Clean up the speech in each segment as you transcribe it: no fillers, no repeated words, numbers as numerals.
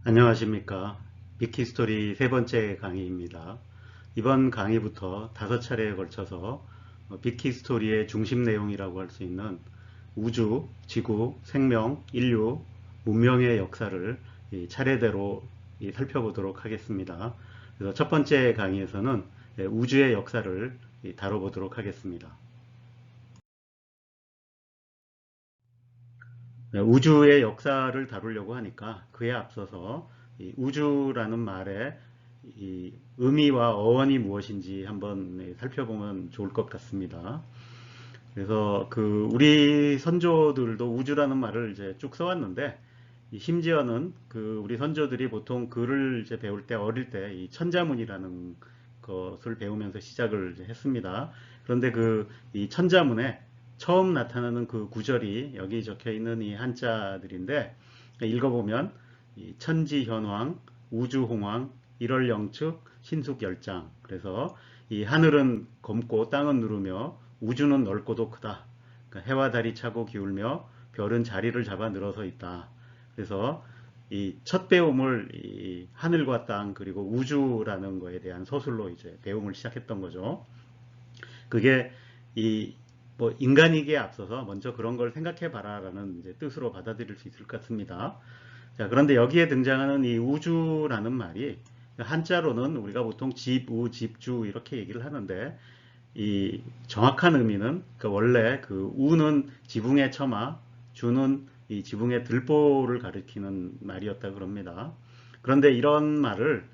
안녕하십니까. 미키스토리 세 번째 강의입니다. 이번 강의부터 5차례에 걸쳐서 미키스토리의 중심 내용이라고 할 수 있는 우주, 지구, 생명, 인류, 문명의 역사를 차례대로 살펴보도록 하겠습니다. 그래서 첫 번째 강의에서는 우주의 역사를 다뤄보도록 하겠습니다. 우주의 역사를 다루려고 하니까 그에 앞서서 이 우주라는 말의 이 의미와 어원이 무엇인지 한번 살펴보면 좋을 것 같습니다. 그래서 우리 선조들도 우주라는 말을 이제 쭉 써왔는데 심지어는 우리 선조들이 보통 글을 이제 배울 때 어릴 때 이 천자문이라는 것을 배우면서 시작을 이제 했습니다. 그런데 이 천자문에 처음 나타나는 그 구절이 여기 적혀 있는 이 한자들인데 읽어보면 이 천지현황, 우주홍황, 일월영축, 신숙열장. 그래서 이 하늘은 검고 땅은 누르며 우주는 넓고도 크다. 그러니까 해와 달이 차고 기울며 별은 자리를 잡아 늘어서 있다. 그래서 이 첫 배움을 이 하늘과 땅 그리고 우주라는 거에 대한 서술로 이제 배움을 시작했던 거죠. 그게 이 뭐 인간이기에 앞서서 먼저 그런 걸 생각해 봐라라는 이제 뜻으로 받아들일 수 있을 것 같습니다. 자, 그런데 여기에 등장하는 이 우주라는 말이 한자로는 우리가 보통 집우, 집주 이렇게 얘기를 하는데 이 정확한 의미는 원래 우는 지붕의 처마, 주는 이 지붕의 들보를 가리키는 말이었다 그럽니다. 그런데 이런 말을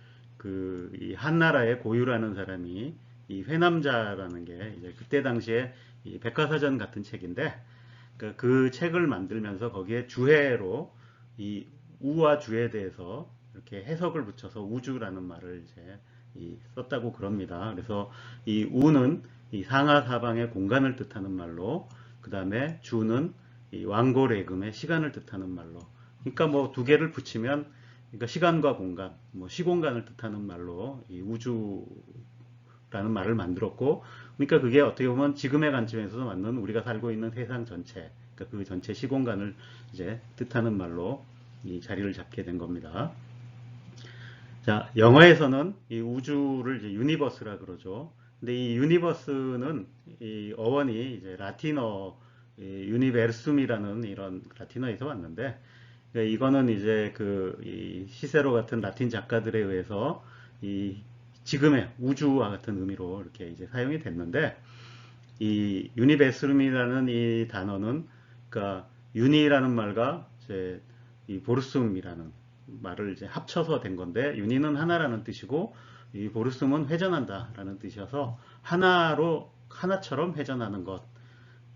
이 한나라의 고유라는 사람이 이 회남자라는 게 이제 그때 당시에 이 백과사전 같은 책인데 그 책을 만들면서 거기에 주해로 이 우와 주에 대해서 이렇게 해석을 붙여서 우주라는 말을 이제 썼다고 그럽니다. 그래서 이 우는 이 상하 사방의 공간을 뜻하는 말로, 그 다음에 주는 이 완고래금의 시간을 뜻하는 말로. 그러니까 뭐 두 개를 붙이면 그러니까 시간과 공간, 뭐 시공간을 뜻하는 말로 이 우주라는 말을 만들었고, 그러니까 그게 어떻게 보면 지금의 관점에서 맞는 우리가 살고 있는 세상 전체, 그러니까 그 전체 시공간을 이제 뜻하는 말로 이 자리를 잡게 된 겁니다. 자, 영어에서는 이 우주를 이제 유니버스라 그러죠. 근데 이 유니버스는 이 어원이 이제 라틴어 유니베rsum이라는 이런 라틴어에서 왔는데, 그러니까 이거는 이제 이 시세로 같은 라틴 작가들에 의해서 이 지금의 우주와 같은 의미로 이렇게 이제 사용이 됐는데, 이 유니베스룸이라는 이 단어는 그러니까 유니라는 말과 이제 이 보르숨이라는 말을 이제 합쳐서 된 건데, 유니는 하나라는 뜻이고 이 보르숨은 회전한다라는 뜻이어서 하나로 하나처럼 회전하는 것,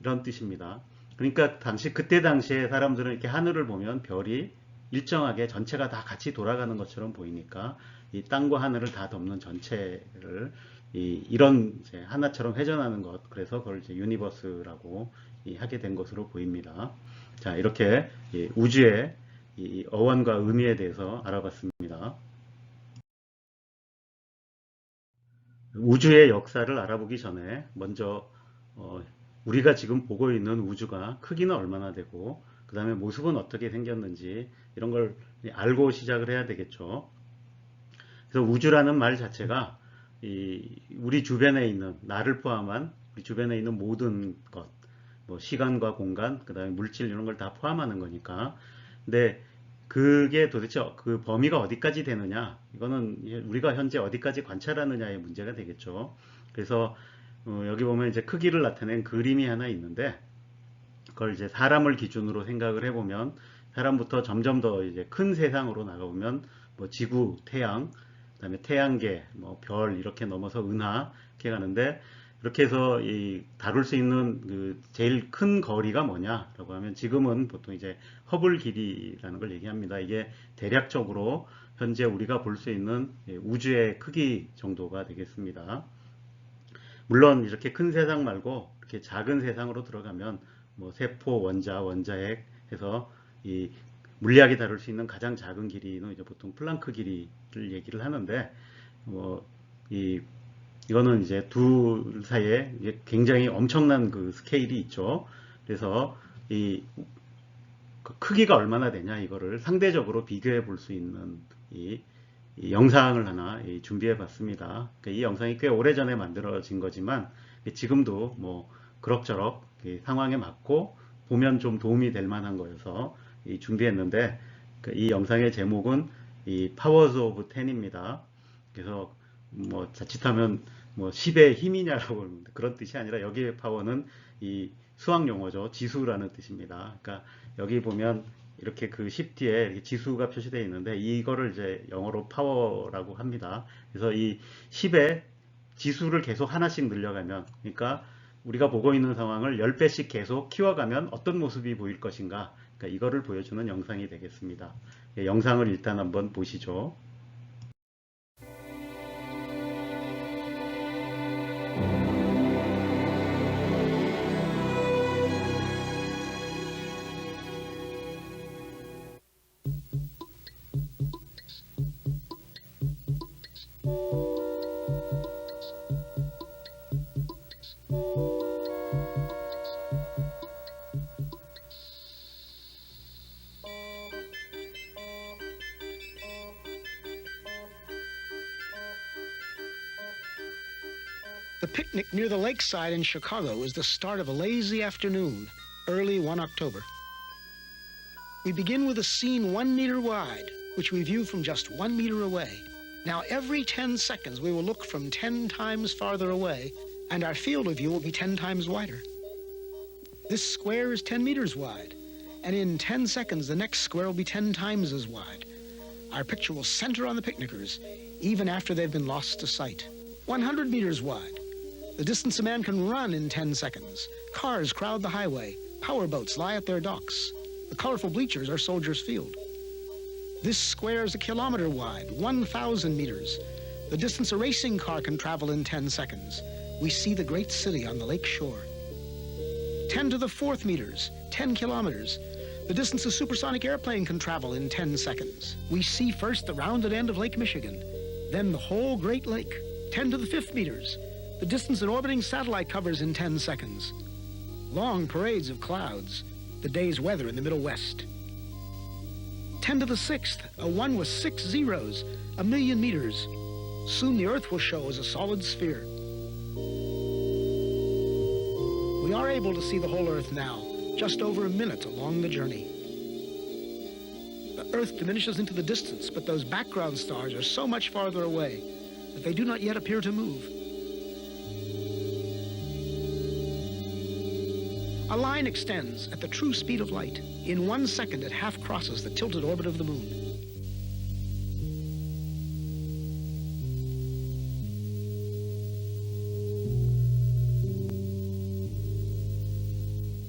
이런 뜻입니다. 그러니까 그때 당시에 사람들은 이렇게 하늘을 보면 별이 일정하게 전체가 다 같이 돌아가는 것처럼 보이니까 이 땅과 하늘을 다 덮는 전체를 이런 이제 하나처럼 회전하는 것, 그래서 그걸 이제 유니버스라고 하게 된 것으로 보입니다. 자, 이렇게 우주의 이 어원과 의미에 대해서 알아봤습니다. 우주의 역사를 알아보기 전에 먼저 어, 우리가 지금 보고 있는 우주가 크기는 얼마나 되고 그 다음에 모습은 어떻게 생겼는지 이런 걸 알고 시작을 해야 되겠죠. 그래서 우주라는 말 자체가 우리 주변에 있는 나를 포함한 우리 주변에 있는 모든 것, 뭐 시간과 공간, 그 다음에 물질 이런 걸 다 포함하는 거니까. 근데 그게 도대체 그 범위가 어디까지 되느냐? 이거는 우리가 현재 어디까지 관찰하느냐의 문제가 되겠죠. 그래서 여기 보면 이제 크기를 나타낸 그림이 하나 있는데 그걸 이제 사람을 기준으로 생각을 해보면 사람부터 점점 더 이제 큰 세상으로 나가보면 뭐 지구, 태양, 그다음에 태양계, 뭐 별 이렇게 넘어서 은하 이렇게 가는데 이렇게 해서 다룰 수 있는 제일 큰 거리가 뭐냐라고 하면 지금은 보통 이제 허블 길이라는 걸 얘기합니다. 이게 대략적으로 현재 우리가 볼 수 있는 우주의 크기 정도가 되겠습니다. 물론 이렇게 큰 세상 말고 이렇게 작은 세상으로 들어가면 뭐 세포, 원자, 원자핵 해서 이 물리학이 다룰 수 있는 가장 작은 길이는 이제 보통 플랑크 길이를 얘기를 하는데 뭐 이거는 이제 둘 사이에 굉장히 엄청난 그 스케일이 있죠. 그래서 이 그 크기가 얼마나 되냐 이거를 상대적으로 비교해 볼 수 있는 이 영상을 하나 준비해 봤습니다. 이 영상이 꽤 오래전에 만들어진 거지만 지금도 뭐 그럭저럭 상황에 맞고 보면 좀 도움이 될 만한 거여서 준비했는데, 이 영상의 제목은 파워즈 오브 10입니다. 그래서 뭐 자칫하면 뭐 10의 힘이냐라고 그런 뜻이 아니라, 여기의 파워는 이 수학 용어죠. 지수라는 뜻입니다. 그러니까 여기 보면 이렇게 그 10 뒤에 이렇게 지수가 표시되어 있는데, 이거를 이제 영어로 파워라고 합니다. 그래서 이 10의 지수를 계속 하나씩 늘려가면, 그러니까 우리가 보고 있는 상황을 10배씩 계속 키워가면 어떤 모습이 보일 것인가, 그러니까 이거를 보여주는 영상이 되겠습니다. 영상을 일단 한번 보시죠. The picnic near the lakeside in Chicago is the start of a lazy afternoon, early one October. We begin with a scene 1 meter wide, which we view from just 1 meter away. Now every 10 seconds we will look from 10 times farther away, and our field of view will be 10 times wider. This square is 10 meters wide, and in 10 seconds the next square will be 10 times as wide. Our picture will center on the picnickers, even after they've been lost to sight. 100 meters wide. The distance a man can run in 10 seconds. Cars crowd the highway. Powerboats lie at their docks. The colorful bleachers are Soldiers Field. This square is 1 kilometer wide, 1,000 meters. The distance a racing car can travel in 10 seconds. We see the great city on the lake shore. 10 to the 4th meters, 10 kilometers. The distance a supersonic airplane can travel in 10 seconds. We see first the rounded end of Lake Michigan, then the whole Great Lake. 10 to the 5th meters, the distance an orbiting satellite covers in 10 seconds. Long parades of clouds, the day's weather in the Middle West. 10 to the 6th, a 1 with 6 zeros, 1 million meters. Soon the Earth will show as a solid sphere. We are able to see the whole Earth now, just over a minute along the journey. The Earth diminishes into the distance, but those background stars are so much farther away that they do not yet appear to move. A line extends at the true speed of light. In 1 second, it half crosses the tilted orbit of the moon.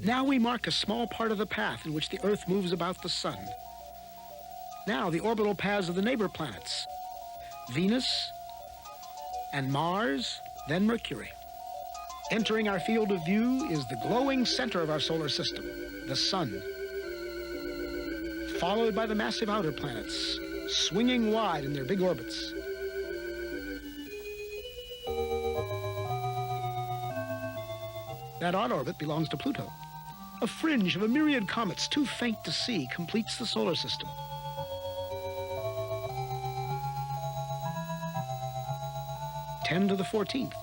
Now we mark a small part of the path in which the Earth moves about the Sun. Now the orbital paths of the neighbor planets, Venus and Mars, then Mercury. Entering our field of view is the glowing center of our solar system, the Sun, followed by the massive outer planets, swinging wide in their big orbits. That odd orbit belongs to Pluto. A fringe of a myriad comets too faint to see completes the solar system. Ten to the 14th.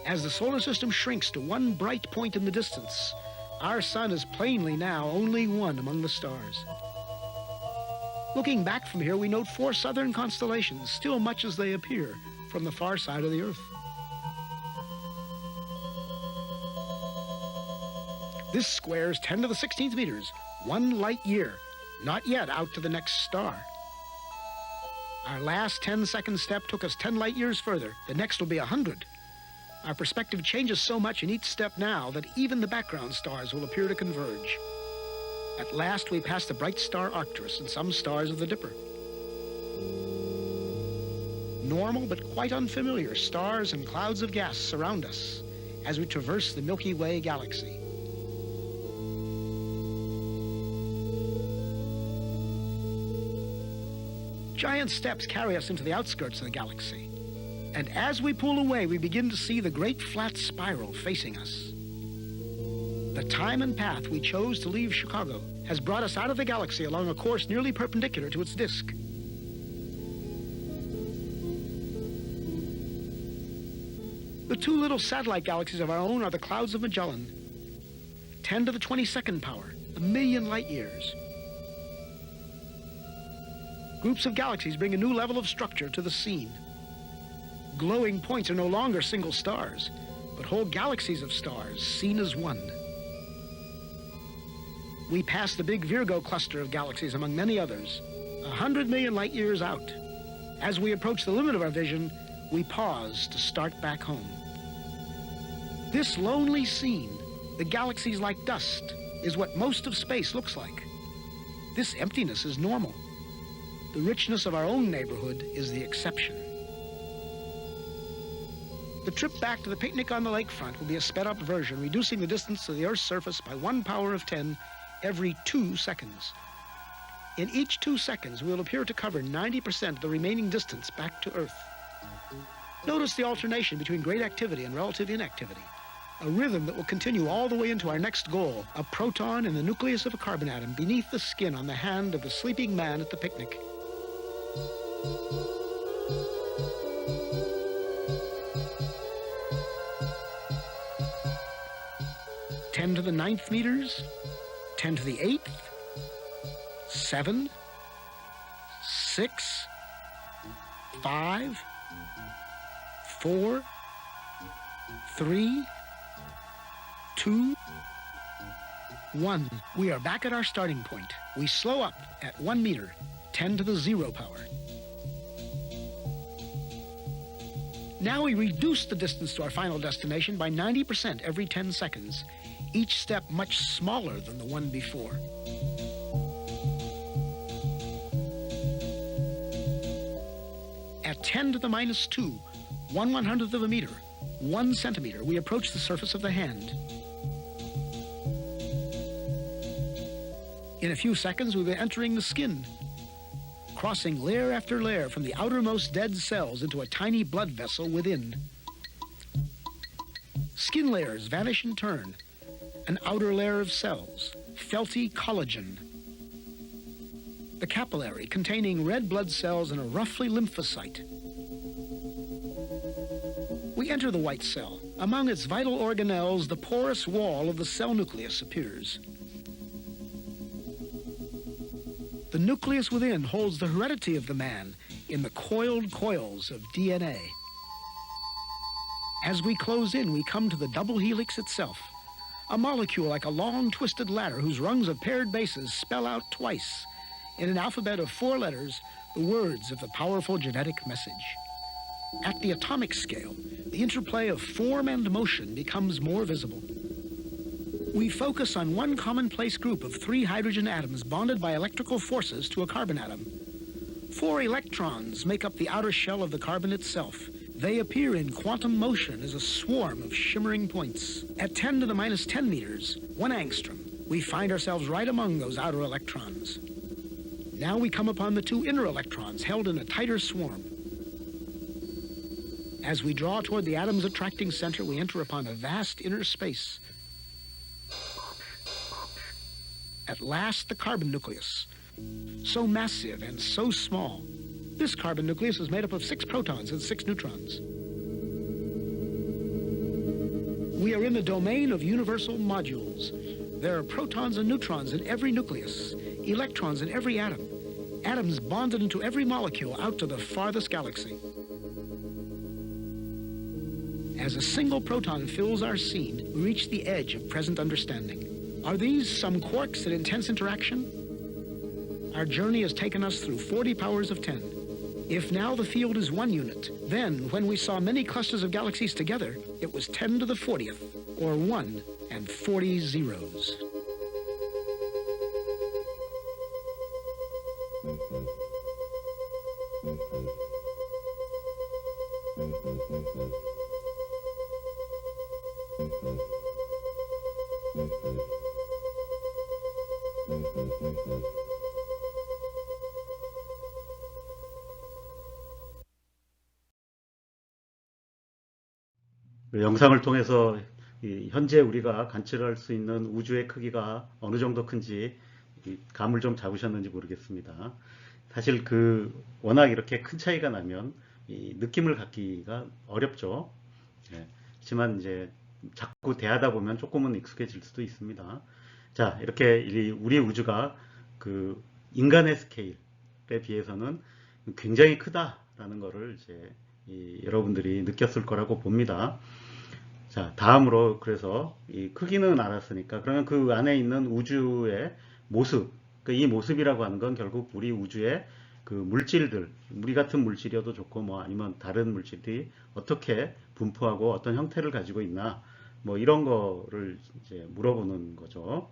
As the solar system shrinks to one bright point in the distance, our sun is plainly now only one among the stars. Looking back from here, we note 4 southern constellations, still much as they appear from the far side of the Earth. This square is 10 to the 16th meters, 1 light year, not yet out to the next star. Our last 10-second step took us 10 light years further. The next will be 100. Our perspective changes so much in each step now that even the background stars will appear to converge. At last, we pass the bright star Arcturus and some stars of the Dipper. Normal but quite unfamiliar stars and clouds of gas surround us as we traverse the Milky Way galaxy. Giant steps carry us into the outskirts of the galaxy. And as we pull away, we begin to see the great flat spiral facing us. The time and path we chose to leave Chicago has brought us out of the galaxy along a course nearly perpendicular to its disk. The two little satellite galaxies of our own are the Clouds of Magellan, 10 to the 22nd power, 1,000,000 light years. Groups of galaxies bring a new level of structure to the scene. Glowing points are no longer single stars, but whole galaxies of stars seen as one. We pass the big Virgo cluster of galaxies among many others, 100 million light years out. As we approach the limit of our vision, we pause to start back home. This lonely scene, the galaxies like dust, is what most of space looks like. This emptiness is normal. The richness of our own neighborhood is the exception. The trip back to the picnic on the lakefront will be a sped-up version, reducing the distance to the Earth's surface by 1 power of 10 every 2 seconds. In each 2 seconds, we will appear to cover 90% of the remaining distance back to Earth. Notice the alternation between great activity and relative inactivity, a rhythm that will continue all the way into our next goal, a proton in the nucleus of a carbon atom beneath the skin on the hand of the sleeping man at the picnic. Ten to the 9th meters, 10 to the 8th, 7, 6, 5, 4, 3, 2, 1. We are back at our starting point. We slow up at 1 meter, 10 to the 0 power. Now we reduce the distance to our final destination by 90% every 10 seconds, each step much smaller than the one before. At 10 to the minus 2, 1/100th of a meter, 1 centimeter, we approach the surface of the hand. In a few seconds, we'll be entering the skin, crossing layer after layer from the outermost dead cells into a tiny blood vessel within. Skin layers vanish in turn. An outer layer of cells, felty collagen. The capillary containing red blood cells and a roughly lymphocyte. We enter the white cell. Among its vital organelles, the porous wall of the cell nucleus appears. The nucleus within holds the heredity of the man in the coiled coils of DNA. As we close in, we come to the double helix itself, a molecule like a long twisted ladder whose rungs of paired bases spell out twice, in an alphabet of 4 letters, the words of the powerful genetic message. At the atomic scale, the interplay of form and motion becomes more visible. We focus on one commonplace group of 3 hydrogen atoms bonded by electrical forces to a carbon atom. 4 electrons make up the outer shell of the carbon itself. They appear in quantum motion as a swarm of shimmering points. At 10 to the minus 10 meters, 1 angstrom, we find ourselves right among those outer electrons. Now we come upon the 2 inner electrons held in a tighter swarm. As we draw toward the atom's attracting center, we enter upon a vast inner space. At last, the carbon nucleus, so massive and so small. This carbon nucleus is made up of 6 protons and 6 neutrons. We are in the domain of universal modules. There are protons and neutrons in every nucleus, electrons in every atom, atoms bonded into every molecule out to the farthest galaxy. As a single proton fills our scene, we reach the edge of present understanding. Are these some quarks at intense interaction? Our journey has taken us through 40 powers of 10. If now the field is 1 unit, then when we saw many clusters of galaxies together, it was 10 to the 40th, or 1 and 40 zeros. 영상을 통해서 현재 우리가 관측할 수 있는 우주의 크기가 어느 정도 큰지 감을 좀 잡으셨는지 모르겠습니다. 사실 워낙 이렇게 큰 차이가 나면 느낌을 갖기가 어렵죠. 예. 하지만 이제 자꾸 대하다 보면 조금은 익숙해질 수도 있습니다. 자, 이렇게 우리 우주가 인간의 스케일에 비해서는 굉장히 크다라는 것을 이제 여러분들이 느꼈을 거라고 봅니다. 자, 다음으로 그래서 이 크기는 알았으니까 그러면 그 안에 있는 우주의 모습, 이 모습이라고 하는 건 결국 우리 우주의 물질들, 우리 같은 물질이어도 좋고 뭐 아니면 다른 물질들이 어떻게 분포하고 어떤 형태를 가지고 있나 뭐 이런 거를 이제 물어보는 거죠.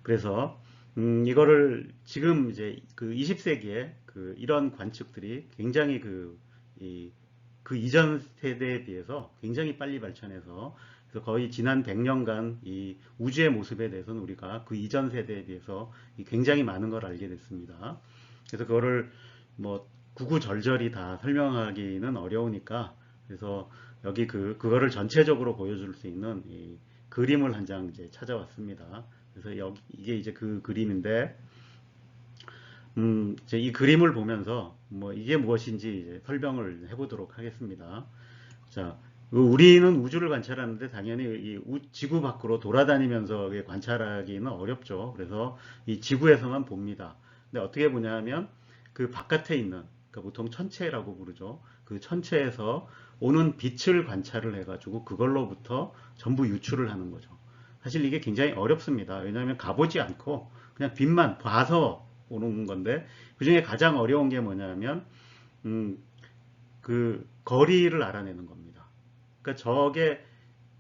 그래서 이거를 지금 이제 20세기에 이런 관측들이 굉장히 이전 세대에 비해서 굉장히 빨리 발전해서 그래서 거의 지난 100년간 이 우주의 모습에 대해서는 우리가 그 이전 세대에 비해서 굉장히 많은 걸 알게 됐습니다. 그래서 그거를 뭐 구구절절히 다 설명하기는 어려우니까 그래서 여기 그거를 전체적으로 보여줄 수 있는 이 그림을 한 장 이제 찾아왔습니다. 그래서 이게 이제 그 그림인데 이제 이 그림을 보면서 뭐 이게 무엇인지 이제 설명을 해보도록 하겠습니다. 자, 우리는 우주를 관찰하는데 당연히 지구 밖으로 돌아다니면서 관찰하기는 어렵죠. 그래서 이 지구에서만 봅니다. 근데 어떻게 보냐면 그 바깥에 있는, 그러니까 보통 천체라고 부르죠. 그 천체에서 오는 빛을 관찰을 해가지고 그걸로부터 전부 유출을 하는 거죠. 사실 이게 굉장히 어렵습니다. 왜냐하면 가보지 않고 그냥 빛만 봐서 오는 건데 그 중에 가장 어려운 게 뭐냐면 그 거리를 알아내는 겁니다. 그러니까 저게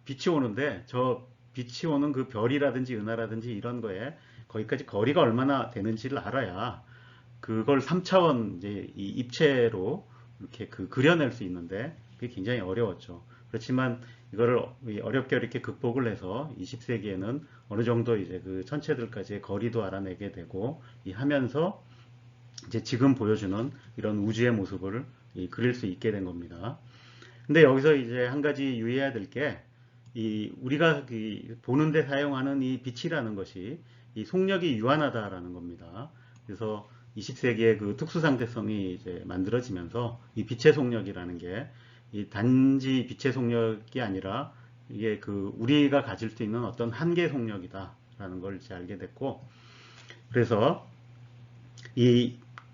빛이 오는데 저 빛이 오는 그 별이라든지 은하라든지 이런 거에 거기까지 거리가 얼마나 되는지를 알아야 그걸 3차원 이제 이 입체로 이렇게 그려낼 수 있는데 그게 굉장히 어려웠죠. 그렇지만 이거를 어렵게 이렇게 극복을 해서 20세기에는 어느 정도 이제 그 천체들까지의 거리도 알아내게 되고 하면서 이제 지금 보여주는 이런 우주의 모습을 그릴 수 있게 된 겁니다. 근데 여기서 이제 한 가지 유의해야 될 게 우리가 보는데 사용하는 이 빛이라는 것이 이 속력이 유한하다라는 겁니다. 그래서 20세기에 그 특수상대성이 이제 만들어지면서 이 빛의 속력이라는 게 이 단지 빛의 속력이 아니라 이게 우리가 가질 수 있는 어떤 한계 속력이다라는 걸 이제 알게 됐고, 그래서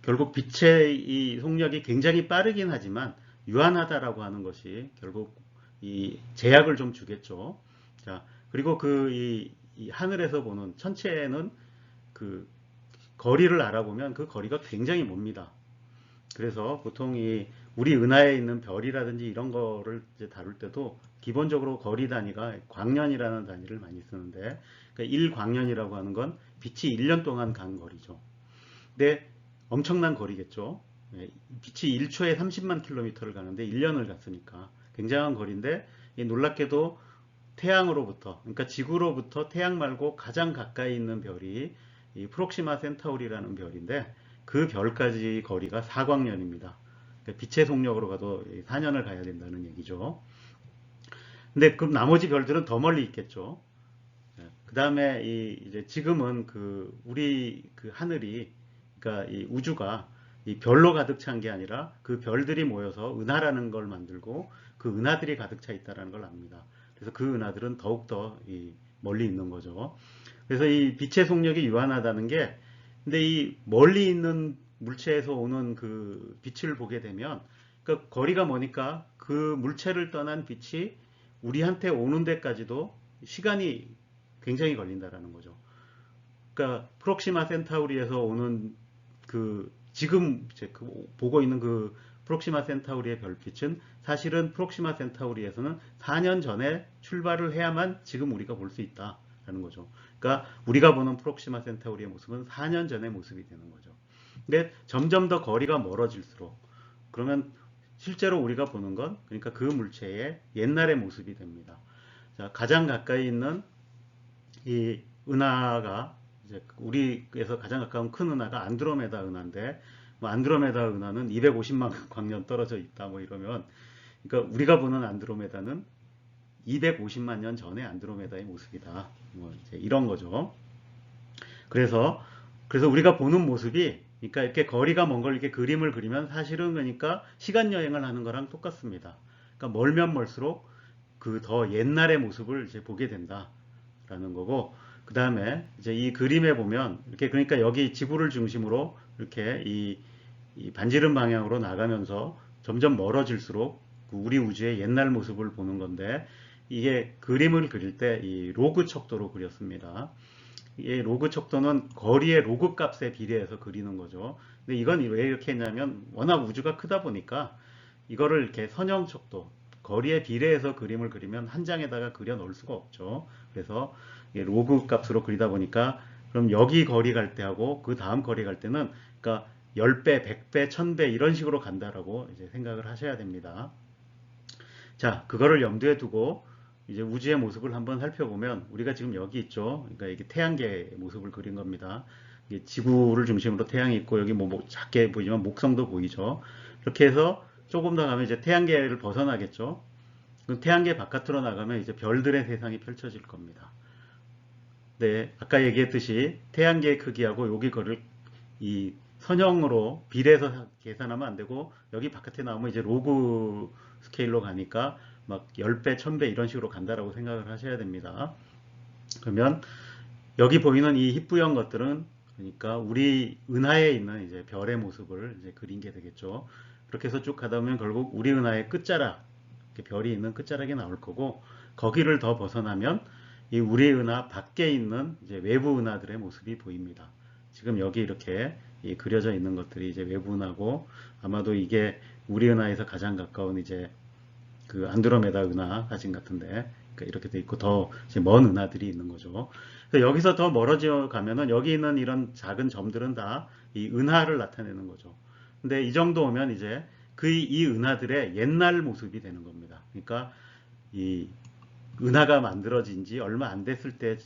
결국 빛의 이 속력이 굉장히 빠르긴 하지만 유한하다라고 하는 것이 결국 이 제약을 좀 주겠죠. 자, 그리고 이 하늘에서 보는 천체에는 거리를 알아보면 그 거리가 굉장히 멉니다. 그래서 보통 우리 은하에 있는 별이라든지 이런 거를 이제 다룰 때도 기본적으로 거리 단위가 광년이라는 단위를 많이 쓰는데, 그러니까 1광년이라고 하는 건 빛이 1년 동안 간 거리죠. 근데 엄청난 거리겠죠. 빛이 1초에 30만 킬로미터를 가는데 1년을 갔으니까 굉장한 거리인데, 놀랍게도 태양으로부터, 그러니까 지구로부터 태양 말고 가장 가까이 있는 별이 이 프록시마 센타우리라는 별인데 그 별까지 거리가 4광년입니다. 그러니까 빛의 속력으로 가도 4년을 가야 된다는 얘기죠. 근데 그럼 나머지 별들은 더 멀리 있겠죠. 그 다음에 이제 지금은 우리 하늘이, 그러니까 이 우주가 이 별로 가득 찬 게 아니라 그 별들이 모여서 은하라는 걸 만들고 그 은하들이 가득 차 있다는 걸 압니다. 그래서 그 은하들은 더욱더 멀리 있는 거죠. 그래서 이 빛의 속력이 유한하다는 게, 근데 이 멀리 있는 물체에서 오는 그 빛을 보게 되면, 그러니까 거리가 머니까 그 물체를 떠난 빛이 우리한테 오는 데까지도 시간이 굉장히 걸린다라는 거죠. 그러니까 프록시마 센타우리에서 오는 지금 이제 보고 있는 프록시마 센타우리의 별빛은 사실은 프록시마 센타우리에서는 4년 전에 출발을 해야만 지금 우리가 볼 수 있다라는 거죠. 그러니까 우리가 보는 프록시마 센타우리의 모습은 4년 전의 모습이 되는 거죠. 근데 점점 더 거리가 멀어질수록, 그러면 실제로 우리가 보는 건 그러니까 그 물체의 옛날의 모습이 됩니다. 자, 가장 가까이 있는 이 은하가, 이제 우리에서 가장 가까운 큰 은하가 안드로메다 은하인데, 뭐 안드로메다 은하는 250만 광년 떨어져 있다 뭐 이러면, 그러니까 우리가 보는 안드로메다는 250만 년 전에 안드로메다의 모습이다. 뭐 이제 이런 거죠. 그래서 우리가 보는 모습이, 그러니까 이렇게 거리가 먼 걸 이렇게 그림을 그리면 사실은 그러니까 시간 여행을 하는 거랑 똑같습니다. 그러니까 멀면 멀수록 그 더 옛날의 모습을 이제 보게 된다라는 거고, 그 다음에 이제 이 그림에 보면 이렇게, 그러니까 여기 지구를 중심으로 이렇게 이 반지름 방향으로 나가면서 점점 멀어질수록 그 우리 우주의 옛날 모습을 보는 건데, 이게 그림을 그릴 때 이 로그 척도로 그렸습니다. 이 로그 척도는 거리의 로그 값에 비례해서 그리는 거죠. 근데 이건 왜 이렇게 했냐면, 워낙 우주가 크다 보니까 이거를 이렇게 선형 척도, 거리에 비례해서 그림을 그리면 한 장에다가 그려 넣을 수가 없죠. 그래서 로그 값으로 그리다 보니까, 그럼 여기 거리 갈 때하고 그 다음 거리 갈 때는, 그러니까 10배, 100배, 1000배 이런 식으로 간다라고 이제 생각을 하셔야 됩니다. 자, 그거를 염두에 두고 이제 우주의 모습을 한번 살펴보면, 우리가 지금 여기 있죠. 그러니까 이게 태양계의 모습을 그린 겁니다. 이게 지구를 중심으로 태양이 있고, 여기 뭐 작게 보이지만 목성도 보이죠. 이렇게 해서 조금 더 가면 이제 태양계를 벗어나겠죠. 그럼 태양계 바깥으로 나가면 이제 별들의 세상이 펼쳐질 겁니다. 네, 아까 얘기했듯이 태양계의 크기하고 여기 거를 이 선형으로 비례해서 계산하면 안 되고, 여기 바깥에 나오면 이제 로그 스케일로 가니까 막 10배, 1000배 이런 식으로 간다라고 생각을 하셔야 됩니다. 그러면 여기 보이는 이 희뿌연 것들은, 그러니까 우리 은하에 있는 이제 별의 모습을 이제 그린 게 되겠죠. 그렇게 해서 쭉 가다 보면 결국 우리 은하의 끝자락, 별이 있는 끝자락이 나올 거고, 거기를 더 벗어나면 이 우리 은하 밖에 있는 이제 외부 은하들의 모습이 보입니다. 지금 여기 이렇게 그려져 있는 것들이 이제 외부 은하고, 아마도 이게 우리 은하에서 가장 가까운 이제 그 안드로메다 은하 사진 같은데, 그러니까 이렇게 돼 있고 더 먼 은하들이 있는 거죠. 그래서 여기서 더 멀어져 가면은 여기 있는 이런 작은 점들은 다 이 은하를 나타내는 거죠. 근데 이 정도 오면 이제 이 은하들의 옛날 모습이 되는 겁니다. 그러니까 이 은하가 만들어진 지 얼마 안 됐을 때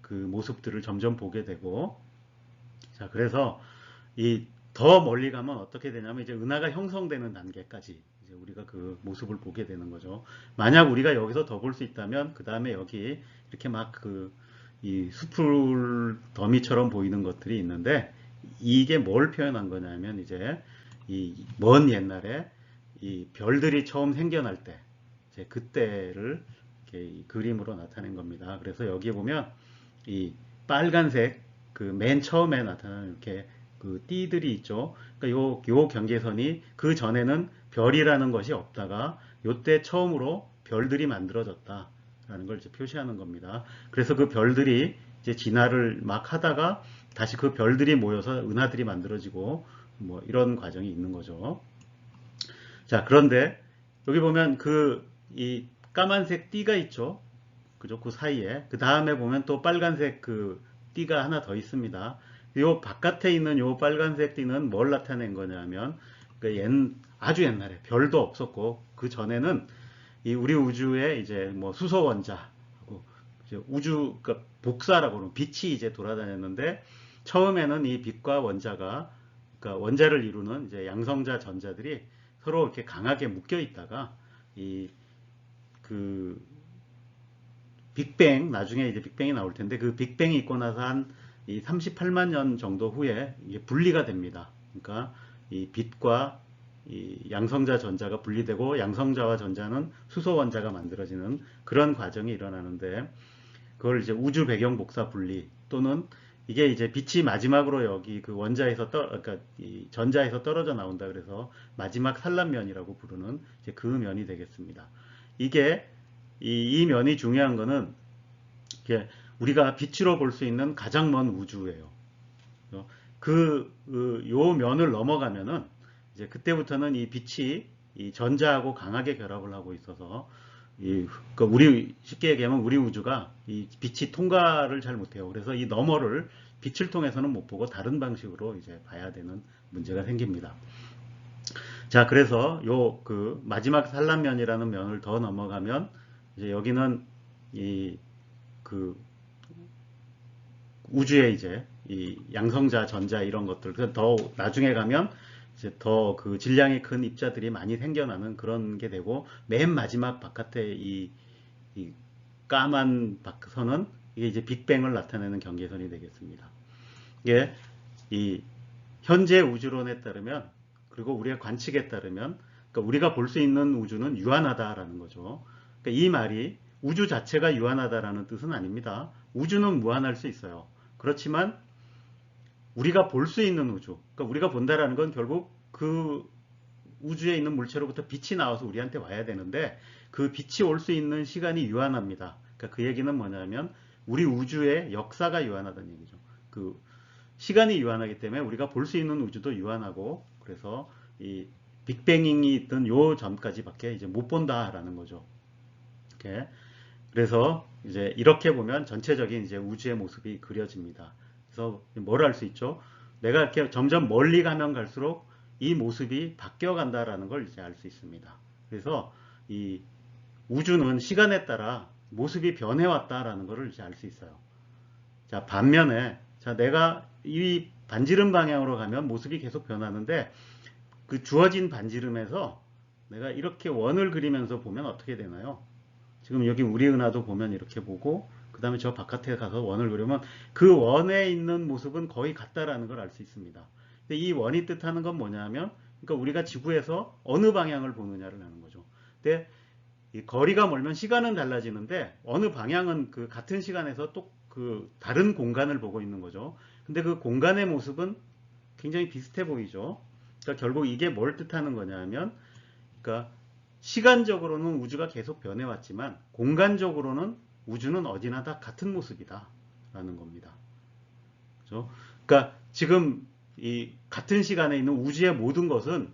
그 모습들을 점점 보게 되고, 자, 그래서 이 더 멀리 가면 어떻게 되냐면 이제 은하가 형성되는 단계까지 이제 우리가 그 모습을 보게 되는 거죠. 만약 우리가 여기서 더 볼 수 있다면 그 다음에 여기 이렇게 막 이 숲을 더미처럼 보이는 것들이 있는데, 이게 뭘 표현한 거냐면 이제 이 먼 옛날에 이 별들이 처음 생겨날 때 이제 그때를 이렇게 이 그림으로 나타낸 겁니다. 그래서 여기에 보면 이 빨간색 그 맨 처음에 나타나는 이렇게 그 띠들이 있죠. 그러니까 요 경계선이, 그 전에는 별이라는 것이 없다가 요때 처음으로 별들이 만들어졌다라는 걸 이제 표시하는 겁니다. 그래서 그 별들이 이제 진화를 막 하다가 다시 그 별들이 모여서 은하들이 만들어지고 뭐 이런 과정이 있는 거죠. 자, 그런데 여기 보면 이 까만색 띠가 있죠. 그죠? 그 사이에. 그 다음에 보면 또 빨간색 그 띠가 하나 더 있습니다. 요 바깥에 있는 요 빨간색 띠는 뭘 나타낸 거냐면, 아주 옛날에 별도 없었고, 그 전에는 이 우리 우주에 이제 뭐 수소 원자하고 이제 우주, 그러니까 복사라고 하는 빛이 이제 돌아다녔는데, 처음에는 이 빛과 원자가, 그러니까 원자를 이루는 이제 양성자 전자들이 서로 이렇게 강하게 묶여 있다가 빅뱅, 나중에 이제 빅뱅이 나올 텐데, 그 빅뱅이 있고 나서 한 이 38만 년 정도 후에 이게 분리가 됩니다. 그러니까 이 빛과 이 양성자 전자가 분리되고, 양성자와 전자는 수소 원자가 만들어지는 그런 과정이 일어나는데, 그걸 이제 우주 배경 복사 분리, 또는 이게 이제 빛이 마지막으로 여기 그 원자에서 그러니까 이 전자에서 떨어져 나온다 그래서 마지막 산란면이라고 부르는 이제 그 면이 되겠습니다. 이게 이 면이 중요한 거는, 이게 우리가 빛으로 볼 수 있는 가장 먼 우주예요. 요 면을 넘어가면은 이제 그때부터는 이 빛이 이 전자하고 강하게 결합을 하고 있어서, 그러니까 우리 쉽게 얘기하면 우리 우주가 이 빛이 통과를 잘 못해요. 그래서 이 너머를 빛을 통해서는 못 보고 다른 방식으로 이제 봐야 되는 문제가 생깁니다. 자, 그래서 요 마지막 산란면이라는 면을 더 넘어가면 이제 여기는 우주에 이제 이 양성자, 전자 이런 것들, 더 나중에 가면 이제 더 그 질량이 큰 입자들이 많이 생겨나는 그런 게 되고, 맨 마지막 바깥에 이 까만 선은 이게 이제 빅뱅을 나타내는 경계선이 되겠습니다. 이게 이 현재 우주론에 따르면, 그리고 우리의 관측에 따르면, 그러니까 우리가 볼 수 있는 우주는 유한하다라는 거죠. 그러니까 이 말이 우주 자체가 유한하다라는 뜻은 아닙니다. 우주는 무한할 수 있어요. 그렇지만 우리가 볼 수 있는 우주, 그러니까 우리가 본다라는 건 결국 그 우주에 있는 물체로부터 빛이 나와서 우리한테 와야 되는데, 그 빛이 올 수 있는 시간이 유한합니다. 그러니까 그 얘기는 뭐냐면 우리 우주의 역사가 유한하다는 얘기죠. 그 시간이 유한하기 때문에 우리가 볼 수 있는 우주도 유한하고, 그래서 이 빅뱅이 있던 요 전까지밖에 이제 못 본다라는 거죠. 이렇게. 그래서 이제 이렇게 보면 전체적인 이제 우주의 모습이 그려집니다. 그래서 뭘 알 수 있죠? 내가 이렇게 점점 멀리 가면 갈수록 이 모습이 바뀌어 간다라는 걸 이제 알 수 있습니다. 그래서 이 우주는 시간에 따라 모습이 변해왔다라는 것을 이제 알 수 있어요. 자, 반면에, 자, 내가 이 반지름 방향으로 가면 모습이 계속 변하는데, 그 주어진 반지름에서 내가 이렇게 원을 그리면서 보면 어떻게 되나요? 지금 여기 우리 은하도 보면 이렇게 보고, 그 다음에 저 바깥에 가서 원을 그리면 그 원에 있는 모습은 거의 같다라는 걸 알 수 있습니다. 근데 이 원이 뜻하는 건 뭐냐면, 그러니까 우리가 지구에서 어느 방향을 보느냐를 하는 거죠. 근데 이 거리가 멀면 시간은 달라지는데 어느 방향은 그 같은 시간에서 또 그 다른 공간을 보고 있는 거죠. 근데 그 공간의 모습은 굉장히 비슷해 보이죠. 그러니까 결국 이게 뭘 뜻하는 거냐면, 그러니까 시간적으로는 우주가 계속 변해왔지만 공간적으로는 우주는 어디나 다 같은 모습이다 라는 겁니다. 그렇죠? 그러니까 지금 이 같은 시간에 있는 우주의 모든 것은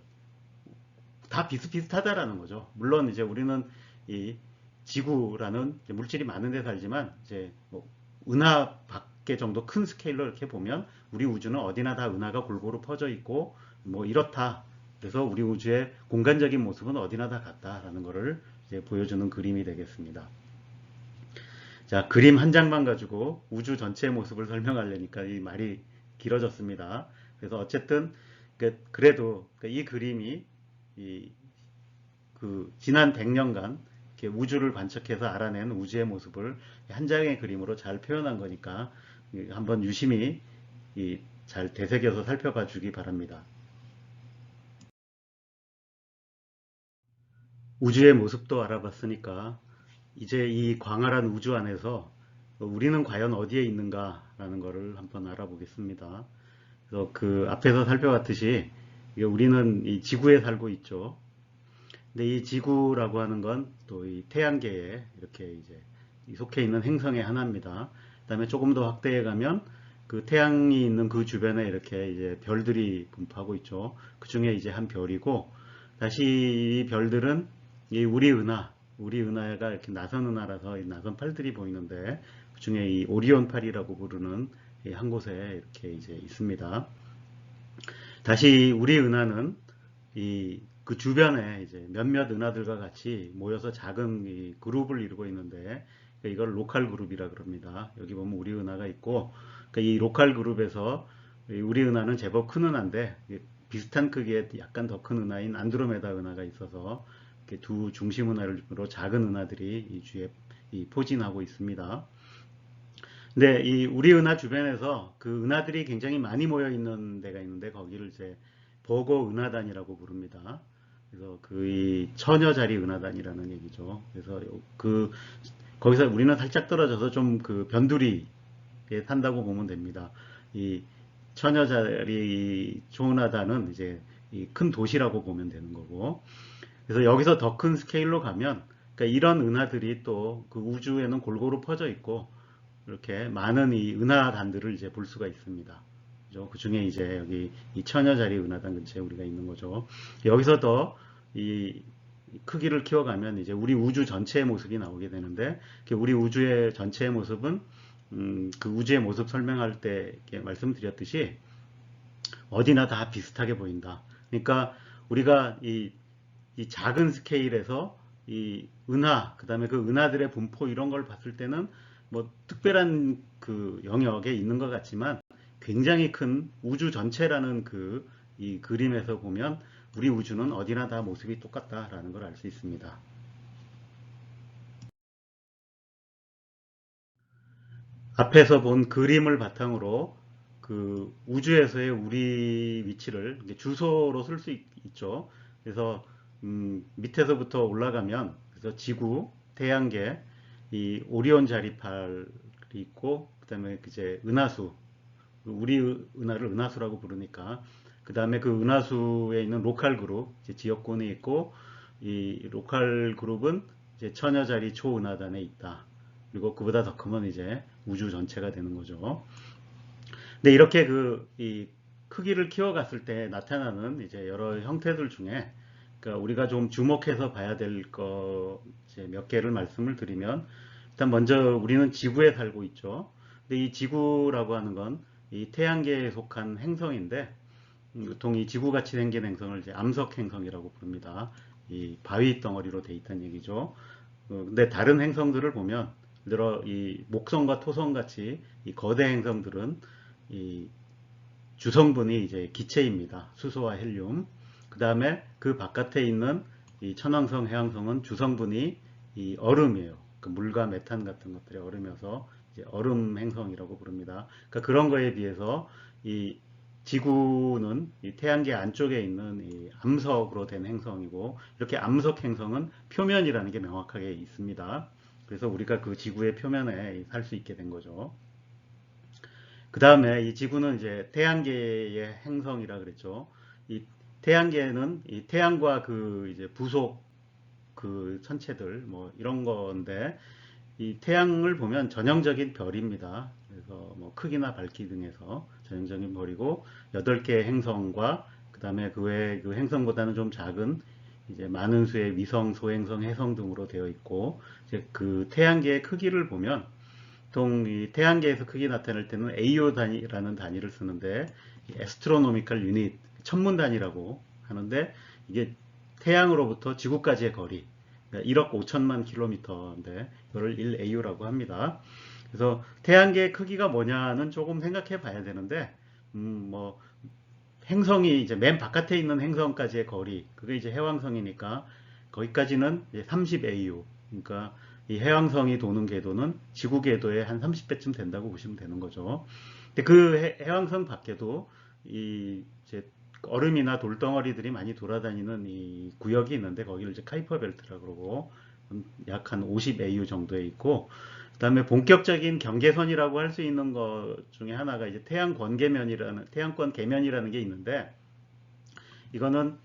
다 비슷비슷하다라는 거죠. 물론 이제 우리는 이 지구라는 물질이 많은 데 살지만, 이제 뭐 은하 밖에 정도 큰 스케일로 이렇게 보면 우리 우주는 어디나 다 은하가 골고루 퍼져 있고 뭐 이렇다. 그래서 우리 우주의 공간적인 모습은 어디나 다 같다라는 것을 이제 보여주는 그림이 되겠습니다. 자, 그림 한 장만 가지고 우주 전체의 모습을 설명하려니까 이 말이 길어졌습니다. 그래서 어쨌든 그래도 이 그림이 그 지난 100년간 우주를 관측해서 알아낸 우주의 모습을 한 장의 그림으로 잘 표현한 거니까 한번 유심히 잘 되새겨서 살펴봐 주기 바랍니다. 우주의 모습도 알아봤으니까 이제 이 광활한 우주 안에서 우리는 과연 어디에 있는가라는 것을 한번 알아보겠습니다. 그래서 그 앞에서 살펴봤듯이 우리는 이 지구에 살고 있죠. 근데 이 지구라고 하는 건 또 이 태양계에 이렇게 이제 속해 있는 행성의 하나입니다. 그다음에 조금 더 확대해 가면 그 태양이 있는 그 주변에 이렇게 이제 별들이 분포하고 있죠. 그 중에 이제 한 별이고, 다시 이 별들은 이 우리 은하가 이렇게 나선 은하라서 이 나선 팔들이 보이는데, 그 중에 이 오리온 팔이라고 부르는 한 곳에 이렇게 이제 있습니다. 다시 우리 은하는 그 주변에 이제 몇몇 은하들과 같이 모여서 작은 이 그룹을 이루고 있는데, 이걸 로컬 그룹이라 그럽니다. 여기 보면 우리 은하가 있고, 그러니까 이 로컬 그룹에서 우리 은하는 제법 큰 은하인데 비슷한 크기의 약간 더 큰 은하인 안드로메다 은하가 있어서 이렇게 두 중심 은하로 작은 은하들이 이 주위에 포진하고 있습니다. 근데 이 우리 은하 주변에서 그 은하들이 굉장히 많이 모여 있는 데가 있는데, 거기를 이제 버거 은하단이라고 부릅니다. 그래서 그 처녀자리 은하단이라는 얘기죠. 그래서 거기서 우리는 살짝 떨어져서 좀 그 변두리에 산다고 보면 됩니다. 이 처녀자리 초은하단은 이제 큰 도시라고 보면 되는 거고, 그래서 여기서 더 큰 스케일로 가면, 그러니까 이런 은하들이 또 그 우주에는 골고루 퍼져 있고, 이렇게 많은 이 은하단들을 이제 볼 수가 있습니다. 그 중에 이제 여기 이 처녀자리 은하단 근처에 우리가 있는 거죠. 여기서 더 이 크기를 키워가면 이제 우리 우주 전체의 모습이 나오게 되는데, 우리 우주의 전체의 모습은 그 우주의 모습 설명할 때 말씀드렸듯이 어디나 다 비슷하게 보인다. 그러니까 우리가 이 작은 스케일에서 이 은하, 그 다음에 그 은하들의 분포 이런 걸 봤을 때는 뭐 특별한 그 영역에 있는 것 같지만, 굉장히 큰 우주 전체라는 이 그림에서 보면 우리 우주는 어디나 다 모습이 똑같다라는 걸 알 수 있습니다. 앞에서 본 그림을 바탕으로 그 우주에서의 우리 위치를 이제 주소로 쓸 수 있죠. 그래서 밑에서부터 올라가면 그래서 지구, 태양계, 이 오리온 자리팔이 있고 그다음에 이제 은하수, 우리 은하를 은하수라고 부르니까 그 다음에 그 은하수에 있는 로컬 그룹, 이제 지역군이 있고 이 로컬 그룹은 이제 천여 자리 초은하단에 있다. 그리고 그보다 더 크면 이제 우주 전체가 되는 거죠. 근데 이렇게 이 크기를 키워갔을 때 나타나는 이제 여러 형태들 중에 그러니까 우리가 좀 주목해서 봐야 될 거 이제 몇 개를 말씀을 드리면 일단 먼저 우리는 지구에 살고 있죠. 근데 이 지구라고 하는 건 이 태양계에 속한 행성인데 보통 이 지구같이 생긴 행성을 이제 암석 행성이라고 부릅니다. 이 바위 덩어리로 돼 있다는 얘기죠. 근데 다른 행성들을 보면 예를 들어 이 목성과 토성 같이 이 거대 행성들은 이 주성분이 이제 기체입니다. 수소와 헬륨. 그 다음에 그 바깥에 있는 이 천왕성, 해왕성은 주성분이 이 얼음이에요. 그 물과 메탄 같은 것들이 얼음이어서 이제 얼음 행성이라고 부릅니다. 그러니까 그런 거에 비해서 이 지구는 이 태양계 안쪽에 있는 이 암석으로 된 행성이고 이렇게 암석 행성은 표면이라는 게 명확하게 있습니다. 그래서 우리가 그 지구의 표면에 살 수 있게 된 거죠. 그 다음에 이 지구는 이제 태양계의 행성이라 그랬죠. 이 태양계는 이 태양과 그 이제 부속 그 천체들 뭐 이런 건데 이 태양을 보면 전형적인 별입니다. 그래서 뭐 크기나 밝기 등에서 전형적인 별이고 8개의 행성과 그 다음에 그 외에 그 행성보다는 좀 작은 이제 많은 수의 위성, 소행성, 해성 등으로 되어 있고 이제 그 태양계의 크기를 보면 보통 이 태양계에서 크기 나타낼 때는 AO 단위라는 단위를 쓰는데 애스트로노미컬 유닛 천문 단위라고 하는데 이게 태양으로부터 지구까지의 거리 1억 5천만 킬로미터인데 이걸 1AU라고 합니다. 그래서 태양계의 크기가 뭐냐는 조금 생각해 봐야 되는데 뭐 행성이 이제 맨 바깥에 있는 행성까지의 거리 그게 이제 해왕성이니까 거기까지는 30AU 그러니까 이 해왕성이 도는 궤도는 지구 궤도의 한 30배쯤 된다고 보시면 되는 거죠. 근데 그 해왕성 밖에도 이 이제 얼음이나 돌덩어리들이 많이 돌아다니는 이 구역이 있는데 거기를 이제 카이퍼 벨트라고 그러고 약 한 50AU 정도에 있고 그다음에 본격적인 경계선이라고 할 수 있는 것 중에 하나가 이제 태양권 계면이라는 게 있는데 이거는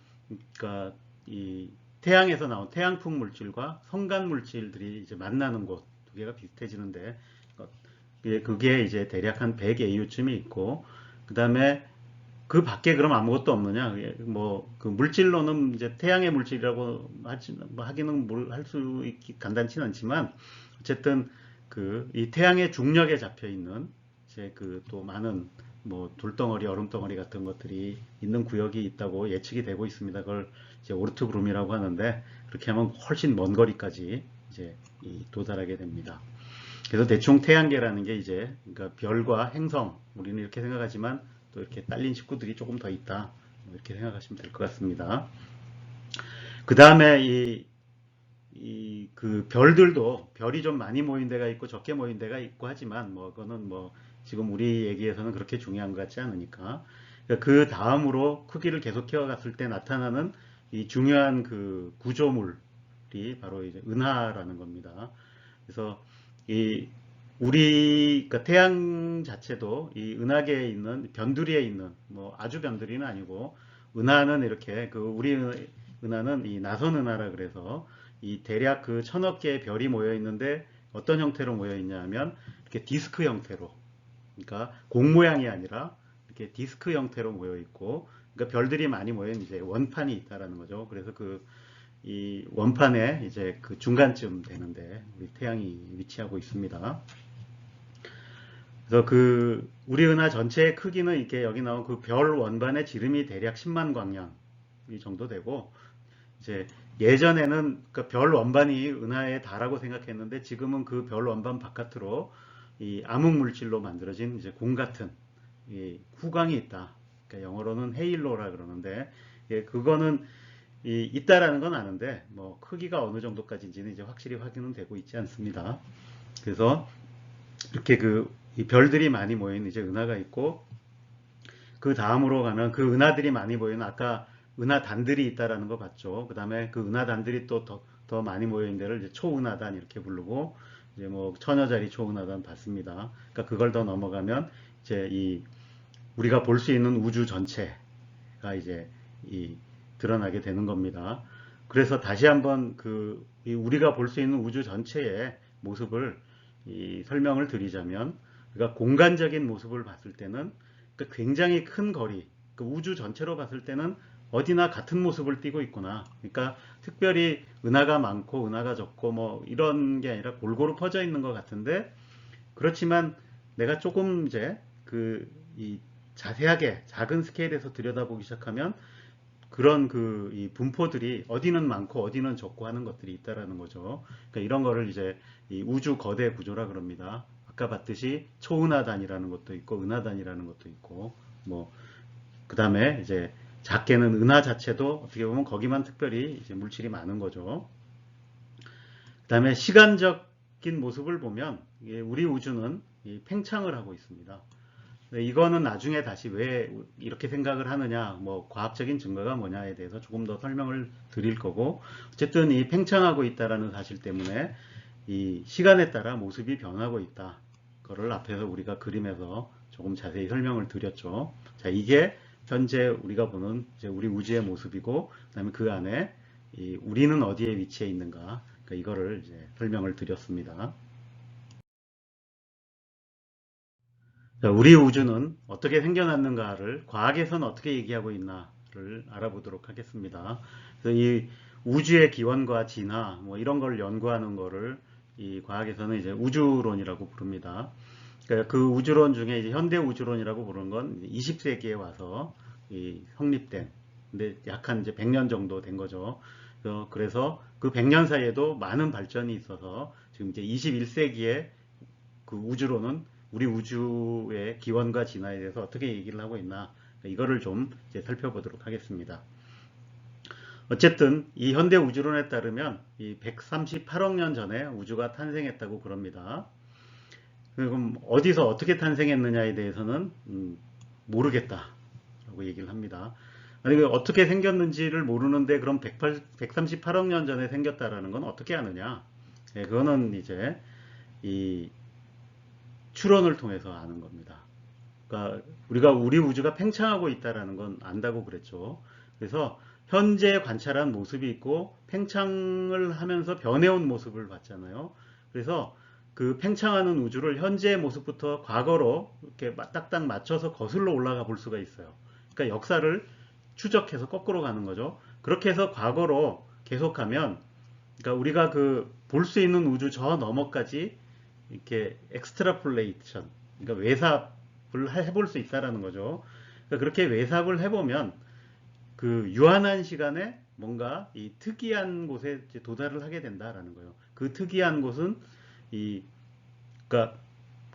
그러니까 이 태양에서 나온 태양풍 물질과 성간 물질들이 이제 만나는 곳 두 개가 비슷해지는데 그게 이제 대략 한 100AU쯤이 있고 그다음에 그 밖에 그럼 아무것도 없느냐? 뭐 그 물질로는 이제 태양의 물질이라고 하기는 할 수 있기 간단치는 않지만 어쨌든 그 이 태양의 중력에 잡혀 있는 이제 그 또 많은 뭐 돌덩어리, 얼음덩어리 같은 것들이 있는 구역이 있다고 예측이 되고 있습니다. 그걸 이제 오르트그룸이라고 하는데 그렇게 하면 훨씬 먼 거리까지 이제 도달하게 됩니다. 그래서 대충 태양계라는 게 이제 그러니까 별과 행성 우리는 이렇게 생각하지만 또 이렇게 딸린 식구들이 조금 더 있다 이렇게 생각하시면 될 것 같습니다. 그 다음에 그 별들도 별이 좀 많이 모인 데가 있고 적게 모인 데가 있고 하지만 뭐 그거는 뭐 지금 우리 얘기에서는 그렇게 중요한 것 같지 않으니까 그 다음으로 크기를 계속 키워갔을 때 나타나는 이 중요한 그 구조물이 바로 이제 은하라는 겁니다. 그래서 이 우리 그러니까 태양 자체도 이 은하계에 있는 변두리에 있는 뭐 아주 변두리는 아니고 은하는 이렇게 그 우리 은하는 이 나선 은하라 그래서 이 대략 그 1000억 개의 별이 모여 있는데 어떤 형태로 모여 있냐면 이렇게 디스크 형태로 그러니까 공 모양이 아니라 이렇게 디스크 형태로 모여 있고 그러니까 별들이 많이 모여 있는 이제 원판이 있다라는 거죠. 그래서 이 원판에 이제 그 중간쯤 되는데 우리 태양이 위치하고 있습니다. 그래서 그 우리 은하 전체의 크기는 이렇게 여기 나온 그 별 원반의 지름이 대략 10만 광년 이 정도 되고 이제 예전에는 그 별 원반이 은하에 다라고 생각했는데 지금은 그 별 원반 바깥으로 이 암흑 물질로 만들어진 이제 공 같은 이 후광이 있다. 그러니까 영어로는 헤일로라 그러는데 예, 그거는 있다라는 건 아는데 뭐 크기가 어느 정도까지인지는 이제 확실히 확인은 되고 있지 않습니다. 그래서 이렇게 그 이 별들이 많이 모인 이제 은하가 있고, 그 다음으로 가면 그 은하들이 많이 모이는 아까 은하단들이 있다라는 거 봤죠. 그 다음에 그 은하단들이 또 더 많이 모여 있는 데를 이제 초은하단 이렇게 부르고, 이제 뭐 천여자리 초은하단 봤습니다. 그러니까 그걸 더 넘어가면 이제 이 우리가 볼 수 있는 우주 전체가 이제 이 드러나게 되는 겁니다. 그래서 다시 한번 우리가 볼 수 있는 우주 전체의 모습을 설명을 드리자면, 그러니까 공간적인 모습을 봤을 때는 그러니까 굉장히 큰 거리, 우주 전체로 봤을 때는 어디나 같은 모습을 띠고 있구나. 그러니까 특별히 은하가 많고 은하가 적고 뭐 이런 게 아니라 골고루 퍼져 있는 것 같은데, 그렇지만 내가 조금 이제 이 자세하게 작은 스케일에서 들여다보기 시작하면 그런 이 분포들이 어디는 많고 어디는 적고 하는 것들이 있다라는 거죠. 그러니까 이런 거를 이제 이 우주 거대 구조라 그럽니다. 아까 봤듯이 초은하단이라는 것도 있고 은하단이라는 것도 있고, 뭐 그다음에 이제 작게는 은하 자체도 어떻게 보면 거기만 특별히 이제 물질이 많은 거죠. 그다음에 시간적인 모습을 보면 우리 우주는 팽창을 하고 있습니다. 이거는 나중에 다시 왜 이렇게 생각을 하느냐, 뭐 과학적인 증거가 뭐냐에 대해서 조금 더 설명을 드릴 거고, 어쨌든 이 팽창하고 있다라는 사실 때문에 이 시간에 따라 모습이 변하고 있다. 그거를 앞에서 우리가 그림에서 조금 자세히 설명을 드렸죠. 자, 이게 현재 우리가 보는 이제 우리 우주의 모습이고, 그다음에 그 안에 우리는 어디에 위치해 있는가, 그러니까 이거를 이제 설명을 드렸습니다. 자, 우리 우주는 어떻게 생겨났는가를 과학에서는 어떻게 얘기하고 있나를 알아보도록 하겠습니다. 그래서 이 우주의 기원과 진화 뭐 이런 걸 연구하는 거를 이 과학에서는 이제 우주론이라고 부릅니다. 그러니까 그 우주론 중에 이제 현대 우주론이라고 부르는 건 20세기에 와서 성립된, 근데 약 한 이제 100년 정도 된 거죠. 그래서 그 100년 사이에도 많은 발전이 있어서 지금 이제 21세기에 그 우주론은 우리 우주의 기원과 진화에 대해서 어떻게 얘기를 하고 있나, 이거를 좀 이제 살펴보도록 하겠습니다. 어쨌든 이 현대 우주론에 따르면 이 138억 년 전에 우주가 탄생했다고 그럽니다. 그럼 어디서 어떻게 탄생했느냐에 대해서는 모르겠다라고 얘기를 합니다. 아니, 어떻게 생겼는지를 모르는데 그럼 138억 년 전에 생겼다라는 건 어떻게 아느냐? 네, 그거는 이제 이 추론을 통해서 아는 겁니다. 그러니까 우리가 우리 우주가 팽창하고 있다라는 건 안다고 그랬죠. 그래서 현재 관찰한 모습이 있고 팽창을 하면서 변해온 모습을 봤잖아요. 그래서 그 팽창하는 우주를 현재의 모습부터 과거로 이렇게 딱딱 맞춰서 거슬러 올라가 볼 수가 있어요. 그러니까 역사를 추적해서 거꾸로 가는 거죠. 그렇게 해서 과거로 계속하면, 그러니까 우리가 볼 수 있는 우주 저 너머까지 이렇게 엑스트라폴레이션, 그러니까 외삽을 해볼 수 있다라는 거죠. 그러니까 그렇게 외삽을 해보면 그 유한한 시간에 뭔가 이 특이한 곳에 도달을 하게 된다라는 거예요. 그 특이한 곳은 그러니까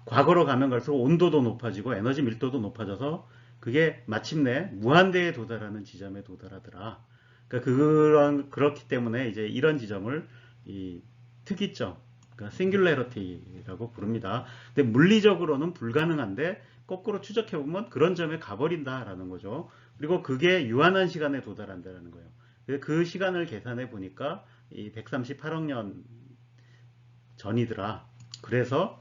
과거로 가면 갈수록 온도도 높아지고 에너지 밀도도 높아져서 그게 마침내 무한대에 도달하는 지점에 도달하더라. 그러니까 그렇기 때문에 이제 이런 지점을 이 특이점, 그러니까 싱귤레러티라고 부릅니다. 근데 물리적으로는 불가능한데 거꾸로 추적해 보면 그런 점에 가버린다라는 거죠. 그리고 그게 유한한 시간에 도달한다는 거예요. 그 시간을 계산해 보니까 이 138억 년 전이더라. 그래서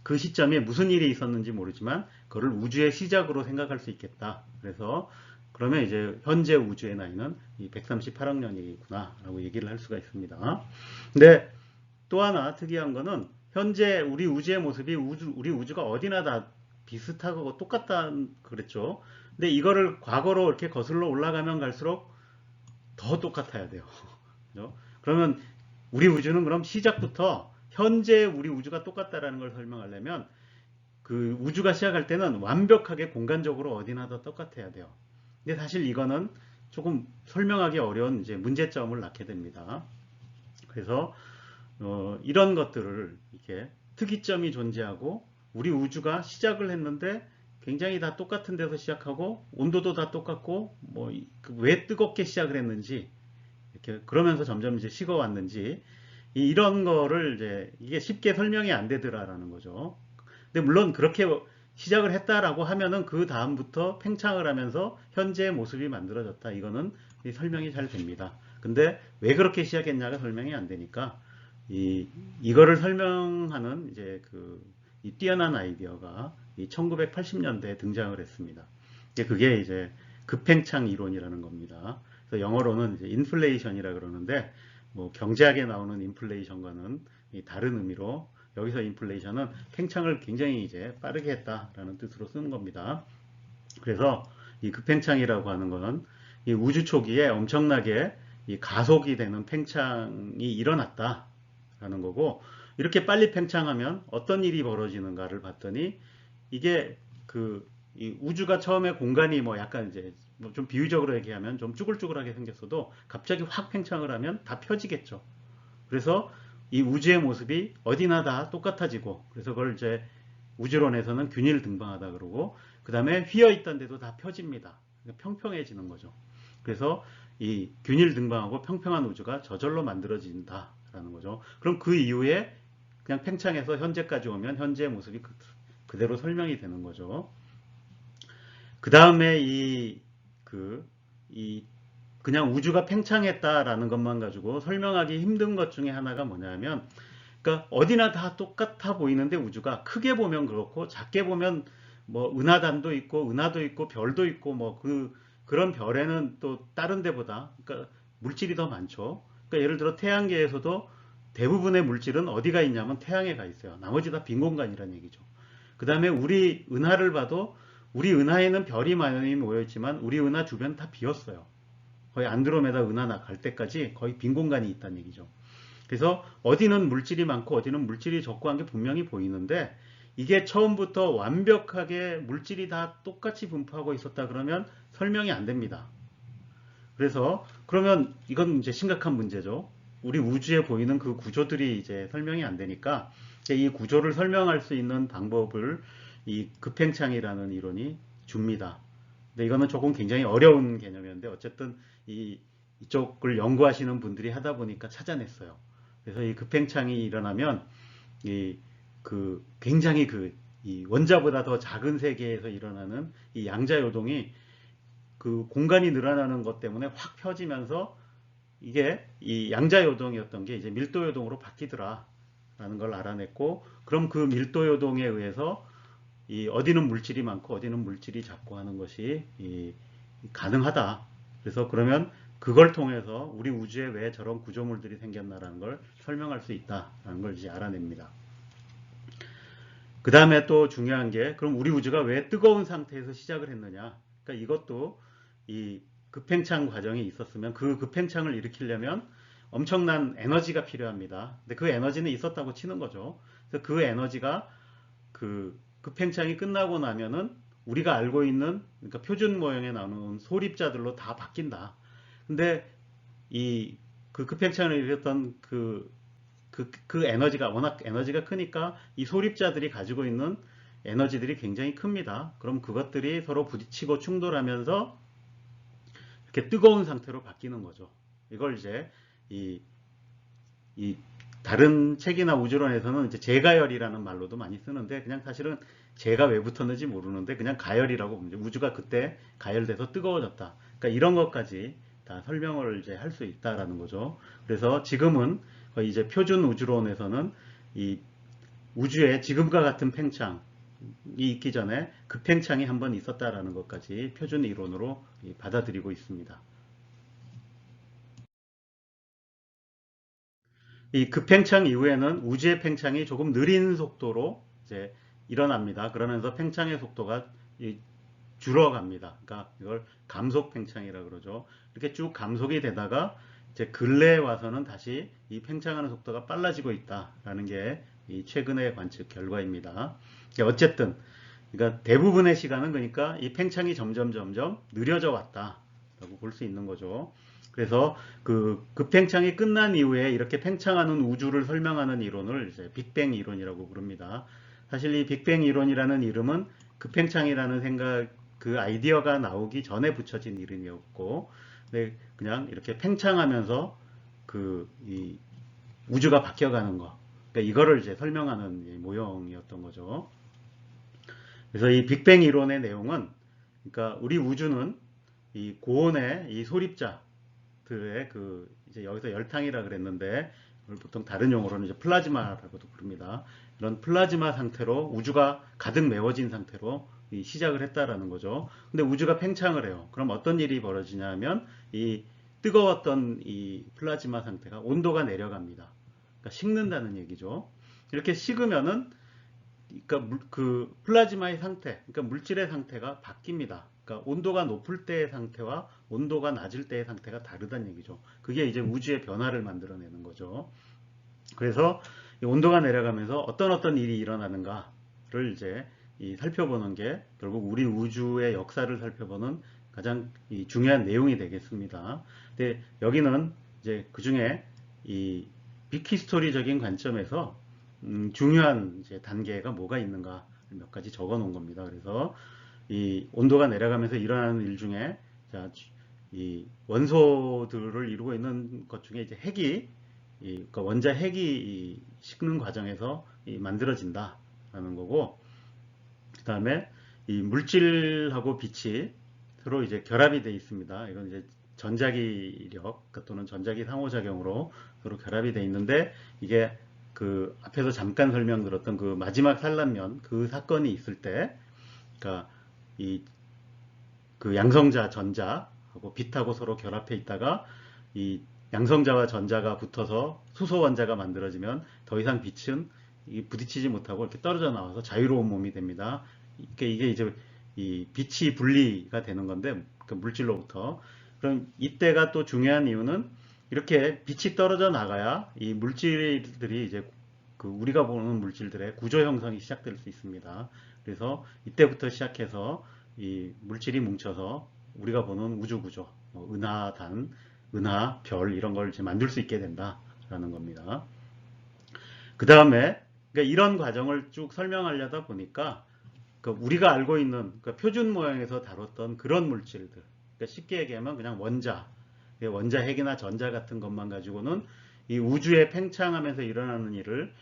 그 시점에 무슨 일이 있었는지 모르지만 그걸 우주의 시작으로 생각할 수 있겠다. 그래서 그러면 이제 현재 우주의 나이는 이 138억 년이구나 라고 얘기를 할 수가 있습니다. 근데 또 하나 특이한 거는 현재 우리 우주의 모습이 우리 우주가 어디나 다 비슷하고 똑같다 그랬죠. 근데 이거를 과거로 이렇게 거슬러 올라가면 갈수록 더 똑같아야 돼요. 그죠? 그러면 우리 우주는 그럼 시작부터 현재 우리 우주가 똑같다라는 걸 설명하려면 그 우주가 시작할 때는 완벽하게 공간적으로 어디나 다 똑같아야 돼요. 근데 사실 이거는 조금 설명하기 어려운 이제 문제점을 낳게 됩니다. 그래서 이런 것들을 이렇게 특이점이 존재하고 우리 우주가 시작을 했는데 굉장히 다 똑같은 데서 시작하고 온도도 다 똑같고 뭐 왜 뜨겁게 시작을 했는지 이렇게 그러면서 점점 이제 식어왔는지 이런 거를 이제 이게 쉽게 설명이 안 되더라라는 거죠. 근데 물론 그렇게 시작을 했다라고 하면은 그 다음부터 팽창을 하면서 현재의 모습이 만들어졌다. 이거는 설명이 잘 됩니다. 근데 왜 그렇게 시작했냐가 설명이 안 되니까 이거를 설명하는 이제 이 뛰어난 아이디어가 1980년대에 등장을 했습니다. 그게 이제 급팽창 이론이라는 겁니다. 그래서 영어로는 이제 인플레이션이라 그러는데 뭐 경제학에 나오는 인플레이션과는 다른 의미로 여기서 인플레이션은 팽창을 굉장히 이제 빠르게 했다라는 뜻으로 쓰는 겁니다. 그래서 이 급팽창이라고 하는 것은 이 우주 초기에 엄청나게 이 가속이 되는 팽창이 일어났다라는 거고, 이렇게 빨리 팽창하면 어떤 일이 벌어지는가를 봤더니 이게 이 우주가 처음에 공간이 뭐 약간 이제 뭐좀 비유적으로 얘기하면 좀 쭈글쭈글하게 생겼어도 갑자기 확 팽창을 하면 다 펴지겠죠. 그래서 이 우주의 모습이 어디나 다 똑같아지고, 그래서 그걸 이제 우주론에서는 균일 등방하다 그러고, 그 다음에 휘어 있던 데도 다 펴집니다. 그러니까 평평해지는 거죠. 그래서 이 균일 등방하고 평평한 우주가 저절로 만들어진다라는 거죠. 그럼 그 이후에 그냥 팽창해서 현재까지 오면 현재의 모습이 그대로 설명이 되는 거죠. 그 다음에 그냥 우주가 팽창했다라는 것만 가지고 설명하기 힘든 것 중에 하나가 뭐냐면, 그러니까 어디나 다 똑같아 보이는데 우주가 크게 보면 그렇고 작게 보면 뭐 은하단도 있고 은하도 있고 별도 있고 뭐 그런 별에는 또 다른 데보다 그러니까 물질이 더 많죠. 그러니까 예를 들어 태양계에서도 대부분의 물질은 어디가 있냐면 태양에 가 있어요. 나머지 다 빈 공간이라는 얘기죠. 그 다음에 우리 은하를 봐도 우리 은하에는 별이 많이 모여있지만 우리 은하 주변 다 비었어요. 거의 안드로메다 은하나 갈 때까지 거의 빈 공간이 있다는 얘기죠. 그래서 어디는 물질이 많고 어디는 물질이 적고 한 게 분명히 보이는데, 이게 처음부터 완벽하게 물질이 다 똑같이 분포하고 있었다 그러면 설명이 안 됩니다. 그래서 그러면 이건 이제 심각한 문제죠. 우리 우주에 보이는 그 구조들이 이제 설명이 안 되니까 이 구조를 설명할 수 있는 방법을 이 급팽창이라는 이론이 줍니다. 근데 이거는 조금 굉장히 어려운 개념이었는데 어쨌든 이쪽을 연구하시는 분들이 하다 보니까 찾아냈어요. 그래서 이 급팽창이 일어나면 굉장히 이 원자보다 더 작은 세계에서 일어나는 이 양자요동이 그 공간이 늘어나는 것 때문에 확 펴지면서 이게 이 양자요동이었던 게 이제 밀도요동으로 바뀌더라라는 걸 알아냈고, 그럼 그 밀도요동에 의해서 어디는 물질이 많고 어디는 물질이 작고 하는 것이 가능하다. 그래서 그러면 그걸 통해서 우리 우주에 왜 저런 구조물들이 생겼나라는 걸 설명할 수 있다라는 걸 이제 알아냅니다. 그 다음에 또 중요한 게, 그럼 우리 우주가 왜 뜨거운 상태에서 시작을 했느냐. 그러니까 이것도 이 급팽창 과정이 있었으면 그 급팽창을 일으키려면 엄청난 에너지가 필요합니다. 근데 그 에너지는 있었다고 치는 거죠. 그래서 그 에너지가 급팽창이 끝나고 나면은 우리가 알고 있는, 그러니까 표준 모형에 나오는 소립자들로 다 바뀐다. 근데 그 급팽창을 일으켰던 그 에너지가 워낙 에너지가 크니까 이 소립자들이 가지고 있는 에너지들이 굉장히 큽니다. 그럼 그것들이 서로 부딪히고 충돌하면서 이렇게 뜨거운 상태로 바뀌는 거죠. 이걸 이제 다른 책이나 우주론에서는 이제 재가열이라는 말로도 많이 쓰는데, 그냥 사실은 재가 왜 붙었는지 모르는데 그냥 가열이라고 봅니다. 우주가 그때 가열돼서 뜨거워졌다. 그러니까 이런 것까지 다 설명을 이제 할 수 있다라는 거죠. 그래서 지금은 거의 이제 표준 우주론에서는 이 우주에 지금과 같은 팽창이 있기 전에 급팽창이 한번 있었다라는 것까지 표준 이론으로 받아들이고 있습니다. 이 급팽창 이후에는 우주의 팽창이 조금 느린 속도로 이제 일어납니다. 그러면서 팽창의 속도가 줄어갑니다. 그러니까 이걸 감속 팽창이라고 그러죠. 이렇게 쭉 감속이 되다가 이제 근래에 와서는 다시 이 팽창하는 속도가 빨라지고 있다라는 게 이 최근의 관측 결과입니다. 어쨌든 그러니까 대부분의 시간은 그러니까 이 팽창이 점점 느려져 왔다라고 볼 수 있는 거죠. 그래서 그 급팽창이 끝난 이후에 이렇게 팽창하는 우주를 설명하는 이론을 이제 빅뱅 이론이라고 부릅니다. 사실 이 빅뱅 이론이라는 이름은 급팽창이라는 생각, 그 아이디어가 나오기 전에 붙여진 이름이었고, 근데 그냥 이렇게 팽창하면서 이 우주가 바뀌어가는 거, 그러니까 이거를 이제 설명하는 모형이었던 거죠. 그래서 이 빅뱅 이론의 내용은, 그러니까 우리 우주는 이 고온의 이 소립자들의 이제 여기서 열탕이라 그랬는데, 이걸 보통 다른 용어로는 이제 플라즈마라고도 부릅니다. 이런 플라즈마 상태로 우주가 가득 메워진 상태로 시작을 했다라는 거죠. 근데 우주가 팽창을 해요. 그럼 어떤 일이 벌어지냐면 이 뜨거웠던 이 플라즈마 상태가 온도가 내려갑니다. 그러니까 식는다는 얘기죠. 이렇게 식으면은 그러니까 그 플라즈마의 상태, 그러니까 물질의 상태가 바뀝니다. 그러니까 온도가 높을 때의 상태와 온도가 낮을 때의 상태가 다르다는 얘기죠. 그게 이제 우주의 변화를 만들어내는 거죠. 그래서 이 온도가 내려가면서 어떤 일이 일어나는가를 이제 살펴보는 게 결국 우리 우주의 역사를 살펴보는 가장 중요한 내용이 되겠습니다. 근데 여기는 이제 그 중에 이 빅히스토리적인 관점에서 중요한 이제 단계가 뭐가 있는가 몇 가지 적어 놓은 겁니다. 그래서 이 온도가 내려가면서 일어나는 일 중에 이 원소들을 이루고 있는 것 중에 이제 핵이 그러니까 원자 핵이 식는 과정에서 만들어진다라는 거고, 그 다음에 이 물질하고 빛이 서로 이제 결합이 되어 있습니다. 이건 이제 전자기력 또는 전자기 상호작용으로 서로 결합이 되어 있는데, 이게 그 앞에서 잠깐 설명드렸던 그 마지막 산란면 그 사건이 있을 때, 그러니까 그 양성자 전자하고 빛하고 서로 결합해 있다가 이 양성자와 전자가 붙어서 수소 원자가 만들어지면 더 이상 빛은 부딪히지 못하고 이렇게 떨어져 나와서 자유로운 몸이 됩니다. 이게 이제 이 빛이 분리가 되는 건데, 그 물질로부터. 그럼 이때가 또 중요한 이유는 이렇게 빛이 떨어져 나가야 이 물질들이 이제 그 우리가 보는 물질들의 구조 형성이 시작될 수 있습니다. 그래서 이때부터 시작해서 이 물질이 뭉쳐서 우리가 보는 우주 구조, 은하단, 은하, 별 이런 걸 이제 만들 수 있게 된다라는 겁니다. 그 다음에 그러니까 이런 과정을 쭉 설명하려다 보니까 그러니까 우리가 알고 있는 그러니까 표준 모형에서 다뤘던 그런 물질들, 그러니까 쉽게 얘기하면 그냥 원자 핵이나 전자 같은 것만 가지고는 이 우주에 팽창하면서 일어나는 일을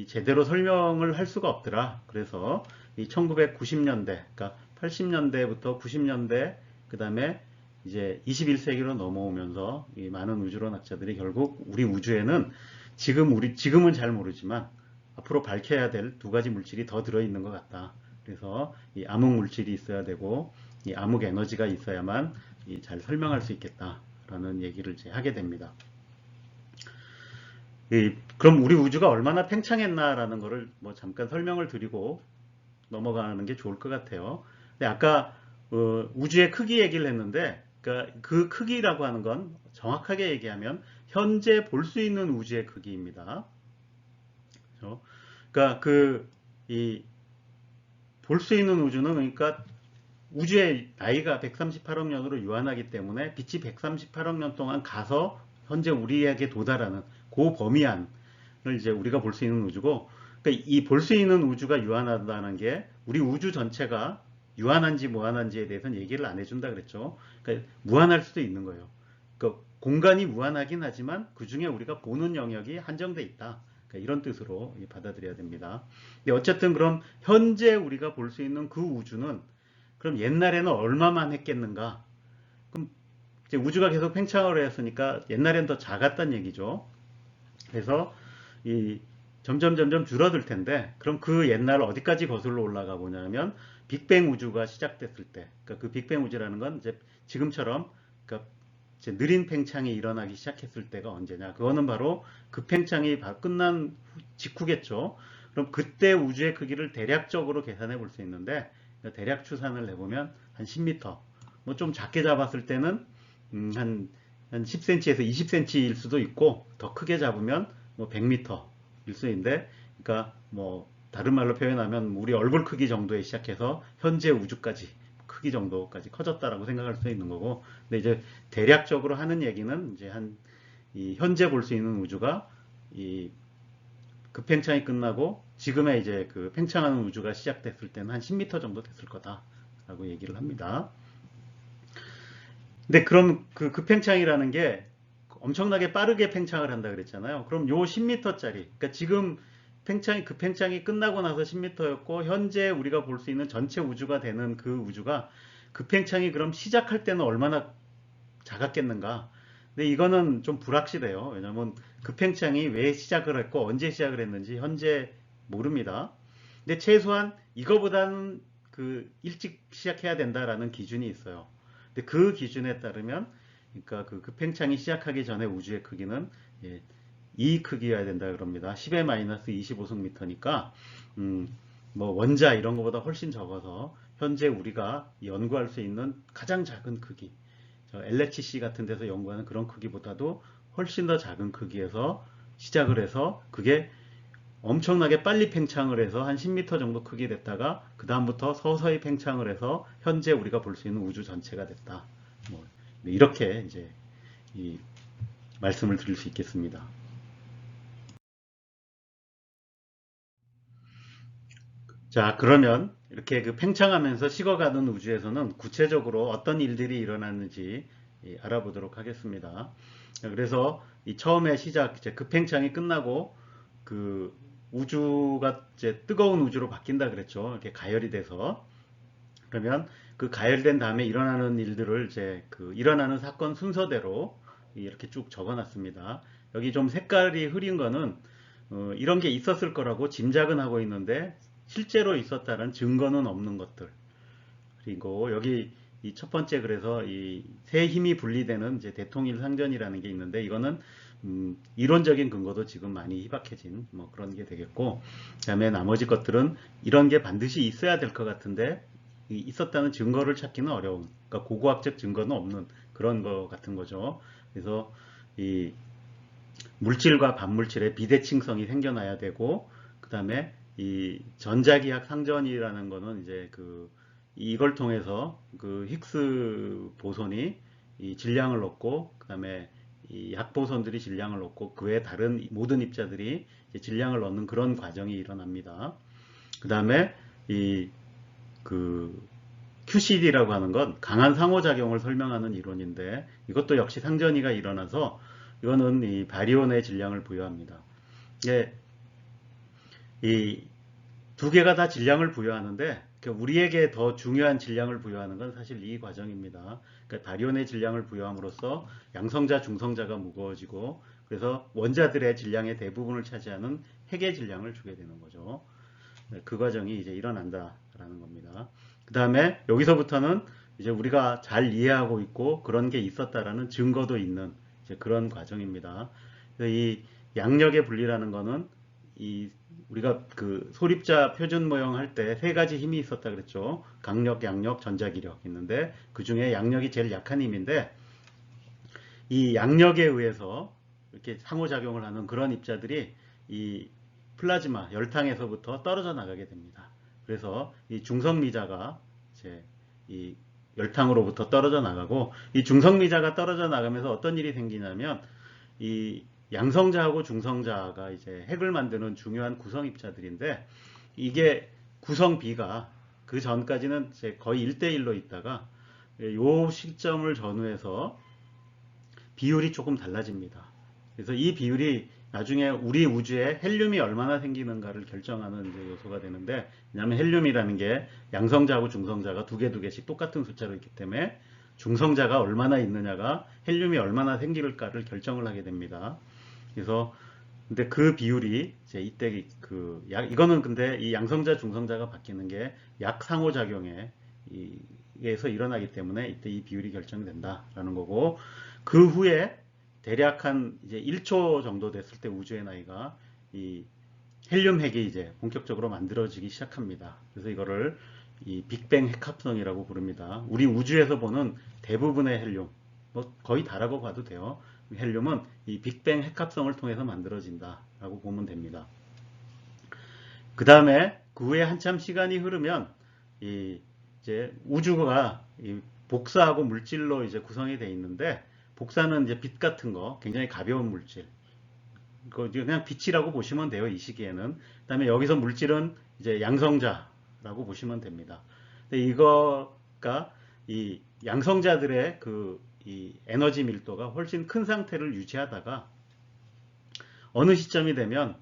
제대로 설명을 할 수가 없더라. 그래서 이 1990년대, 그러니까 80년대부터 90년대, 그 다음에 이제 21세기로 넘어오면서 이 많은 우주론 학자들이 결국 우리 우주에는 지금은 잘 모르지만 앞으로 밝혀야 될 두 가지 물질이 더 들어있는 것 같다. 그래서 이 암흑 물질이 있어야 되고 이 암흑 에너지가 있어야만 잘 설명할 수 있겠다라는 얘기를 이제 하게 됩니다. 그럼 우리 우주가 얼마나 팽창했나라는 거를 뭐 잠깐 설명을 드리고 넘어가는 게 좋을 것 같아요. 근데 아까 우주의 크기 얘기를 했는데, 그러니까 그 크기라고 하는 건 정확하게 얘기하면 현재 볼 수 있는 우주의 크기입니다. 그렇죠? 그러니까 볼 수 있는 우주는 그러니까 우주의 나이가 138억 년으로 유한하기 때문에 빛이 138억 년 동안 가서 현재 우리에게 도달하는 그 범위 안을 이제 우리가 볼 수 있는 우주고, 그러니까 이 볼 수 있는 우주가 유한하다는 게 우리 우주 전체가 유한한지 무한한지에 대해서는 얘기를 안 해준다 그랬죠. 그러니까 무한할 수도 있는 거예요. 그러니까 공간이 무한하긴 하지만 그 중에 우리가 보는 영역이 한정돼 있다. 그러니까 이런 뜻으로 받아들여야 됩니다. 근데 어쨌든 그럼 현재 우리가 볼 수 있는 그 우주는 그럼 옛날에는 얼마만 했겠는가? 그럼 이제 우주가 계속 팽창을 했으니까 옛날엔 더 작았단 얘기죠. 그래서 점점 줄어들 텐데, 그럼 그 옛날 어디까지 거슬러 올라가 보냐면 빅뱅 우주가 시작됐을 때, 그러니까 그 빅뱅 우주라는 건 이제 지금처럼 그러니까 이제 느린 팽창이 일어나기 시작했을 때가 언제냐? 그거는 바로 그 팽창이 끝난 직후겠죠. 그럼 그때 우주의 크기를 대략적으로 계산해 볼 수 있는데, 대략 추산을 해보면 한 10m, 뭐 좀 작게 잡았을 때는 한 10cm에서 20cm일 수도 있고, 더 크게 잡으면 뭐 100m일 수 있는데, 그러니까 뭐 다른 말로 표현하면 우리 얼굴 크기 정도에 시작해서 현재 우주까지 크기 정도까지 커졌다라고 생각할 수 있는 거고, 근데 이제 대략적으로 하는 얘기는 이제 현재 볼 수 있는 우주가 그 팽창이 끝나고 지금의 이제 그 팽창하는 우주가 시작됐을 때는 한 10m 정도 됐을 거다라고 얘기를 합니다. 근데 그럼 그 팽창이라는 게 엄청나게 빠르게 팽창을 한다 그랬잖아요. 그럼 요 10m짜리, 그러니까 지금 팽창이 끝나고 나서 10m였고 현재 우리가 볼 수 있는 전체 우주가 되는 그 우주가 팽창이 그럼 시작할 때는 얼마나 작았겠는가? 근데 이거는 좀 불확실해요. 왜냐면 팽창이 왜 시작을 했고 언제 시작을 했는지 현재 모릅니다. 근데 최소한 이거보다는 일찍 시작해야 된다라는 기준이 있어요. 근데 그 기준에 따르면 그러니까 팽창이 시작하기 전에 우주의 크기는 이 크기여야 된다 그럽니다. 10의 마이너스 25승미터니까 뭐 원자 이런 것보다 훨씬 적어서 현재 우리가 연구할 수 있는 가장 작은 크기, LHC 같은 데서 연구하는 그런 크기보다도 훨씬 더 작은 크기에서 시작을 해서 그게 엄청나게 빨리 팽창을 해서 한 10m 정도 크기 됐다가 그 다음부터 서서히 팽창을 해서 현재 우리가 볼 수 있는 우주 전체가 됐다. 뭐 이렇게 이제 이 말씀을 드릴 수 있겠습니다. 자, 그러면 이렇게 팽창하면서 식어가는 우주에서는 구체적으로 어떤 일들이 일어났는지 알아보도록 하겠습니다. 그래서 처음에 시작, 이제 팽창이 끝나고 우주가 이제 뜨거운 우주로 바뀐다 그랬죠. 이렇게 가열이 돼서. 그러면 가열된 다음에 일어나는 일들을 이제 일어나는 사건 순서대로 이렇게 쭉 적어놨습니다. 여기 좀 색깔이 흐린 거는 이런 게 있었을 거라고 짐작은 하고 있는데 실제로 있었다는 증거는 없는 것들. 그리고 여기 이 첫 번째 그래서 이 세 힘이 분리되는 이제 대통일 상전이라는 게 있는데 이거는 이론적인 근거도 지금 많이 희박해진 뭐 그런 게 되겠고, 그다음에 나머지 것들은 이런 게 반드시 있어야 될 것 같은데 있었다는 증거를 찾기는 어려운, 그러니까 고고학적 증거는 없는 그런 거 같은 거죠. 그래서 이 물질과 반물질의 비대칭성이 생겨나야 되고, 그 다음에 이 전자기학 상전이라는 거는 이제 이걸 통해서 힉스 보손이 이 질량을 얻고, 그 다음에 이 약보손들이 질량을 얻고, 그 외 다른 모든 입자들이 질량을 얻는 그런 과정이 일어납니다. 그 다음에 이 QCD라고 하는 건 강한 상호작용을 설명하는 이론인데 이것도 역시 상전이가 일어나서 이거는 이 바리온의 질량을 부여합니다. 이 두 개가 다 질량을 부여하는데 우리에게 더 중요한 질량을 부여하는 건 사실 이 과정입니다. 그러니까 바리온의 질량을 부여함으로써 양성자, 중성자가 무거워지고 그래서 원자들의 질량의 대부분을 차지하는 핵의 질량을 주게 되는 거죠. 그 과정이 이제 일어난다라는 겁니다. 그 다음에 여기서부터는 이제 우리가 잘 이해하고 있고 그런 게 있었다라는 증거도 있는 이제 그런 과정입니다. 이 양력의 분리라는 거는 우리가 소립자 표준 모형 할 때 세 가지 힘이 있었다 그랬죠. 강력, 양력, 전자기력 있는데 그 중에 양력이 제일 약한 힘인데 이 양력에 의해서 이렇게 상호작용을 하는 그런 입자들이 이 플라즈마, 열탕에서부터 떨어져 나가게 됩니다. 그래서 이 중성미자가 이제 이 열탕으로부터 떨어져 나가고 이 중성미자가 떨어져 나가면서 어떤 일이 생기냐면 이 양성자하고 중성자가 이제 핵을 만드는 중요한 구성입자들인데 이게 구성 B가 그 전까지는 이제 거의 1대1로 있다가 요 시점을 전후해서 비율이 조금 달라집니다. 그래서 이 비율이 나중에 우리 우주에 헬륨이 얼마나 생기는가를 결정하는 이제 요소가 되는데, 왜냐하면 헬륨이라는 게 양성자하고 중성자가 두 개씩 똑같은 숫자로 있기 때문에 중성자가 얼마나 있느냐가 헬륨이 얼마나 생길까를 결정을 하게 됩니다. 그래서 근데 그 비율이 이제 이때 이거는 근데 이 양성자 중성자가 바뀌는 게 약 상호작용에 의해서 일어나기 때문에 이때 이 비율이 결정된다라는 거고, 그 후에 대략 한 이제 1초 정도 됐을 때 우주의 나이가 이 헬륨 핵이 이제 본격적으로 만들어지기 시작합니다. 그래서 이거를 이 빅뱅 핵합성이라고 부릅니다. 우리 우주에서 보는 대부분의 헬륨, 뭐 거의 다라고 봐도 돼요. 헬륨은 이 빅뱅 핵합성을 통해서 만들어진다라고 보면 됩니다. 그 다음에 그 후에 한참 시간이 흐르면 이제 우주가 복사하고 물질로 이제 구성이 되어 있는데, 복사는 이제 빛 같은 거, 굉장히 가벼운 물질. 그냥 빛이라고 보시면 돼요, 이 시기에는. 그 다음에 여기서 물질은 이제 양성자라고 보시면 됩니다. 근데 이거가 이 양성자들의 이 에너지 밀도가 훨씬 큰 상태를 유지하다가 어느 시점이 되면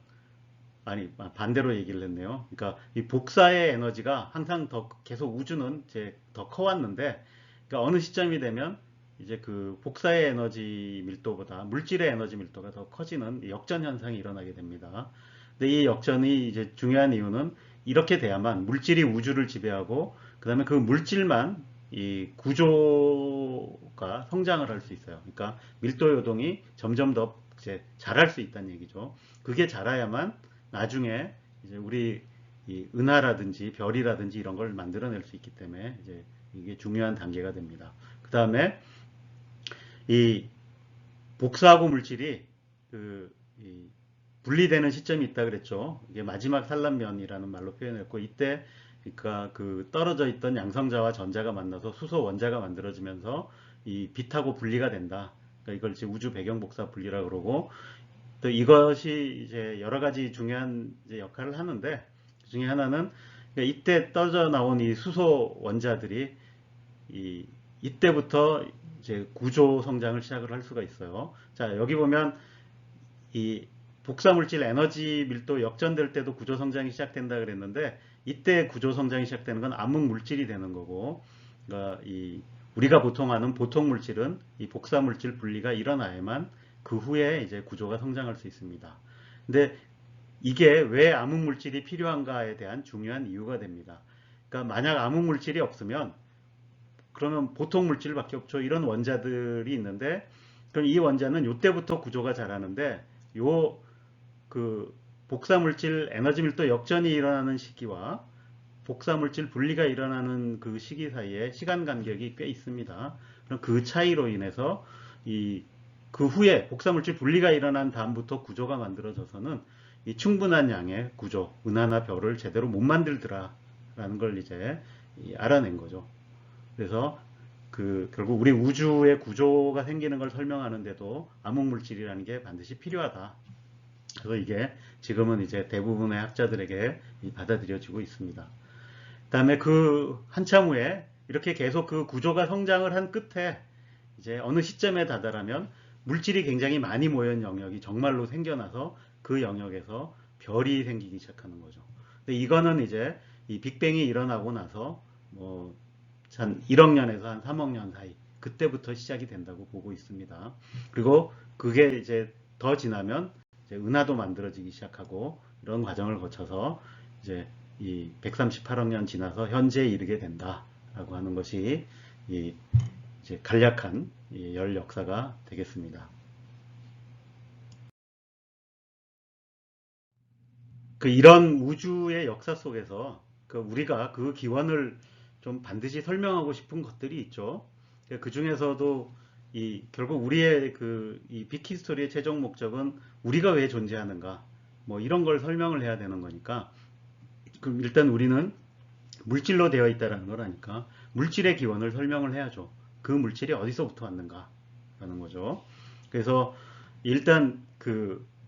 아니, 반대로 얘기를 했네요. 그러니까 이 복사의 에너지가 항상 더 계속 우주는 이제 더 커왔는데, 그러니까 어느 시점이 되면 이제 그 복사의 에너지 밀도보다 물질의 에너지 밀도가 더 커지는 역전 현상이 일어나게 됩니다. 근데 이 역전이 이제 중요한 이유는 이렇게 돼야만 물질이 우주를 지배하고, 그다음에 그 물질만 이 구조가 성장을 할 수 있어요. 그러니까 밀도 요동이 점점 더 이제 자랄 수 있다는 얘기죠. 그게 자라야만 나중에 이제 우리 이 은하라든지 별이라든지 이런 걸 만들어낼 수 있기 때문에 이제 이게 중요한 단계가 됩니다. 그 다음에 이 복사하고 물질이 이 분리되는 시점이 있다 그랬죠. 이게 마지막 산란면이라는 말로 표현했고, 이때 그러니까 그 떨어져 있던 양성자와 전자가 만나서 수소 원자가 만들어지면서 이 빛하고 분리가 된다. 그러니까 이걸 이제 우주 배경 복사 분리라 그러고, 또 이것이 이제 여러 가지 중요한 이제 역할을 하는데, 그 중에 하나는 이때 떨어져 나온 이 수소 원자들이 이때부터 이제 구조 성장을 시작을 할 수가 있어요. 자, 여기 보면 이 복사물질 에너지 밀도 역전될 때도 구조 성장이 시작된다 그랬는데, 이때 구조 성장이 시작되는 건 암흑 물질이 되는 거고, 그러니까 우리가 보통 아는 보통 물질은 이 복사물질 분리가 일어나야만 그 후에 이제 구조가 성장할 수 있습니다. 근데 이게 왜 암흑 물질이 필요한가에 대한 중요한 이유가 됩니다. 그러니까 만약 암흑 물질이 없으면 그러면 보통 물질밖에 없죠. 이런 원자들이 있는데, 그럼 이 원자는 이때부터 구조가 자라는데, 요 그 복사물질 에너지 밀도 역전이 일어나는 시기와 복사물질 분리가 일어나는 그 시기 사이에 시간 간격이 꽤 있습니다. 그럼 그 차이로 인해서 그 후에 복사물질 분리가 일어난 다음부터 구조가 만들어져서는 이 충분한 양의 구조, 은하나 별을 제대로 못 만들더라라는 걸 이제 알아낸 거죠. 그래서 결국 우리 우주의 구조가 생기는 걸 설명하는데도 암흑물질이라는 게 반드시 필요하다. 그래서 이게 지금은 이제 대부분의 학자들에게 받아들여지고 있습니다. 그다음에 그 한참 후에 이렇게 계속 그 구조가 성장을 한 끝에 이제 어느 시점에 다다르면 물질이 굉장히 많이 모인 영역이 정말로 생겨나서 그 영역에서 별이 생기기 시작하는 거죠. 근데 이거는 이제 이 빅뱅이 일어나고 나서 뭐 한 1억 년에서 한 3억 년 사이, 그때부터 시작이 된다고 보고 있습니다. 그리고 그게 이제 더 지나면 이제 은하도 만들어지기 시작하고, 이런 과정을 거쳐서 이제 이 138억 년 지나서 현재에 이르게 된다라고 하는 것이 이제 간략한 열 역사가 되겠습니다. 이런 우주의 역사 속에서 우리가 그 기원을 좀 반드시 설명하고 싶은 것들이 있죠. 그 중에서도 결국 우리의 이 빅히스토리의 최종 목적은 우리가 왜 존재하는가, 뭐 이런 걸 설명을 해야 되는 거니까, 그럼 일단 우리는 물질로 되어 있다는 걸 아니까 물질의 기원을 설명을 해야죠. 그 물질이 어디서부터 왔는가라는 거죠. 그래서 일단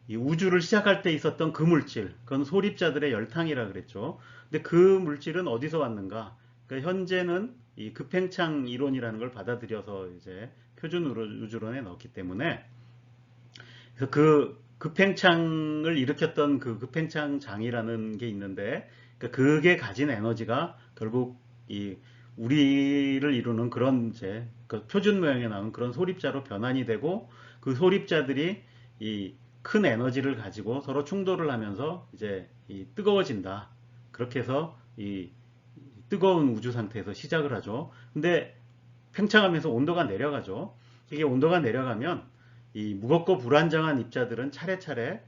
이 우주를 시작할 때 있었던 그 물질, 그건 소립자들의 열탕이라 그랬죠. 근데 그 물질은 어디서 왔는가? 그러니까 현재는 이 급팽창 이론이라는 걸 받아들여서 이제 표준 우주론에 넣었기 때문에, 그래서 그 급팽창을 일으켰던 그 급팽창장이라는 게 있는데, 그러니까 그게 가진 에너지가 결국 우리를 이루는 그런 이제 그 표준 모양에 나오는 그런 소립자로 변환이 되고, 그 소립자들이 큰 에너지를 가지고 서로 충돌을 하면서 이제 뜨거워진다. 그렇게 해서 뜨거운 우주 상태에서 시작을 하죠. 근데 팽창하면서 온도가 내려가죠. 이게 온도가 내려가면 무겁고 불안정한 입자들은 차례차례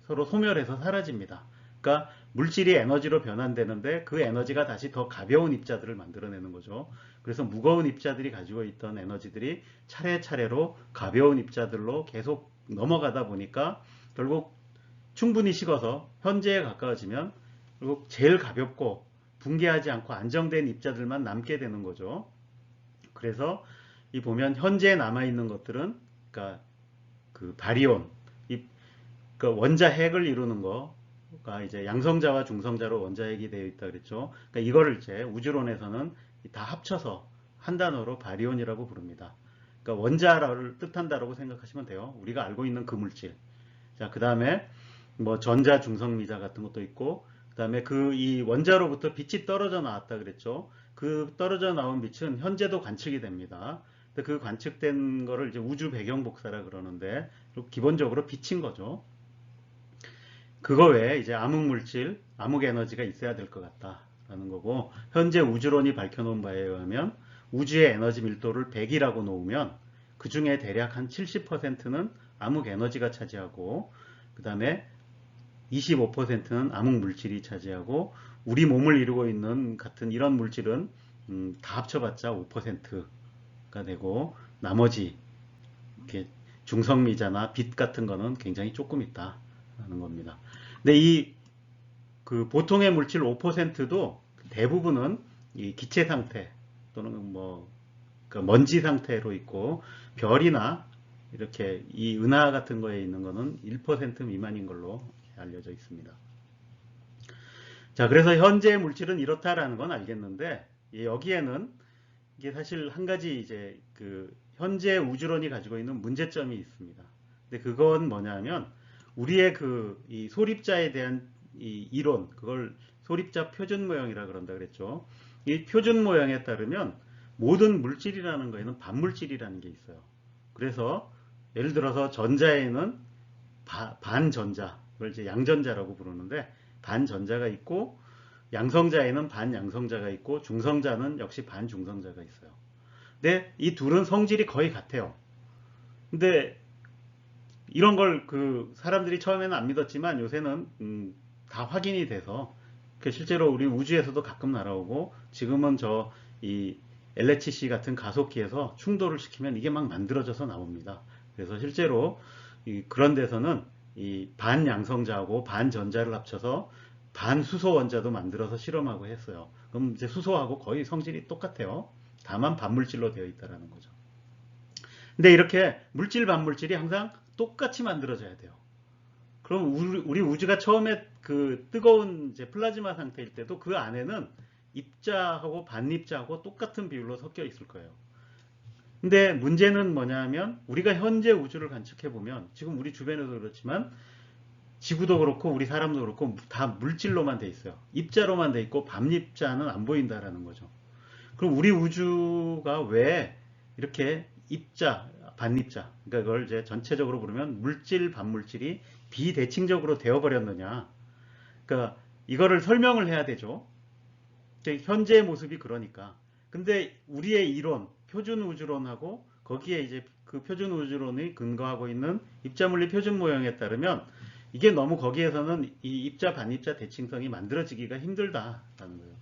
서로 소멸해서 사라집니다. 그러니까 물질이 에너지로 변환되는데 그 에너지가 다시 더 가벼운 입자들을 만들어내는 거죠. 그래서 무거운 입자들이 가지고 있던 에너지들이 차례차례로 가벼운 입자들로 계속 넘어가다 보니까 결국 충분히 식어서 현재에 가까워지면 결국 제일 가볍고 붕괴하지 않고 안정된 입자들만 남게 되는 거죠. 그래서 보면 현재에 남아있는 것들은, 그러니까 그 바리온, 그러니까 원자 핵을 이루는 거가 이제 양성자와 중성자로 원자 핵이 되어 있다 그랬죠. 그러니까 이거를 이제 우주론에서는 다 합쳐서 한 단어로 바리온이라고 부릅니다. 그러니까 원자를 뜻한다라고 생각하시면 돼요. 우리가 알고 있는 그 물질. 자, 그 다음에 뭐 전자 중성미자 같은 것도 있고, 그다음에 그 이 원자로부터 빛이 떨어져 나왔다 그랬죠. 그 떨어져 나온 빛은 현재도 관측이 됩니다. 근데 그 관측된 거를 이제 우주 배경 복사라 그러는데, 기본적으로 빛인 거죠. 그거 외에 이제 암흑 물질, 암흑 에너지가 있어야 될 것 같다라는 거고, 현재 우주론이 밝혀놓은 바에 의하면 우주의 에너지 밀도를 100이라고 놓으면 그 중에 대략 한 70%는 암흑 에너지가 차지하고, 그 다음에 25%는 암흑 물질이 차지하고, 우리 몸을 이루고 있는 같은 이런 물질은 다 합쳐봤자 5%가 되고, 나머지 이렇게 중성미자나 빛 같은 거는 굉장히 조금 있다라는 겁니다. 근데 이 그 보통의 물질 5%도 대부분은 이 기체 상태 또는 뭐 그 먼지 상태로 있고, 별이나 이렇게 이 은하 같은 거에 있는 거는 1% 미만인 걸로 알려져 있습니다. 자, 그래서 현재 물질은 이렇다라는 건 알겠는데, 여기에는 이게 사실 한 가지 이제 그 현재 우주론이 가지고 있는 문제점이 있습니다. 근데 그건 뭐냐면, 우리의 그 이 소립자에 대한 이 이론, 그걸 소립자 표준 모형이라 그런다 그랬죠. 이 표준 모형에 따르면 모든 물질이라는 거에는 반물질이라는 게 있어요. 그래서 예를 들어서 전자에는 반전자, 그걸 이제 양전자라고 부르는데, 반전자가 있고, 양성자에는 반양성자가 있고, 중성자는 역시 반중성자가 있어요. 근데 이 둘은 성질이 거의 같아요. 근데 이런 걸 그 사람들이 처음에는 안 믿었지만 요새는 다 확인이 돼서, 실제로 우리 우주에서도 가끔 날아오고, 지금은 저 이 LHC 같은 가속기에서 충돌을 시키면 이게 막 만들어져서 나옵니다. 그래서 실제로 그런 데서는 이 반양성자하고 반전자를 합쳐서 반수소 원자도 만들어서 실험하고 했어요. 그럼 이제 수소하고 거의 성질이 똑같아요. 다만 반물질로 되어 있다는 거죠. 근데 이렇게 물질 반물질이 항상 똑같이 만들어져야 돼요. 그럼 우리 우주가 처음에 그 뜨거운 이제 플라즈마 상태일 때도 그 안에는 입자하고 반입자하고 똑같은 비율로 섞여 있을 거예요. 근데 문제는 뭐냐면, 우리가 현재 우주를 관측해 보면 지금 우리 주변에도 그렇지만 지구도 그렇고 우리 사람도 그렇고 다 물질로만 돼 있어요. 입자로만 돼 있고 반입자는 안 보인다라는 거죠. 그럼 우리 우주가 왜 이렇게 입자, 반입자, 그러니까 그걸 이제 전체적으로 부르면 물질, 반물질이 비대칭적으로 되어버렸느냐. 그러니까 이거를 설명을 해야 되죠. 현재의 모습이 그러니까. 근데 우리의 이론, 표준 우주론하고 거기에 이제 그 표준 우주론이 근거하고 있는 입자물리 표준 모형에 따르면 이게 너무 거기에서는 이 입자, 반입자 대칭성이 만들어지기가 힘들다라는 거예요.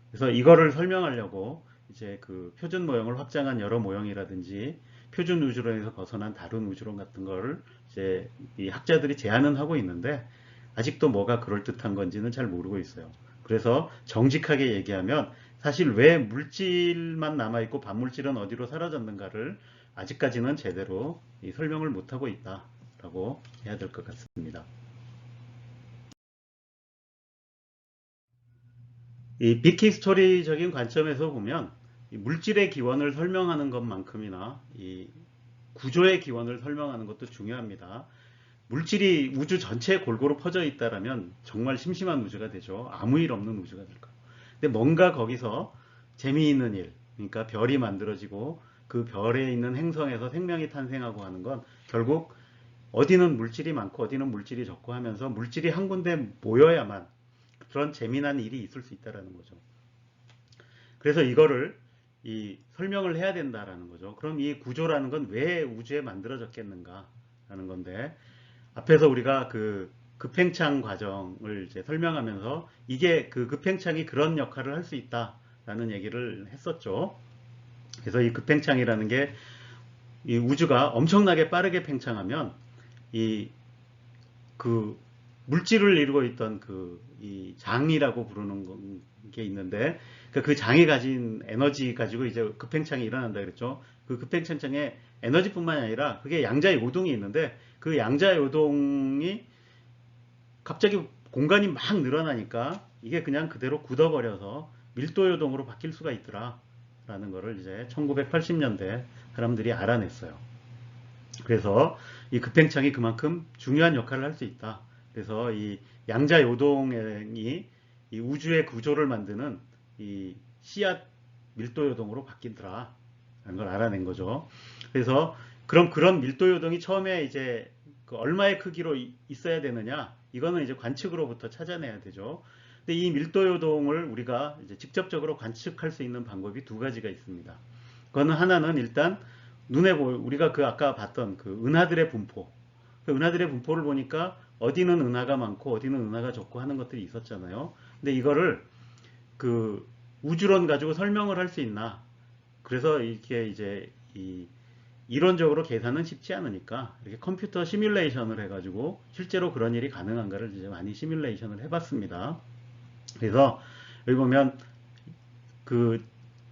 그래서 이거를 설명하려고 이제 그 표준 모형을 확장한 여러 모형이라든지 표준 우주론에서 벗어난 다른 우주론 같은 거를 이제 이 학자들이 제안은 하고 있는데, 아직도 뭐가 그럴듯한 건지는 잘 모르고 있어요. 그래서 정직하게 얘기하면 사실 왜 물질만 남아있고 반물질은 어디로 사라졌는가를 아직까지는 제대로 설명을 못하고 있다라고 해야 될 것 같습니다. 이 빅히스토리적인 관점에서 보면 이 물질의 기원을 설명하는 것만큼이나 이 구조의 기원을 설명하는 것도 중요합니다. 물질이 우주 전체에 골고루 퍼져 있다라면 정말 심심한 우주가 되죠. 아무 일 없는 우주가 될 거예요. 근데 뭔가 거기서 재미있는 일, 그러니까 별이 만들어지고 그 별에 있는 행성에서 생명이 탄생하고 하는 건 결국 어디는 물질이 많고 어디는 물질이 적고 하면서 물질이 한 군데 모여야만 그런 재미난 일이 있을 수 있다는 거죠. 그래서 이거를 설명을 해야 된다라는 거죠. 그럼 이 구조라는 건 왜 우주에 만들어졌겠는가 라는 건데, 앞에서 우리가 그 급팽창 과정을 이제 설명하면서 이게 그 급팽창이 그런 역할을 할 수 있다라는 얘기를 했었죠. 그래서 이 급팽창이라는 게 이 우주가 엄청나게 빠르게 팽창하면 그 물질을 이루고 있던 이 장이라고 부르는 게 있는데, 그 장이 가진 에너지 가지고 이제 급팽창이 일어난다 그랬죠. 그 급팽창에 에너지뿐만이 아니라 그게 양자 요동이 있는데, 그 양자 요동이 갑자기 공간이 막 늘어나니까 이게 그냥 그대로 굳어버려서 밀도 요동으로 바뀔 수가 있더라 라는 거를 이제 1980년대 사람들이 알아냈어요. 그래서 이 급팽창이 그만큼 중요한 역할을 할 수 있다. 그래서 이 양자 요동이 이 우주의 구조를 만드는 이 씨앗 밀도 요동으로 바뀐더라 라는 걸 알아낸 거죠. 그래서 그럼 그런 밀도 요동이 처음에 이제 그 얼마의 크기로 있어야 되느냐, 이거는 이제 관측으로부터 찾아내야 되죠. 근데 이 밀도 요동을 우리가 이제 직접적으로 관측할 수 있는 방법이 두 가지가 있습니다. 그거는 하나는 일단 눈에 우리가 그 아까 봤던 그 은하들의 분포, 그 은하들의 분포를 보니까 어디는 은하가 많고 어디는 은하가 적고 하는 것들이 있었잖아요. 근데 이거를 그 우주론 가지고 설명을 할 수 있나? 그래서 이게 이제 이론적으로 계산은 쉽지 않으니까 이렇게 컴퓨터 시뮬레이션을 해가지고 실제로 그런 일이 가능한가를 이제 많이 시뮬레이션을 해봤습니다. 그래서 여기 보면 그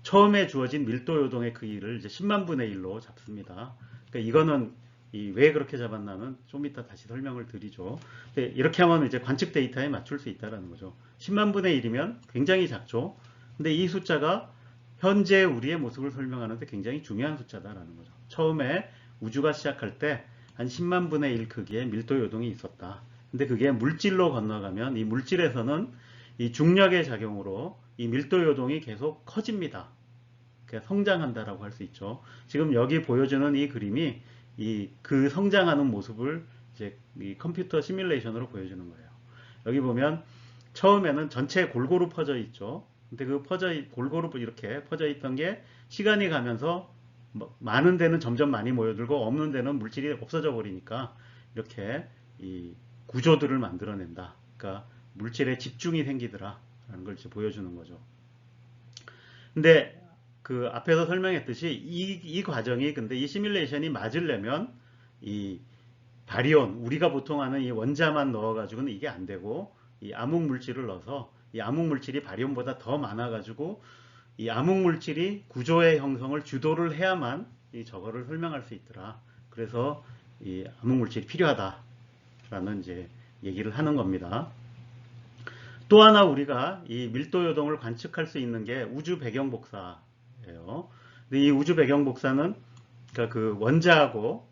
처음에 주어진 밀도 요동의 크기를 이제 10만 분의 1로 잡습니다. 그러니까 이거는 왜 그렇게 잡았나는 좀 이따 다시 설명을 드리죠. 이렇게 하면 이제 관측 데이터에 맞출 수 있다는 거죠. 10만 분의 1이면 굉장히 작죠. 근데 이 숫자가 현재 우리의 모습을 설명하는데 굉장히 중요한 숫자다라는 거죠. 처음에 우주가 시작할 때 한 10만 분의 1 크기의 밀도 요동이 있었다. 근데 그게 물질로 건너가면 이 물질에서는 이 중력의 작용으로 이 밀도 요동이 계속 커집니다. 성장한다라고 할 수 있죠. 지금 여기 보여주는 이 그림이 그 성장하는 모습을 이제 이 컴퓨터 시뮬레이션으로 보여주는 거예요. 여기 보면 처음에는 전체 골고루 퍼져 있죠. 근데 그 골고루 이렇게 퍼져 있던 게 시간이 가면서 많은 데는 점점 많이 모여들고 없는 데는 물질이 없어져 버리니까 이렇게 이 구조들을 만들어낸다. 그러니까 물질에 집중이 생기더라라는 걸 이제 보여주는 거죠. 근데 그 앞에서 설명했듯이 이 과정이 근데 이 시뮬레이션이 맞으려면 이 바리온, 우리가 보통 하는 이 원자만 넣어가지고는 이게 안 되고 이 암흑 물질을 넣어서 이 암흑 물질이 바리온보다 더 많아가지고 이 암흑 물질이 구조의 형성을 주도를 해야만 이 저거를 설명할 수 있더라. 그래서 이 암흑 물질이 필요하다라는 이제 얘기를 하는 겁니다. 또 하나 우리가 이 밀도 요동을 관측할 수 있는 게 우주 배경 복사예요. 근데 이 우주 배경 복사는 그러니까 그 원자하고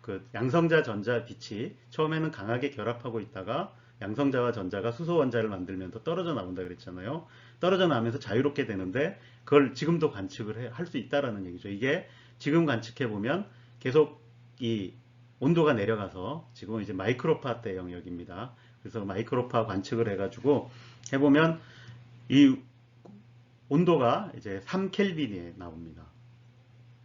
그 양성자 전자 빛이 처음에는 강하게 결합하고 있다가 양성자와 전자가 수소 원자를 만들면서 떨어져 나온다 그랬잖아요. 떨어져 나오면서 자유롭게 되는데 그걸 지금도 관측을 할 수 있다라는 얘기죠. 이게 지금 관측해 보면 계속 이 온도가 내려가서 지금은 이제 마이크로파 대 영역입니다. 그래서 마이크로파 관측을 해가지고 해보면 이 온도가 이제 3켈빈이 나옵니다.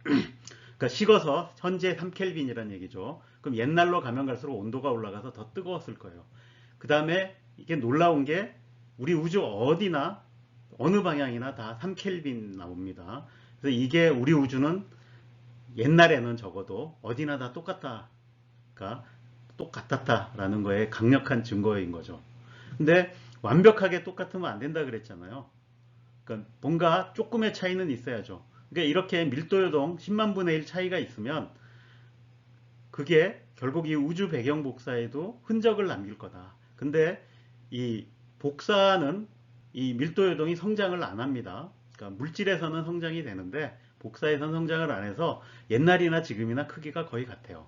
그러니까 식어서 현재 3켈빈이라는 얘기죠. 그럼 옛날로 가면 갈수록 온도가 올라가서 더 뜨거웠을 거예요. 그 다음에 이게 놀라운 게 우리 우주 어디나 어느 방향이나 다 3켈빈 나옵니다. 그래서 이게 우리 우주는 옛날에는 적어도 어디나 다 똑같다. 그러니까 똑같았다라는 거에 강력한 증거인 거죠. 근데 완벽하게 똑같으면 안 된다 그랬잖아요. 그러니까 뭔가 조금의 차이는 있어야죠. 그러니까 이렇게 밀도 요동 10만 분의 1 차이가 있으면 그게 결국 이 우주 배경 복사에도 흔적을 남길 거다. 근데 이 복사는 이 밀도 요동이 성장을 안 합니다. 그러니까 물질에서는 성장이 되는데 복사에서는 성장을 안 해서 옛날이나 지금이나 크기가 거의 같아요.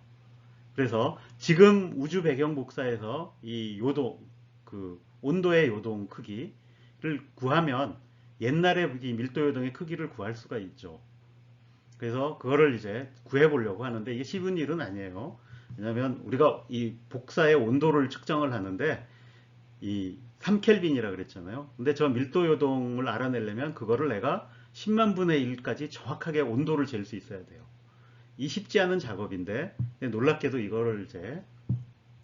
그래서 지금 우주 배경 복사에서 이 요동, 그 온도의 요동 크기를 구하면 옛날의 이 밀도 요동의 크기를 구할 수가 있죠. 그래서 그거를 이제 구해 보려고 하는데 이게 쉬운 일은 아니에요. 왜냐하면 우리가 이 복사의 온도를 측정을 하는데 이 3켈빈이라 그랬잖아요. 근데 저 밀도 요동을 알아내려면 그거를 내가 10만 분의 1까지 정확하게 온도를 잴 수 있어야 돼요. 이 쉽지 않은 작업인데 놀랍게도 이거를 이제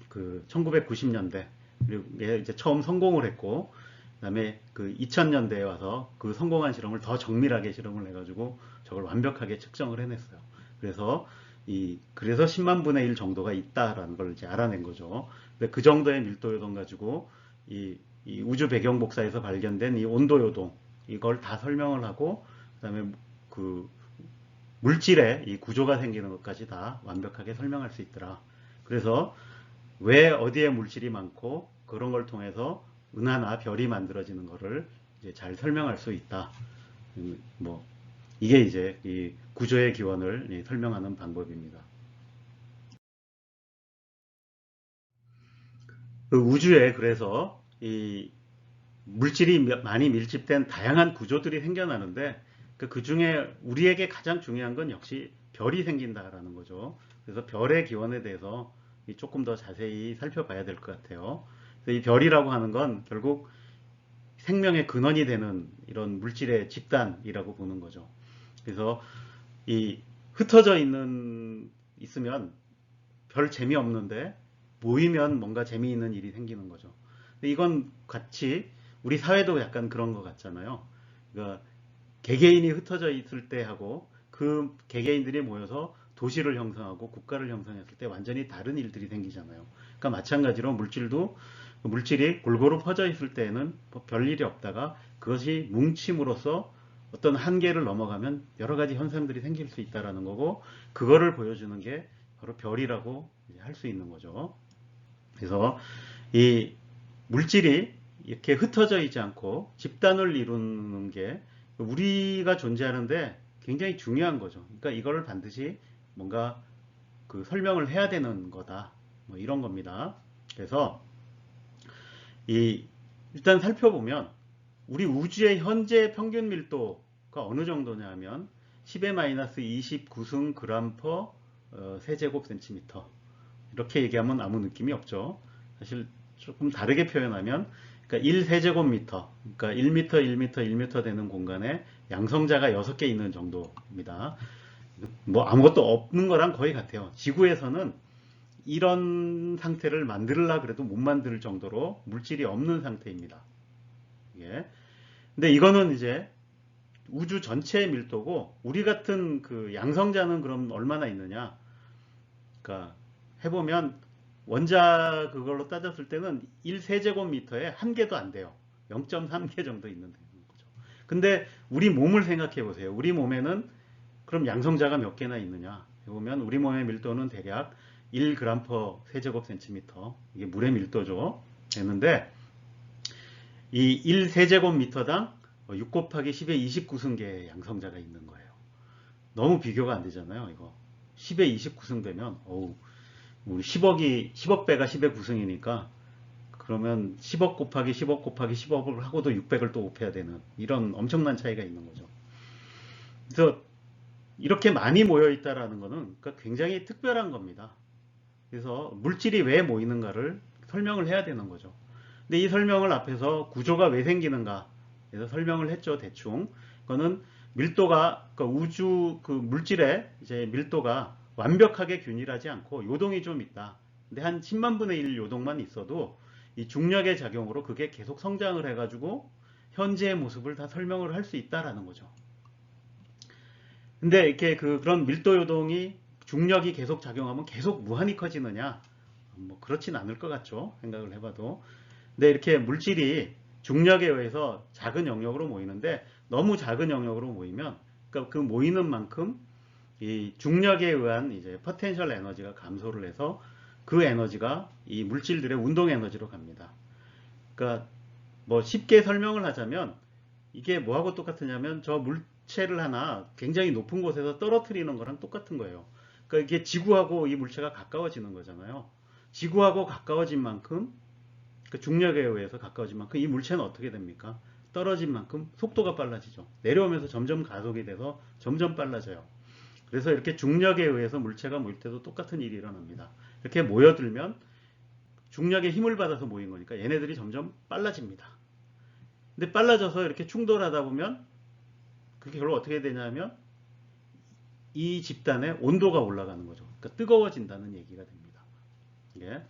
그 1990년대 그리고 이제 처음 성공을 했고 그다음에 그 2000년대에 와서 그 성공한 실험을 더 정밀하게 실험을 해가지고 저걸 완벽하게 측정을 해냈어요. 그래서 10만 분의 1 정도가 있다라는 걸 이제 알아낸 거죠. 근데 그 정도의 밀도 요동 가지고 이 우주 배경 복사에서 발견된 이 온도 요동 이걸 다 설명을 하고 그다음에 그 물질의 이 구조가 생기는 것까지 다 완벽하게 설명할 수 있더라. 그래서 왜 어디에 물질이 많고 그런 걸 통해서 은하나 별이 만들어지는 것을 이제 잘 설명할 수 있다. 뭐 이게 이제 이 구조의 기원을 설명하는 방법입니다. 그 우주에 그래서 이 물질이 많이 밀집된 다양한 구조들이 생겨나는데 그 중에 우리에게 가장 중요한 건 역시 별이 생긴다라는 거죠. 그래서 별의 기원에 대해서 조금 더 자세히 살펴봐야 될 것 같아요. 그래서 이 별이라고 하는 건 결국 생명의 근원이 되는 이런 물질의 집단이라고 보는 거죠. 그래서 이 흩어져 있으면 별 재미없는데 모이면 뭔가 재미있는 일이 생기는 거죠. 근데 이건 같이 우리 사회도 약간 그런 것 같잖아요. 그러니까 개개인이 흩어져 있을 때 하고 그 개개인들이 모여서 도시를 형성하고 국가를 형성했을 때 완전히 다른 일들이 생기잖아요. 그러니까 마찬가지로 물질이 골고루 퍼져 있을 때에는 뭐 별일이 없다가 그것이 뭉침으로써 어떤 한계를 넘어가면 여러 가지 현상들이 생길 수 있다는 거고, 그거를 보여주는 게 바로 별이라고 할 수 있는 거죠. 그래서 이 물질이 이렇게 흩어져 있지 않고 집단을 이루는 게 우리가 존재하는데 굉장히 중요한 거죠. 그러니까 이거를 반드시 뭔가 그 설명을 해야 되는 거다. 뭐 이런 겁니다. 그래서 일단 살펴보면 우리 우주의 현재 평균 밀도가 어느 정도냐 하면 10의 마이너스 29승 그램 퍼 세제곱 센티미터. 이렇게 얘기하면 아무 느낌이 없죠. 사실 조금 다르게 표현하면 그러니까 1세제곱미터, 그러니까 1m, 1m, 1m 되는 공간에 양성자가 6개 있는 정도입니다. 뭐 아무것도 없는 거랑 거의 같아요. 지구에서는 이런 상태를 만들려고 그래도 못 만들 정도로 물질이 없는 상태입니다. 예. 근데 이거는 이제 우주 전체의 밀도고, 우리 같은 그 양성자는 그럼 얼마나 있느냐? 그러니까 해보면 원자 그걸로 따졌을 때는 1세제곱미터에 한 개도 안 돼요. 0.3개 정도 있는 거죠. 근데 우리 몸을 생각해 보세요. 우리 몸에는 그럼 양성자가 몇 개나 있느냐? 해보면 우리 몸의 밀도는 대략 1g per 세제곱센티미터. 이게 물의 밀도죠. 되는데 이 1세제곱미터당 6 곱하기 10의 29승계의 양성자가 있는 거예요. 너무 비교가 안 되잖아요, 이거. 10의 29승 되면, 우리 10억 배가 10의 9승이니까, 그러면 10억 곱하기 10억 곱하기 10억을 하고도 600을 또 곱해야 되는, 이런 엄청난 차이가 있는 거죠. 그래서, 이렇게 많이 모여 있다라는 거는 그러니까 굉장히 특별한 겁니다. 그래서, 물질이 왜 모이는가를 설명을 해야 되는 거죠. 근데 이 설명을 앞에서 구조가 왜 생기는가, 그래서 설명을 했죠, 대충. 그거는 밀도가, 그러니까 우주 그 물질의 이제 밀도가 완벽하게 균일하지 않고 요동이 좀 있다. 근데 한 10만 분의 1 요동만 있어도 이 중력의 작용으로 그게 계속 성장을 해가지고 현재의 모습을 다 설명을 할 수 있다라는 거죠. 근데 이렇게 그런 밀도 요동이 중력이 계속 작용하면 계속 무한히 커지느냐? 뭐 그렇진 않을 것 같죠. 생각을 해봐도. 근데 이렇게 물질이 중력에 의해서 작은 영역으로 모이는데 너무 작은 영역으로 모이면 그러니까 그 모이는 만큼 이 중력에 의한 이제 포텐셜 에너지가 감소를 해서 그 에너지가 이 물질들의 운동 에너지로 갑니다. 그러니까 뭐 쉽게 설명을 하자면 이게 뭐하고 똑같으냐면 저 물체를 하나 굉장히 높은 곳에서 떨어뜨리는 거랑 똑같은 거예요. 그러니까 이게 지구하고 이 물체가 가까워지는 거잖아요. 지구하고 가까워진 만큼 그 중력에 의해서 가까워진 만큼 이 물체는 어떻게 됩니까? 떨어진 만큼 속도가 빨라지죠. 내려오면서 점점 가속이 돼서 점점 빨라져요. 그래서 이렇게 중력에 의해서 물체가 모일 때도 똑같은 일이 일어납니다. 이렇게 모여들면 중력의 힘을 받아서 모인 거니까 얘네들이 점점 빨라집니다. 근데 빨라져서 이렇게 충돌하다 보면 그게 결국 어떻게 되냐면 이 집단의 온도가 올라가는 거죠. 그러니까 뜨거워진다는 얘기가 됩니다. 예.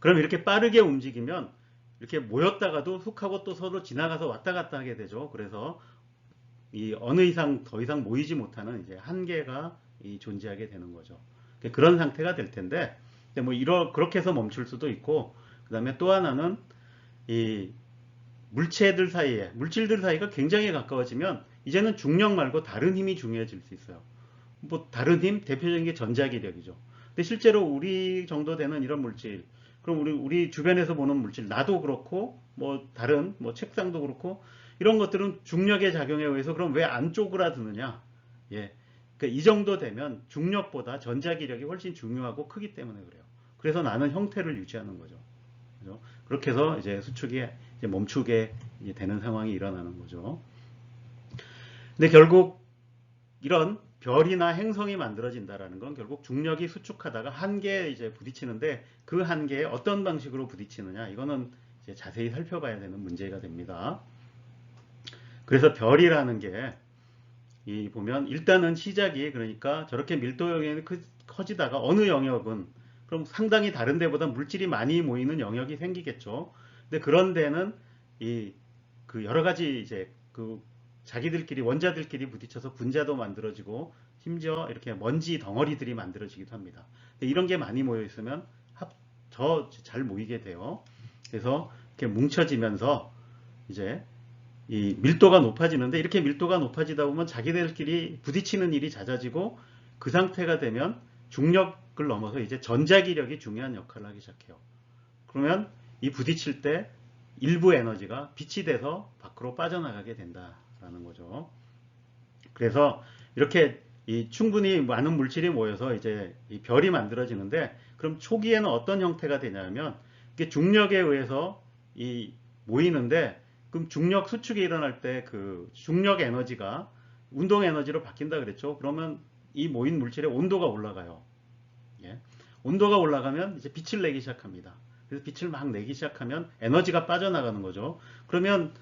그럼 이렇게 빠르게 움직이면 이렇게 모였다가도 훅 하고 또 서로 지나가서 왔다 갔다 하게 되죠. 그래서 이 어느 이상 더 이상 모이지 못하는 이제 한계가 존재하게 되는 거죠. 그런 상태가 될 텐데, 뭐 그렇게 해서 멈출 수도 있고, 그 다음에 또 하나는 이 물질들 사이가 굉장히 가까워지면 이제는 중력 말고 다른 힘이 중요해질 수 있어요. 뭐 다른 힘, 대표적인 게 전자기력이죠. 근데 실제로 우리 정도 되는 이런 물질, 그럼 우리 주변에서 보는 물질, 나도 그렇고 뭐 다른 뭐 책상도 그렇고 이런 것들은 중력의 작용에 의해서 그럼 왜 안 쪼그라드느냐? 예. 그러니까 이 정도 되면 중력보다 전자기력이 훨씬 중요하고 크기 때문에 그래요. 그래서 나는 형태를 유지하는 거죠. 거죠. 그렇게 해서 이제 수축이 이제 멈추게 되는 상황이 일어나는 거죠. 근데 결국 이런 별이나 행성이 만들어진다라는 건 결국 중력이 수축하다가 한계에 이제 부딪히는데 그 한계에 어떤 방식으로 부딪히느냐, 이거는 이제 자세히 살펴봐야 되는 문제가 됩니다. 그래서 별이라는 게 이 보면 일단은 시작이, 그러니까 저렇게 밀도 영역이 커지다가 어느 영역은 그럼 상당히 다른 데보다 물질이 많이 모이는 영역이 생기겠죠. 근데 그런 데는 이 그 여러 가지 이제 그 자기들끼리 원자들끼리 부딪혀서 분자도 만들어지고 심지어 이렇게 먼지 덩어리들이 만들어지기도 합니다. 이런 게 많이 모여 있으면 더 잘 모이게 돼요. 그래서 이렇게 뭉쳐지면서 이제 이 밀도가 높아지는데, 이렇게 밀도가 높아지다 보면 자기들끼리 부딪히는 일이 잦아지고 그 상태가 되면 중력을 넘어서 이제 전자기력이 중요한 역할을 하기 시작해요. 그러면 이 부딪힐 때 일부 에너지가 빛이 돼서 밖으로 빠져나가게 된다라는 거죠. 그래서 이렇게 이 충분히 많은 물질이 모여서 이제 이 별이 만들어지는데, 그럼 초기에는 어떤 형태가 되냐면 이게 중력에 의해서 이 모이는데, 그럼 중력 수축이 일어날 때 그 중력 에너지가 운동 에너지로 바뀐다 그랬죠. 그러면 이 모인 물질의 온도가 올라가요. 예. 온도가 올라가면 이제 빛을 내기 시작합니다. 그래서 빛을 막 내기 시작하면 에너지가 빠져나가는 거죠. 그러면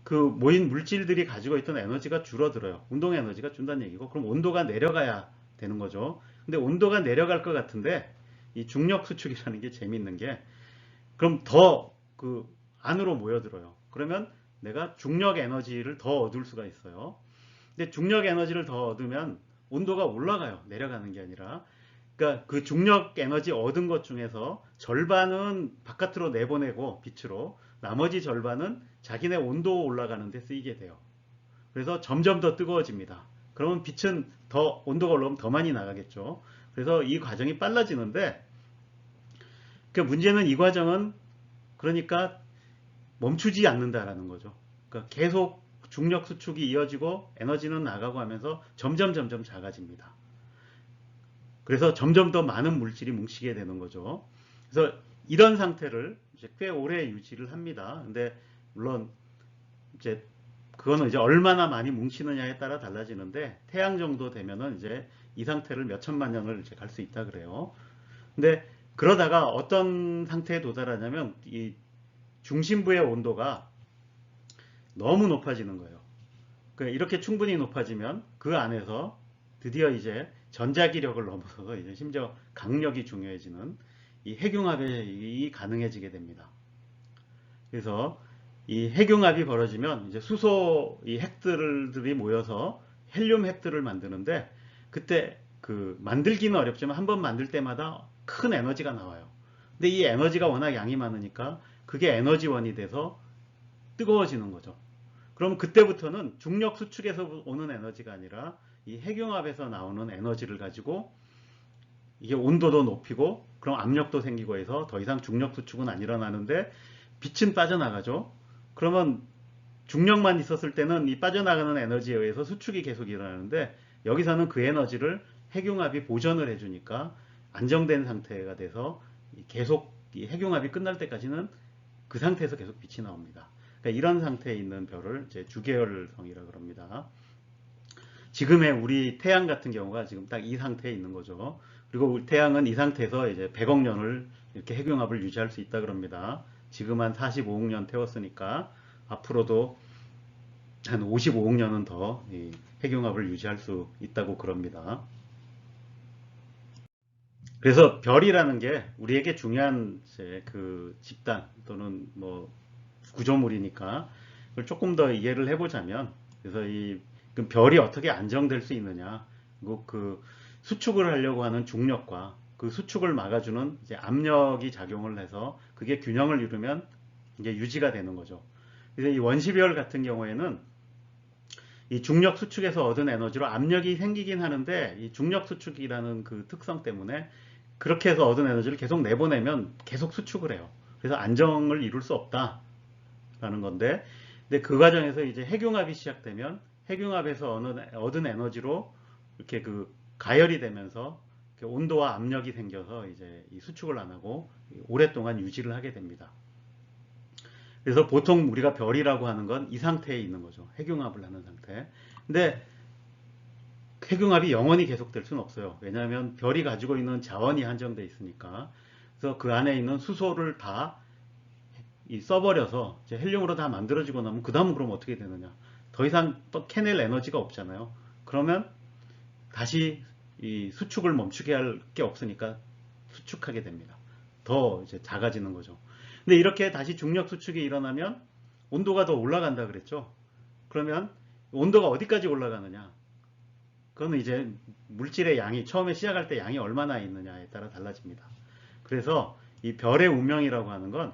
그 모인 물질들이 가지고 있던 에너지가 줄어들어요. 운동 에너지가 준다는 얘기고, 그럼 온도가 내려가야 되는 거죠. 근데 온도가 내려갈 것 같은데 이 중력 수축이라는 게 재밌는 게, 그럼 더 그 안으로 모여들어요. 그러면 내가 중력 에너지를 더 얻을 수가 있어요. 근데 중력 에너지를 더 얻으면 온도가 올라가요. 내려가는 게 아니라. 그러니까 그 중력 에너지 얻은 것 중에서 절반은 바깥으로 내보내고 빛으로, 나머지 절반은 자기네 온도 올라가는 데 쓰이게 돼요. 그래서 점점 더 뜨거워집니다. 그러면 빛은 더 온도가 올라가면 더 많이 나가겠죠. 그래서 이 과정이 빨라지는데, 그 문제는 이 과정은 그러니까 멈추지 않는다라는 거죠. 그러니까 계속 중력 수축이 이어지고 에너지는 나가고 하면서 점점 작아집니다. 그래서 점점 더 많은 물질이 뭉치게 되는 거죠. 그래서 이런 상태를 이제 꽤 오래 유지를 합니다. 근데 물론 이제 그거는 이제 얼마나 많이 뭉치느냐에 따라 달라지는데, 태양 정도 되면은 이제 이 상태를 몇 천만 년을 이제 갈 수 있다 그래요. 근데 그러다가 어떤 상태에 도달하냐면 이 중심부의 온도가 너무 높아지는 거예요. 그러니까 이렇게 충분히 높아지면 그 안에서 드디어 이제 전자기력을 넘어서서 이제 심지어 강력이 중요해지는 이 핵융합이 가능해지게 됩니다. 그래서 이 핵융합이 벌어지면 이제 수소 이 핵들이 모여서 헬륨 핵들을 만드는데, 그때 그 만들기는 어렵지만 한번 만들 때마다 큰 에너지가 나와요. 근데 이 에너지가 워낙 양이 많으니까 그게 에너지원이 돼서 뜨거워지는 거죠. 그럼 그때부터는 중력 수축에서 오는 에너지가 아니라 이 핵융합에서 나오는 에너지를 가지고 이게 온도도 높이고 그럼 압력도 생기고 해서 더 이상 중력 수축은 안 일어나는데 빛은 빠져나가죠. 그러면 중력만 있었을 때는 이 빠져나가는 에너지에 의해서 수축이 계속 일어나는데, 여기서는 그 에너지를 핵융합이 보전을 해주니까 안정된 상태가 돼서 계속 이 핵융합이 끝날 때까지는 그 상태에서 계속 빛이 나옵니다. 그러니까 이런 상태에 있는 별을 이제 주계열성이라고 그럽니다. 지금의 우리 태양 같은 경우가 지금 딱 이 상태에 있는 거죠. 그리고 태양은 이 상태에서 이제 100억 년을 이렇게 핵융합을 유지할 수 있다 그럽니다. 지금 한 45억 년 태웠으니까 앞으로도 한 55억 년은 더 핵융합을 유지할 수 있다고 그럽니다. 그래서 별이라는 게 우리에게 중요한 그 집단 또는 뭐 구조물이니까 그걸 조금 더 이해를 해보자면, 그래서 이 별이 어떻게 안정될 수 있느냐, 그리고 그 수축을 하려고 하는 중력과 그 수축을 막아주는 이제 압력이 작용을 해서 그게 균형을 이루면 이제 유지가 되는 거죠. 그래서 이 원시별 같은 경우에는 이 중력 수축에서 얻은 에너지로 압력이 생기긴 하는데, 이 중력 수축이라는 그 특성 때문에 그렇게 해서 얻은 에너지를 계속 내보내면 계속 수축을 해요. 그래서 안정을 이룰 수 없다라는 건데, 근데 그 과정에서 이제 핵융합이 시작되면 핵융합에서 얻은 에너지로 이렇게 그 가열이 되면서 온도와 압력이 생겨서 이제 이 수축을 안 하고 오랫동안 유지를 하게 됩니다. 그래서 보통 우리가 별이라고 하는 건 이 상태에 있는 거죠. 핵융합을 하는 상태. 근데 핵융합이 영원히 계속될 수는 없어요. 왜냐하면 별이 가지고 있는 자원이 한정되어 있으니까. 그래서 그 안에 있는 수소를 다 써버려서 이제 헬륨으로 다 만들어지고 나면 그 다음은 그럼 어떻게 되느냐. 더 이상 또 캐낼 에너지가 없잖아요. 그러면 다시 이 수축을 멈추게 할 게 없으니까 수축하게 됩니다. 더 이제 작아지는 거죠. 근데 이렇게 다시 중력 수축이 일어나면 온도가 더 올라간다 그랬죠. 그러면 온도가 어디까지 올라가느냐. 그거는 이제 물질의 양이 처음에 시작할 때 양이 얼마나 있느냐에 따라 달라집니다. 그래서 이 별의 운명이라고 하는 건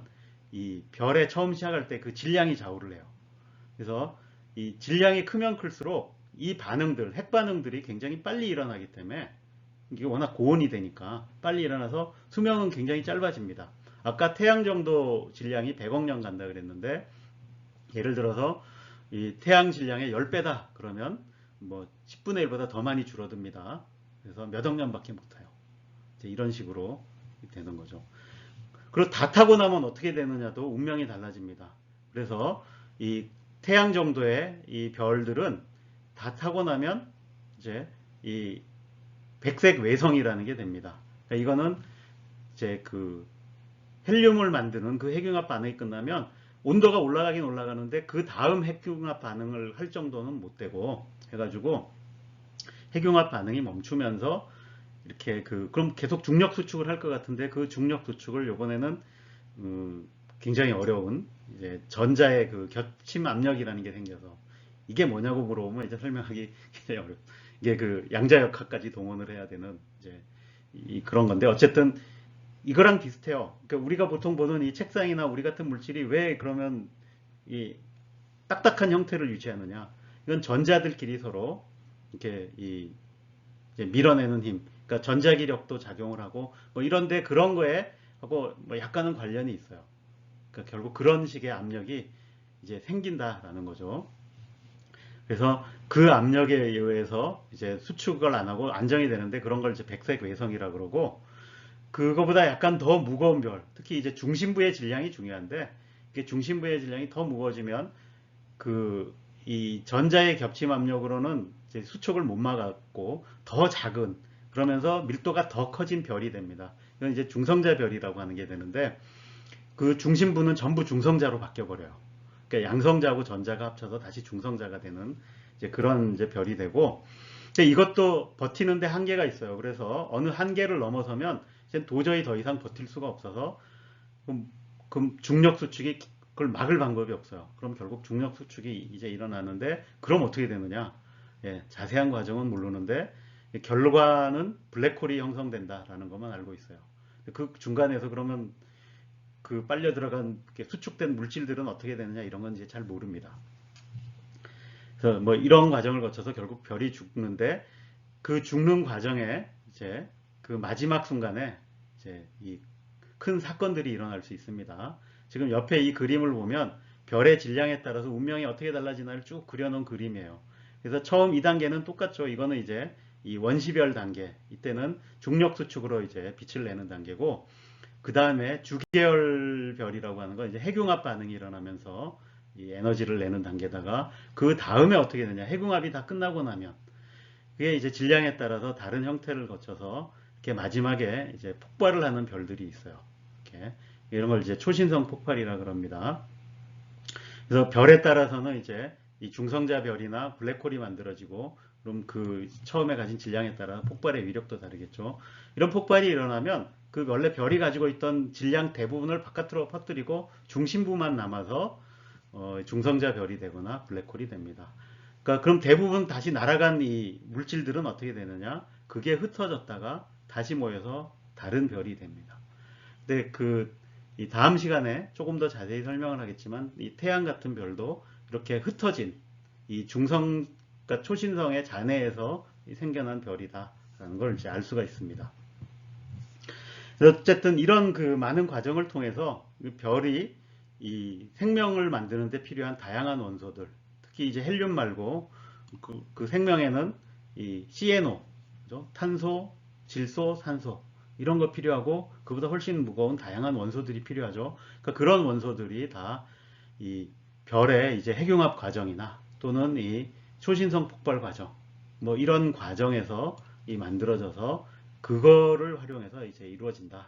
이 별에 처음 시작할 때 그 질량이 좌우를 해요. 그래서 이 질량이 크면 클수록 이 반응들, 핵 반응들이 굉장히 빨리 일어나기 때문에 이게 워낙 고온이 되니까 빨리 일어나서 수명은 굉장히 짧아집니다. 아까 태양 정도 질량이 100억 년 간다 그랬는데 예를 들어서 이 태양 질량의 10배다 그러면 뭐 10분의 1보다 더 많이 줄어듭니다. 그래서 몇 억 년밖에 못 타요. 이제 이런 식으로 되는 거죠. 그리고 다 타고 나면 어떻게 되느냐도 운명이 달라집니다. 그래서 이 태양 정도의 이 별들은 다 타고 나면 이제 이 백색 외성이라는 게 됩니다. 그러니까 이거는 이제 그 헬륨을 만드는 그 핵융합 반응이 끝나면 온도가 올라가긴 올라가는데 그 다음 핵융합 반응을 할 정도는 못 되고 해가지고 핵융합 반응이 멈추면서 이렇게 그럼 계속 중력 수축을 할 것 같은데 그 중력 수축을 이번에는 굉장히 어려운 이제 전자의 그 겹침 압력이라는 게 생겨서 이게 뭐냐고 물어보면 이제 설명하기 굉장히 어려워. 이게 그 양자역학까지 동원을 해야 되는 이제 그런 건데 어쨌든 이거랑 비슷해요. 그러니까 우리가 보통 보는 이 책상이나 우리 같은 물질이 왜 그러면 이 딱딱한 형태를 유지하느냐? 이건 전자들끼리 서로 이렇게 이제 밀어내는 힘, 그러니까 전자기력도 작용을 하고 뭐 이런데 그런 거에 하고 뭐 약간은 관련이 있어요. 그러니까 결국 그런 식의 압력이 이제 생긴다라는 거죠. 그래서 그 압력에 의해서 이제 수축을 안 하고 안정이 되는데 그런 걸 이제 백색 외성이라 그러고 그거보다 약간 더 무거운 별, 특히 이제 중심부의 질량이 중요한데 이게 중심부의 질량이 더 무거워지면 이 전자의 겹침 압력으로는 이제 수축을 못 막았고 더 작은 그러면서 밀도가 더 커진 별이 됩니다. 이건 이제 중성자 별이라고 하는 게 되는데 그 중심부는 전부 중성자로 바뀌어 버려요. 그러니까 양성자하고 전자가 합쳐서 다시 중성자가 되는 이제 그런 이제 별이 되고 근데 이것도 버티는데 한계가 있어요. 그래서 어느 한계를 넘어서면 이제 도저히 더 이상 버틸 수가 없어서 그럼 중력 수축이 그걸 막을 방법이 없어요. 그럼 결국 중력 수축이 이제 일어나는데 그럼 어떻게 되느냐? 예, 자세한 과정은 모르는데 결과는 블랙홀이 형성된다라는 것만 알고 있어요. 그 중간에서 그러면 그 빨려 들어간 수축된 물질들은 어떻게 되느냐 이런 건 이제 잘 모릅니다. 그래서 뭐 이런 과정을 거쳐서 결국 별이 죽는데 그 죽는 과정에 이제 그 마지막 순간에 이제 이 큰 사건들이 일어날 수 있습니다. 지금 옆에 이 그림을 보면 별의 질량에 따라서 운명이 어떻게 달라지나를 쭉 그려놓은 그림이에요. 그래서 처음 2단계는 똑같죠. 이거는 이제 이 원시별 단계. 이때는 중력 수축으로 이제 빛을 내는 단계고 그 다음에 주계열 별이라고 하는 건 이제 핵융합 반응이 일어나면서 이 에너지를 내는 단계다가 그 다음에 어떻게 되냐 핵융합이 다 끝나고 나면 그게 이제 질량에 따라서 다른 형태를 거쳐서 이렇게 마지막에 이제 폭발을 하는 별들이 있어요. 이렇게 이런 걸 이제 초신성 폭발이라 그럽니다. 그래서 별에 따라서는 이제 이 중성자 별이나 블랙홀이 만들어지고 그럼 그 처음에 가진 질량에 따라 폭발의 위력도 다르겠죠. 이런 폭발이 일어나면 그 원래 별이 가지고 있던 질량 대부분을 바깥으로 퍼뜨리고 중심부만 남아서 중성자 별이 되거나 블랙홀이 됩니다. 그러니까 그럼 대부분 다시 날아간 이 물질들은 어떻게 되느냐? 그게 흩어졌다가 다시 모여서 다른 별이 됩니다. 근데 이 다음 시간에 조금 더 자세히 설명을 하겠지만 이 태양 같은 별도 이렇게 흩어진 이 그러니까 초신성의 잔해에서 생겨난 별이다라는 걸 이제 알 수가 있습니다. 어쨌든 이런 그 많은 과정을 통해서 별이 이 생명을 만드는 데 필요한 다양한 원소들, 특히 이제 헬륨 말고 그 생명에는 이 CNO, 그죠? 탄소, 질소, 산소 이런 거 필요하고 그보다 훨씬 무거운 다양한 원소들이 필요하죠. 그러니까 그런 원소들이 다 이 별의 이제 핵융합 과정이나 또는 이 초신성 폭발 과정 뭐 이런 과정에서 이 만들어져서 그거를 활용해서 이제 이루어진다라는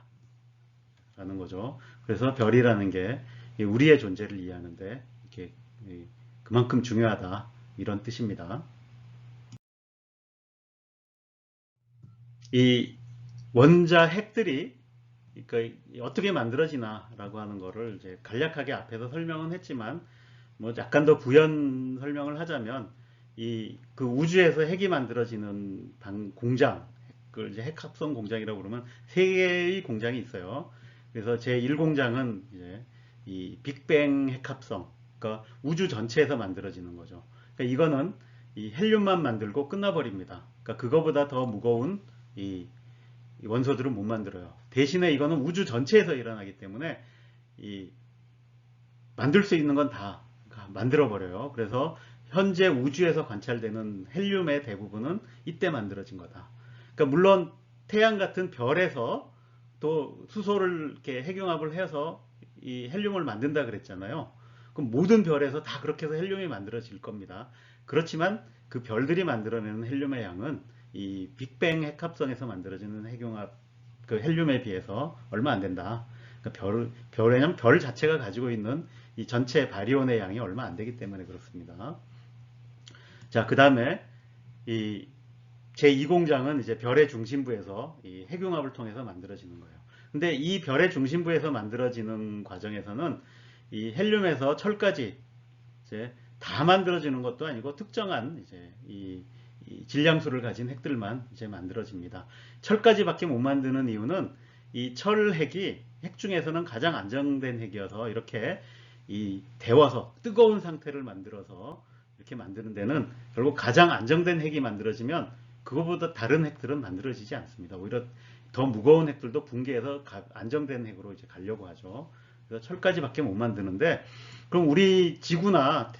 거죠. 그래서 별이라는 게 우리의 존재를 이해하는데 이렇게 그만큼 중요하다 이런 뜻입니다. 이 원자 핵들이 그러니까 어떻게 만들어지나라고 하는 거를 이제 간략하게 앞에서 설명은 했지만 뭐 약간 더 부연 설명을 하자면 그 우주에서 핵이 만들어지는 공장, 그걸 이제 핵합성 공장이라고 그러면 세 개의 공장이 있어요. 그래서 제 1공장은 이제 이 빅뱅 핵합성, 그러니까 우주 전체에서 만들어지는 거죠. 그러니까 이거는 이 헬륨만 만들고 끝나버립니다. 그러니까 그거보다 더 무거운 이 원소들은 못 만들어요. 대신에 이거는 우주 전체에서 일어나기 때문에 이 만들 수 있는 건 다 만들어 버려요. 그래서 현재 우주에서 관찰되는 헬륨의 대부분은 이때 만들어진 거다. 그러니까 물론 태양 같은 별에서 또 수소를 이렇게 핵융합을 해서 이 헬륨을 만든다 그랬잖아요. 그럼 모든 별에서 다 그렇게 해서 헬륨이 만들어질 겁니다. 그렇지만 그 별들이 만들어내는 헬륨의 양은 이 빅뱅 핵합성에서 만들어지는 핵융합 그 헬륨에 비해서 얼마 안 된다. 그러니까 왜냐면 별 자체가 가지고 있는 이 전체 바리온의 양이 얼마 안 되기 때문에 그렇습니다. 자, 그 다음에 이 제2공장은 이제 별의 중심부에서 이 핵융합을 통해서 만들어지는 거예요. 근데 이 별의 중심부에서 만들어지는 과정에서는 이 헬륨에서 철까지 이제 다 만들어지는 것도 아니고 특정한 이제 이 질량수를 가진 핵들만 이제 만들어집니다. 철까지밖에 못 만드는 이유는 이 철핵이 핵 중에서는 가장 안정된 핵이어서 이렇게 이 데워서 뜨거운 상태를 만들어서 이렇게 만드는 데는 결국 가장 안정된 핵이 만들어지면 그거보다 다른 핵들은 만들어지지 않습니다. 오히려 더 무거운 핵들도 붕괴해서 안정된 핵으로 이제 가려고 하죠. 그래서 철까지밖에 못 만드는데 그럼 우리 지구나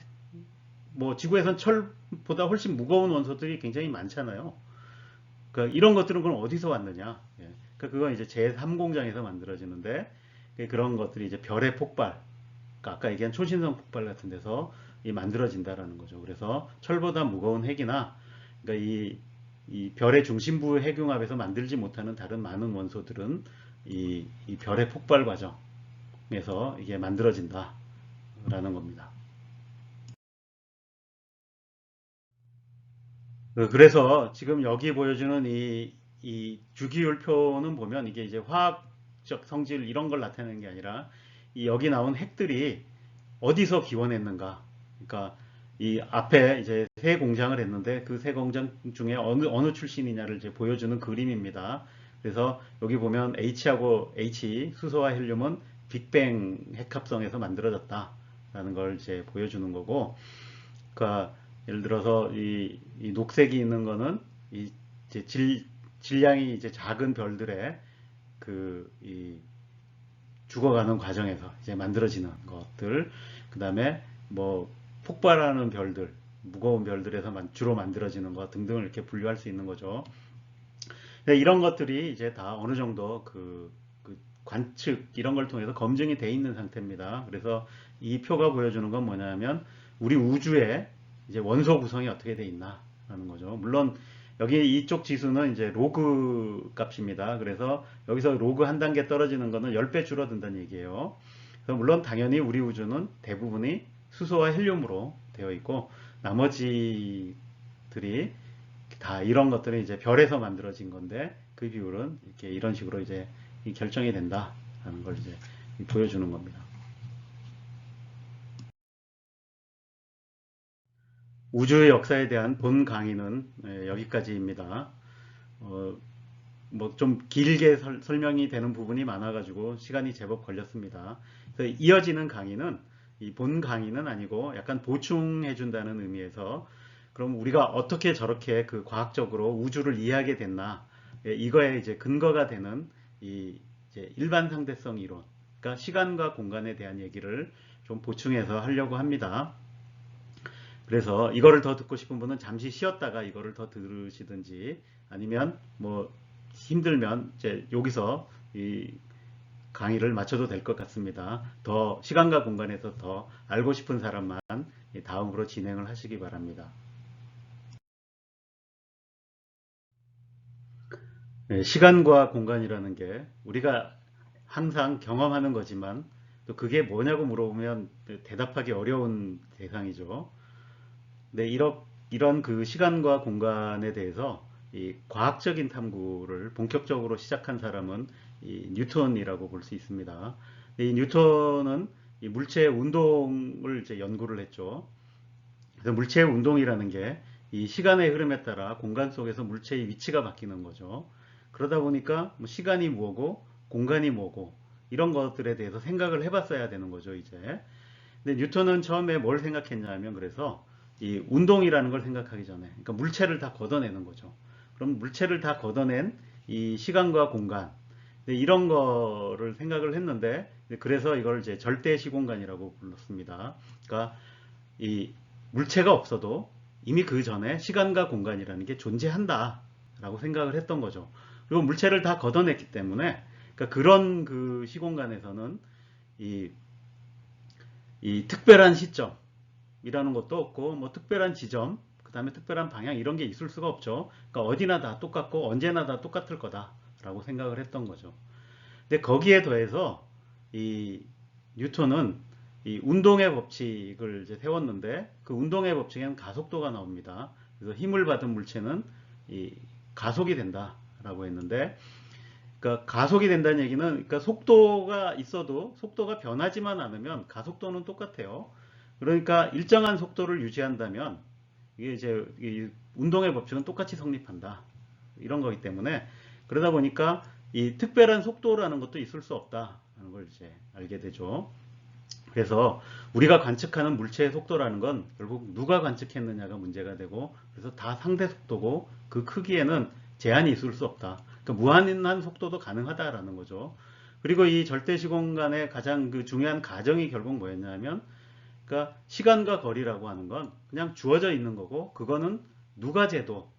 뭐 지구에선 철보다 훨씬 무거운 원소들이 굉장히 많잖아요. 그러니까 이런 것들은 그럼 어디서 왔느냐? 예. 그러니까 그건 이제 제3공장에서 만들어지는데 그런 것들이 이제 별의 폭발, 그러니까 아까 얘기한 초신성 폭발 같은 데서 만들어진다라는 거죠. 그래서 철보다 무거운 핵이나 그러니까 이 별의 중심부 핵융합에서 만들지 못하는 다른 많은 원소들은 이 별의 폭발 과정에서 이게 만들어진다라는 겁니다. 그래서 지금 여기 보여주는 이 주기율표는 보면 이게 이제 화학적 성질 이런 걸 나타내는 게 아니라 이 여기 나온 핵들이 어디서 기원했는가. 그러니까 이 앞에 이제 세 공장을 했는데 그 세 공장 중에 어느 출신이냐를 이제 보여주는 그림입니다. 그래서 여기 보면 H하고 H, 수소와 헬륨은 빅뱅 핵합성에서 만들어졌다라는 걸 이제 보여주는 거고, 그러니까 예를 들어서 이 녹색이 있는 거는 이제 질량이 이제 작은 별들의 이 죽어가는 과정에서 이제 만들어지는 것들, 그 다음에 뭐 폭발하는 별들, 무거운 별들에서 주로 만들어지는 것 등등을 이렇게 분류할 수 있는 거죠. 이런 것들이 이제 다 어느 정도 그 관측 이런 걸 통해서 검증이 돼 있는 상태입니다. 그래서 이 표가 보여주는 건 뭐냐면 우리 우주에 이제 원소 구성이 어떻게 돼 있나라는 거죠. 물론 여기 이쪽 지수는 이제 로그 값입니다. 그래서 여기서 로그 한 단계 떨어지는 거는 10배 줄어든다는 얘기예요. 그래서 물론 당연히 우리 우주는 대부분이 수소와 헬륨으로 되어 있고 나머지들이 다 이런 것들은 이제 별에서 만들어진 건데 그 비율은 이렇게 이런 식으로 이제 결정이 된다라는 걸 이제 보여주는 겁니다. 우주의 역사에 대한 본 강의는 여기까지입니다. 뭐 좀 길게 설명이 되는 부분이 많아가지고 시간이 제법 걸렸습니다. 그래서 이어지는 강의는 이 본 강의는 아니고 약간 보충해 준다는 의미에서 그럼 우리가 어떻게 저렇게 그 과학적으로 우주를 이해하게 됐나 이거에 이제 근거가 되는 이 이제 일반 상대성 이론, 그러니까 시간과 공간에 대한 얘기를 좀 보충해서 하려고 합니다. 그래서 이거를 더 듣고 싶은 분은 잠시 쉬었다가 이거를 더 들으시든지 아니면 뭐 힘들면 이제 여기서 이 강의를 마쳐도 될 것 같습니다. 더 시간과 공간에서 더 알고 싶은 사람만 다음으로 진행을 하시기 바랍니다. 네, 시간과 공간이라는 게 우리가 항상 경험하는 거지만 또 그게 뭐냐고 물어보면 대답하기 어려운 대상이죠. 네, 이런 그 시간과 공간에 대해서 이 과학적인 탐구를 본격적으로 시작한 사람은 이 뉴턴이라고 볼 수 있습니다. 이 뉴턴은 이 물체의 운동을 이제 연구를 했죠. 그래서 물체의 운동이라는 게 이 시간의 흐름에 따라 공간 속에서 물체의 위치가 바뀌는 거죠. 그러다 보니까 뭐 시간이 뭐고 공간이 뭐고 이런 것들에 대해서 생각을 해봤어야 되는 거죠, 이제. 근데 뉴턴은 처음에 뭘 생각했냐면 그래서 이 운동이라는 걸 생각하기 전에 그러니까 물체를 다 걷어내는 거죠. 그럼 물체를 다 걷어낸 이 시간과 공간 이런 거를 생각을 했는데 그래서 이걸 이제 절대 시공간이라고 불렀습니다. 그러니까 이 물체가 없어도 이미 그 전에 시간과 공간이라는 게 존재한다라고 생각을 했던 거죠. 그리고 물체를 다 걷어냈기 때문에 그러니까 그런 그 시공간에서는 이, 이 특별한 시점이라는 것도 없고 뭐 특별한 지점 그 다음에 특별한 방향 이런 게 있을 수가 없죠. 그러니까 어디나 다 똑같고 언제나 다 똑같을 거다라고 생각을 했던 거죠. 근데 거기에 더해서 이 뉴턴은 이 운동의 법칙을 이제 세웠는데 그 운동의 법칙에는 가속도가 나옵니다. 그래서 힘을 받은 물체는 이 가속이 된다라고 했는데, 그러니까 가속이 된다는 얘기는 그러니까 속도가 있어도 속도가 변하지만 않으면 가속도는 똑같아요. 그러니까 일정한 속도를 유지한다면 이게 이제 이 운동의 법칙은 똑같이 성립한다. 이런 거기 때문에 그러다 보니까 이 특별한 속도라는 것도 있을 수 없다는 걸 이제 알게 되죠. 그래서 우리가 관측하는 물체의 속도라는 건 결국 누가 관측했느냐가 문제가 되고 그래서 다 상대 속도고 그 크기에는 제한이 있을 수 없다. 그러니까 무한한 속도도 가능하다라는 거죠. 그리고 이 절대 시공간의 가장 그 중요한 가정이 결국 뭐였냐면 그러니까 시간과 거리라고 하는 건 그냥 주어져 있는 거고 그거는 누가 재도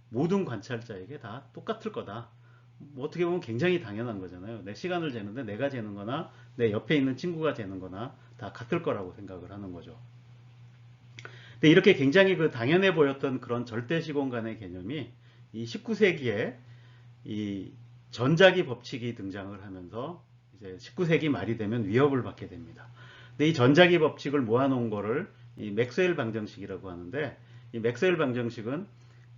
모든 관찰자에게 다 똑같을 거다. 뭐 어떻게 보면 굉장히 당연한 거잖아요. 내 시간을 재는데 내가 재는 거나 내 옆에 있는 친구가 재는 거나 다 같을 거라고 생각을 하는 거죠. 근데 이렇게 굉장히 그 당연해 보였던 그런 절대 시공간의 개념이 이 19세기에 이 전자기 법칙이 등장을 하면서 이제 19세기 말이 되면 위협을 받게 됩니다. 근데 이 전자기 법칙을 모아놓은 거를 이 맥스웰 방정식이라고 하는데 이 맥스웰 방정식은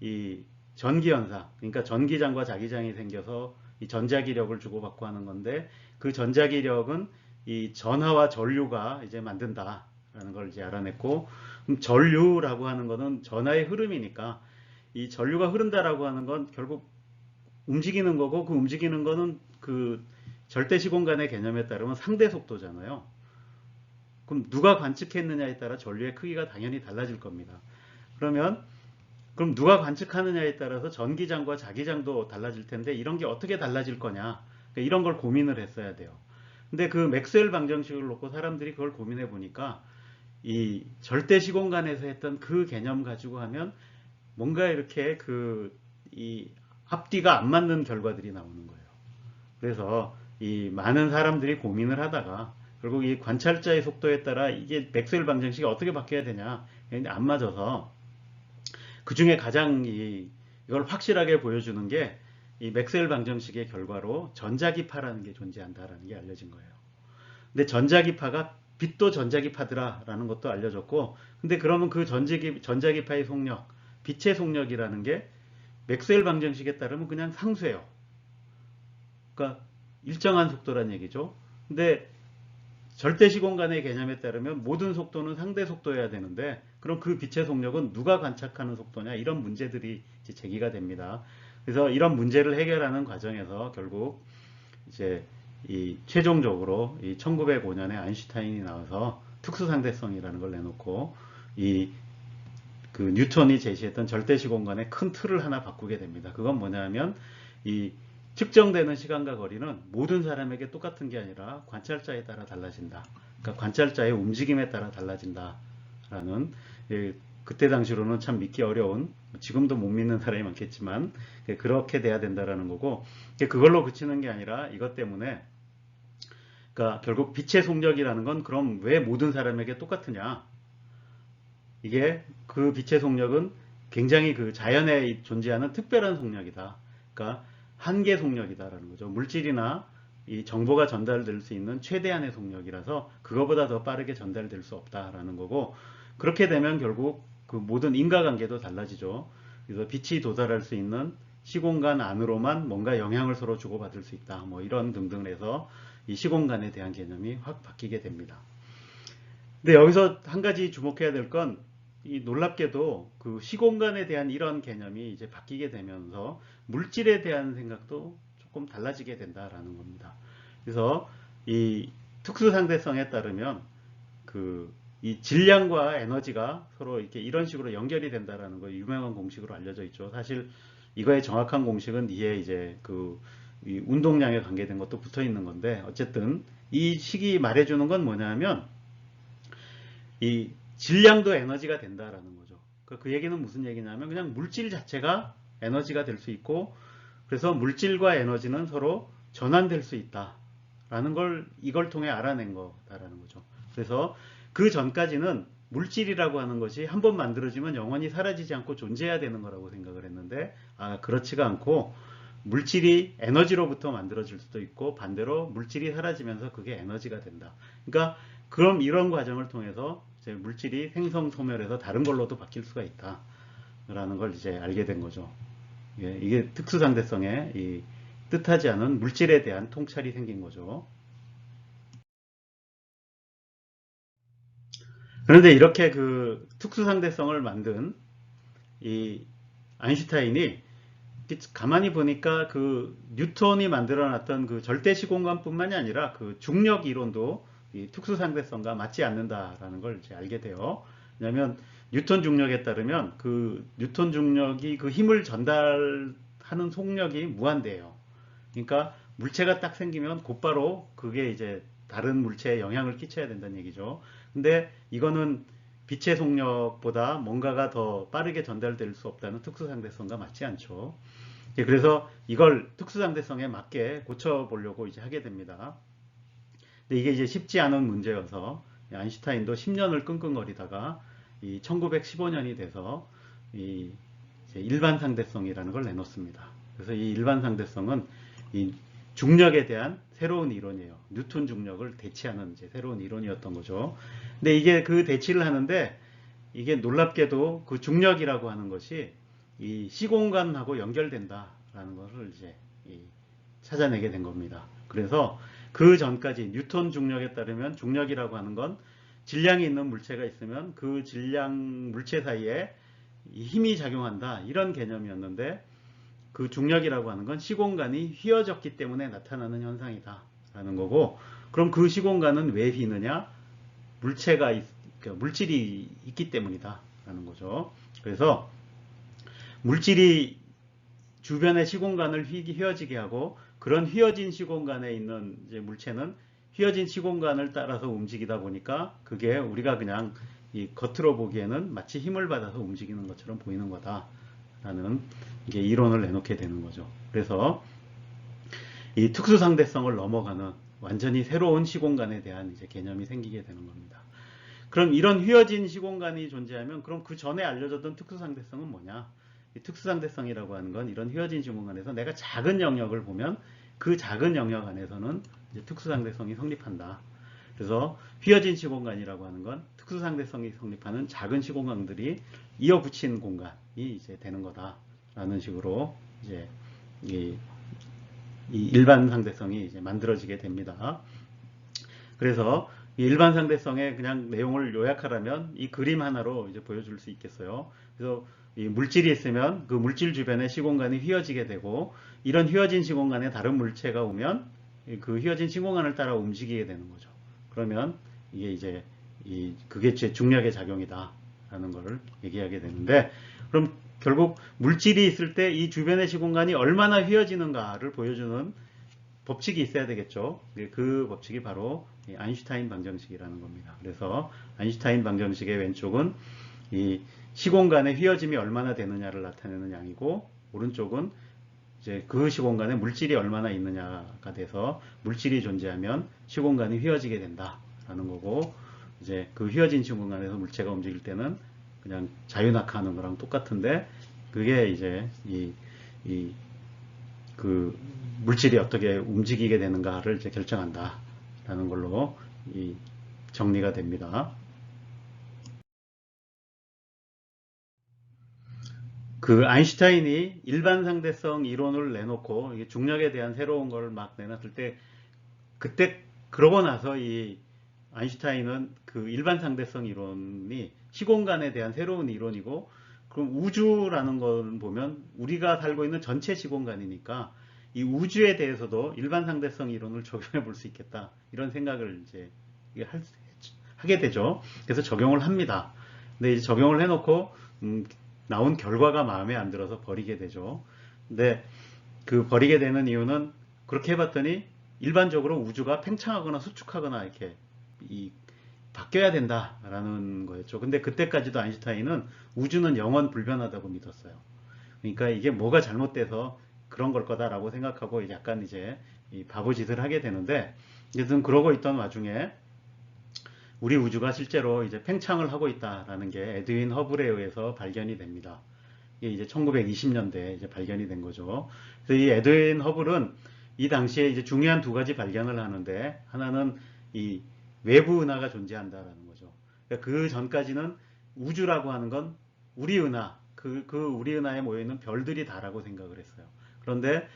이 전기현상, 그러니까 전기장과 자기장이 생겨서 이 전자기력을 주고받고 하는 건데 그 전자기력은 이 전하와 전류가 이제 만든다라는 걸 이제 알아냈고 전류라고 하는 거는 전하의 흐름이니까 이 전류가 흐른다라고 하는 건 결국 움직이는 거고 그 움직이는 거는 그 절대 시공간의 개념에 따르면 상대 속도잖아요. 그럼 누가 관측했느냐에 따라 전류의 크기가 당연히 달라질 겁니다. 그럼 누가 관측하느냐에 따라서 전기장과 자기장도 달라질 텐데 이런 게 어떻게 달라질 거냐 그러니까 이런 걸 고민을 했어야 돼요. 근데 그 맥스웰 방정식을 놓고 사람들이 그걸 고민해 보니까 이 절대 시공간에서 했던 그 개념 가지고 하면 뭔가 이렇게 이 앞뒤가 안 맞는 결과들이 나오는 거예요. 그래서 이 많은 사람들이 고민을 하다가 결국 이 관찰자의 속도에 따라 이게 맥스웰 방정식이 어떻게 바뀌어야 되냐 안 맞아서 그 중에 가장 이걸 확실하게 보여주는 게 이 맥스웰 방정식의 결과로 전자기파라는 게 존재한다라는 게 알려진 거예요. 근데 전자기파가 빛도 전자기파더라라는 것도 알려졌고, 근데 그러면 그 전자기파의 속력, 빛의 속력이라는 게 맥스웰 방정식에 따르면 그냥 상수예요. 그러니까 일정한 속도란 얘기죠. 근데 절대 시공간의 개념에 따르면 모든 속도는 상대 속도여야 되는데 그럼 그 빛의 속력은 누가 관측하는 속도냐 이런 문제들이 이제 제기가 됩니다. 그래서 이런 문제를 해결하는 과정에서 결국 이제 이 최종적으로 이 1905년에 아인슈타인이 나와서 특수상대성이라는 걸 내놓고 이 그 뉴턴이 제시했던 절대 시공간의 큰 틀을 하나 바꾸게 됩니다. 그건 뭐냐면 이 측정되는 시간과 거리는 모든 사람에게 똑같은 게 아니라 관찰자에 따라 달라진다. 그러니까 관찰자의 움직임에 따라 달라진다라는 그때 당시로는 참 믿기 어려운, 지금도 못 믿는 사람이 많겠지만 그렇게 돼야 된다라는 거고, 그걸로 그치는 게 아니라 이것 때문에, 그러니까 결국 빛의 속력이라는 건 그럼 왜 모든 사람에게 똑같으냐? 이게 그 빛의 속력은 굉장히 그 자연에 존재하는 특별한 속력이다. 그러니까 한계 속력이다라는 거죠. 물질이나 이 정보가 전달될 수 있는 최대한의 속력이라서 그거보다 더 빠르게 전달될 수 없다라는 거고, 그렇게 되면 결국 그 모든 인과관계도 달라지죠. 그래서 빛이 도달할 수 있는 시공간 안으로만 뭔가 영향을 서로 주고받을 수 있다. 뭐 이런 등등 해서 이 시공간에 대한 개념이 확 바뀌게 됩니다. 근데 여기서 한 가지 주목해야 될 건, 이 놀랍게도 그 시공간에 대한 이런 개념이 이제 바뀌게 되면서 물질에 대한 생각도 조금 달라지게 된다라는 겁니다. 그래서 이 특수상대성에 따르면 이 질량과 에너지가 서로 이렇게 이런 식으로 연결이 된다라는 거 유명한 공식으로 알려져 있죠. 사실 이거의 정확한 공식은 뒤에 이제 이 운동량에 관계된 것도 붙어 있는 건데, 어쨌든 이 식이 말해주는 건 뭐냐면 이 질량도 에너지가 된다라는 거죠. 그 얘기는 무슨 얘기냐면 그냥 물질 자체가 에너지가 될 수 있고, 그래서 물질과 에너지는 서로 전환될 수 있다라는 걸 이걸 통해 알아낸 거다라는 거죠. 그래서 그 전까지는 물질이라고 하는 것이 한번 만들어지면 영원히 사라지지 않고 존재해야 되는 거라고 생각을 했는데, 그렇지가 않고 물질이 에너지로부터 만들어질 수도 있고 반대로 물질이 사라지면서 그게 에너지가 된다. 그러니까 그럼 이런 과정을 통해서 이제 물질이 생성 소멸해서 다른 걸로도 바뀔 수가 있다라는 걸 이제 알게 된 거죠. 이게 특수상대성의 이 뜻하지 않은 물질에 대한 통찰이 생긴 거죠. 그런데 이렇게 그 특수상대성을 만든 이 아인슈타인이 가만히 보니까 그 뉴턴이 만들어놨던 그 절대시공간뿐만이 아니라 그 중력 이론도 이 특수상대성과 맞지 않는다라는 걸 이제 알게 돼요. 왜냐하면 뉴턴 중력에 따르면 그 뉴턴 중력이 그 힘을 전달하는 속력이 무한대예요. 그러니까 물체가 딱 생기면 곧바로 그게 이제 다른 물체에 영향을 끼쳐야 된다는 얘기죠. 근데 이거는 빛의 속력보다 뭔가가 더 빠르게 전달될 수 없다는 특수상대성과 맞지 않죠. 그래서 이걸 특수상대성에 맞게 고쳐보려고 이제 하게 됩니다. 근데 이게 이제 쉽지 않은 문제여서 아인슈타인도 10년을 끙끙거리다가 이 1915년이 돼서 이 일반 상대성이라는 걸 내놓습니다. 그래서 이 일반 상대성은 이 중력에 대한 새로운 이론이에요. 뉴턴 중력을 대치하는 이제 새로운 이론이었던 거죠. 근데 이게 그 대치를 하는데 이게 놀랍게도 그 중력이라고 하는 것이 이 시공간하고 연결된다라는 것을 이제 찾아내게 된 겁니다. 그래서 그 전까지 뉴턴 중력에 따르면 중력이라고 하는 건 질량이 있는 물체가 있으면 그 질량 물체 사이에 힘이 작용한다, 이런 개념이었는데, 그 중력이라고 하는 건 시공간이 휘어졌기 때문에 나타나는 현상이다 라는 거고, 그럼 그 시공간은 왜 휘느냐? 물질이 있기 때문이다 라는 거죠. 그래서 물질이 주변의 시공간을 휘어지게 하고, 그런 휘어진 시공간에 있는 이제 물체는 휘어진 시공간을 따라서 움직이다 보니까 그게 우리가 그냥 이 겉으로 보기에는 마치 힘을 받아서 움직이는 것처럼 보이는 거다라는 이게 이론을 내놓게 되는 거죠. 그래서 이 특수상대성을 넘어가는 완전히 새로운 시공간에 대한 이제 개념이 생기게 되는 겁니다. 그럼 이런 휘어진 시공간이 존재하면 그럼 그 전에 알려졌던 특수상대성은 뭐냐? 이 특수상대성이라고 하는 건 이런 휘어진 시공간에서 내가 작은 영역을 보면 그 작은 영역 안에서는 이제 특수상대성이 성립한다. 그래서 휘어진 시공간이라고 하는 건 특수상대성이 성립하는 작은 시공간들이 이어붙인 공간이 이제 되는 거다라는 식으로 이제 이 일반 상대성이 이제 만들어지게 됩니다. 그래서 이 일반 상대성의 그냥 내용을 요약하라면 이 그림 하나로 이제 보여줄 수 있겠어요. 그래서 이 물질이 있으면 그 물질 주변의 시공간이 휘어지게 되고, 이런 휘어진 시공간에 다른 물체가 오면 그 휘어진 시공간을 따라 움직이게 되는 거죠. 그러면 이게 이제 그게 제 중력의 작용이다라는 것을 얘기하게 되는데, 그럼 결국 물질이 있을 때 이 주변의 시공간이 얼마나 휘어지는가를 보여주는 법칙이 있어야 되겠죠. 그 법칙이 바로 아인슈타인 방정식이라는 겁니다. 그래서 아인슈타인 방정식의 왼쪽은 이 시공간의 휘어짐이 얼마나 되느냐를 나타내는 양이고, 오른쪽은 이제 그 시공간에 물질이 얼마나 있느냐가 돼서 물질이 존재하면 시공간이 휘어지게 된다라는 거고, 이제 그 휘어진 시공간에서 물체가 움직일 때는 그냥 자유낙하하는 거랑 똑같은데, 그게 이제 그 물질이 어떻게 움직이게 되는가를 이제 결정한다라는 걸로 정리가 됩니다. 그 아인슈타인이 일반 상대성 이론을 내놓고 이게 중력에 대한 새로운 걸 막 내놨을 때, 그때 그러고 나서 이 아인슈타인은 그 일반 상대성 이론이 시공간에 대한 새로운 이론이고, 그럼 우주라는 걸 보면 우리가 살고 있는 전체 시공간이니까 이 우주에 대해서도 일반 상대성 이론을 적용해 볼 수 있겠다, 이런 생각을 이제 하게 되죠. 그래서 적용을 합니다. 근데 이제 적용을 해놓고 나온 결과가 마음에 안 들어서 버리게 되죠. 근데 그 버리게 되는 이유는, 그렇게 해봤더니 일반적으로 우주가 팽창하거나 수축하거나 이렇게 바뀌어야 된다라는 거였죠. 근데 그때까지도 아인슈타인은 우주는 영원 불변하다고 믿었어요. 그러니까 이게 뭐가 잘못돼서 그런 걸 거다라고 생각하고 약간 이제 바보짓을 하게 되는데, 어쨌든 그러고 있던 와중에 우리 우주가 실제로 이제 팽창을 하고 있다라는 게 에드윈 허블에 의해서 발견이 됩니다. 이게 이제 1920년대에 이제 발견이 된 거죠. 그래서 이 에드윈 허블은 이 당시에 이제 중요한 두 가지 발견을 하는데, 하나는 이 외부 은하가 존재한다라는 거죠. 그러니까 그 전까지는 우주라고 하는 건 우리 은하, 그 우리 은하에 모여있는 별들이 다라고 생각을 했어요. 그런데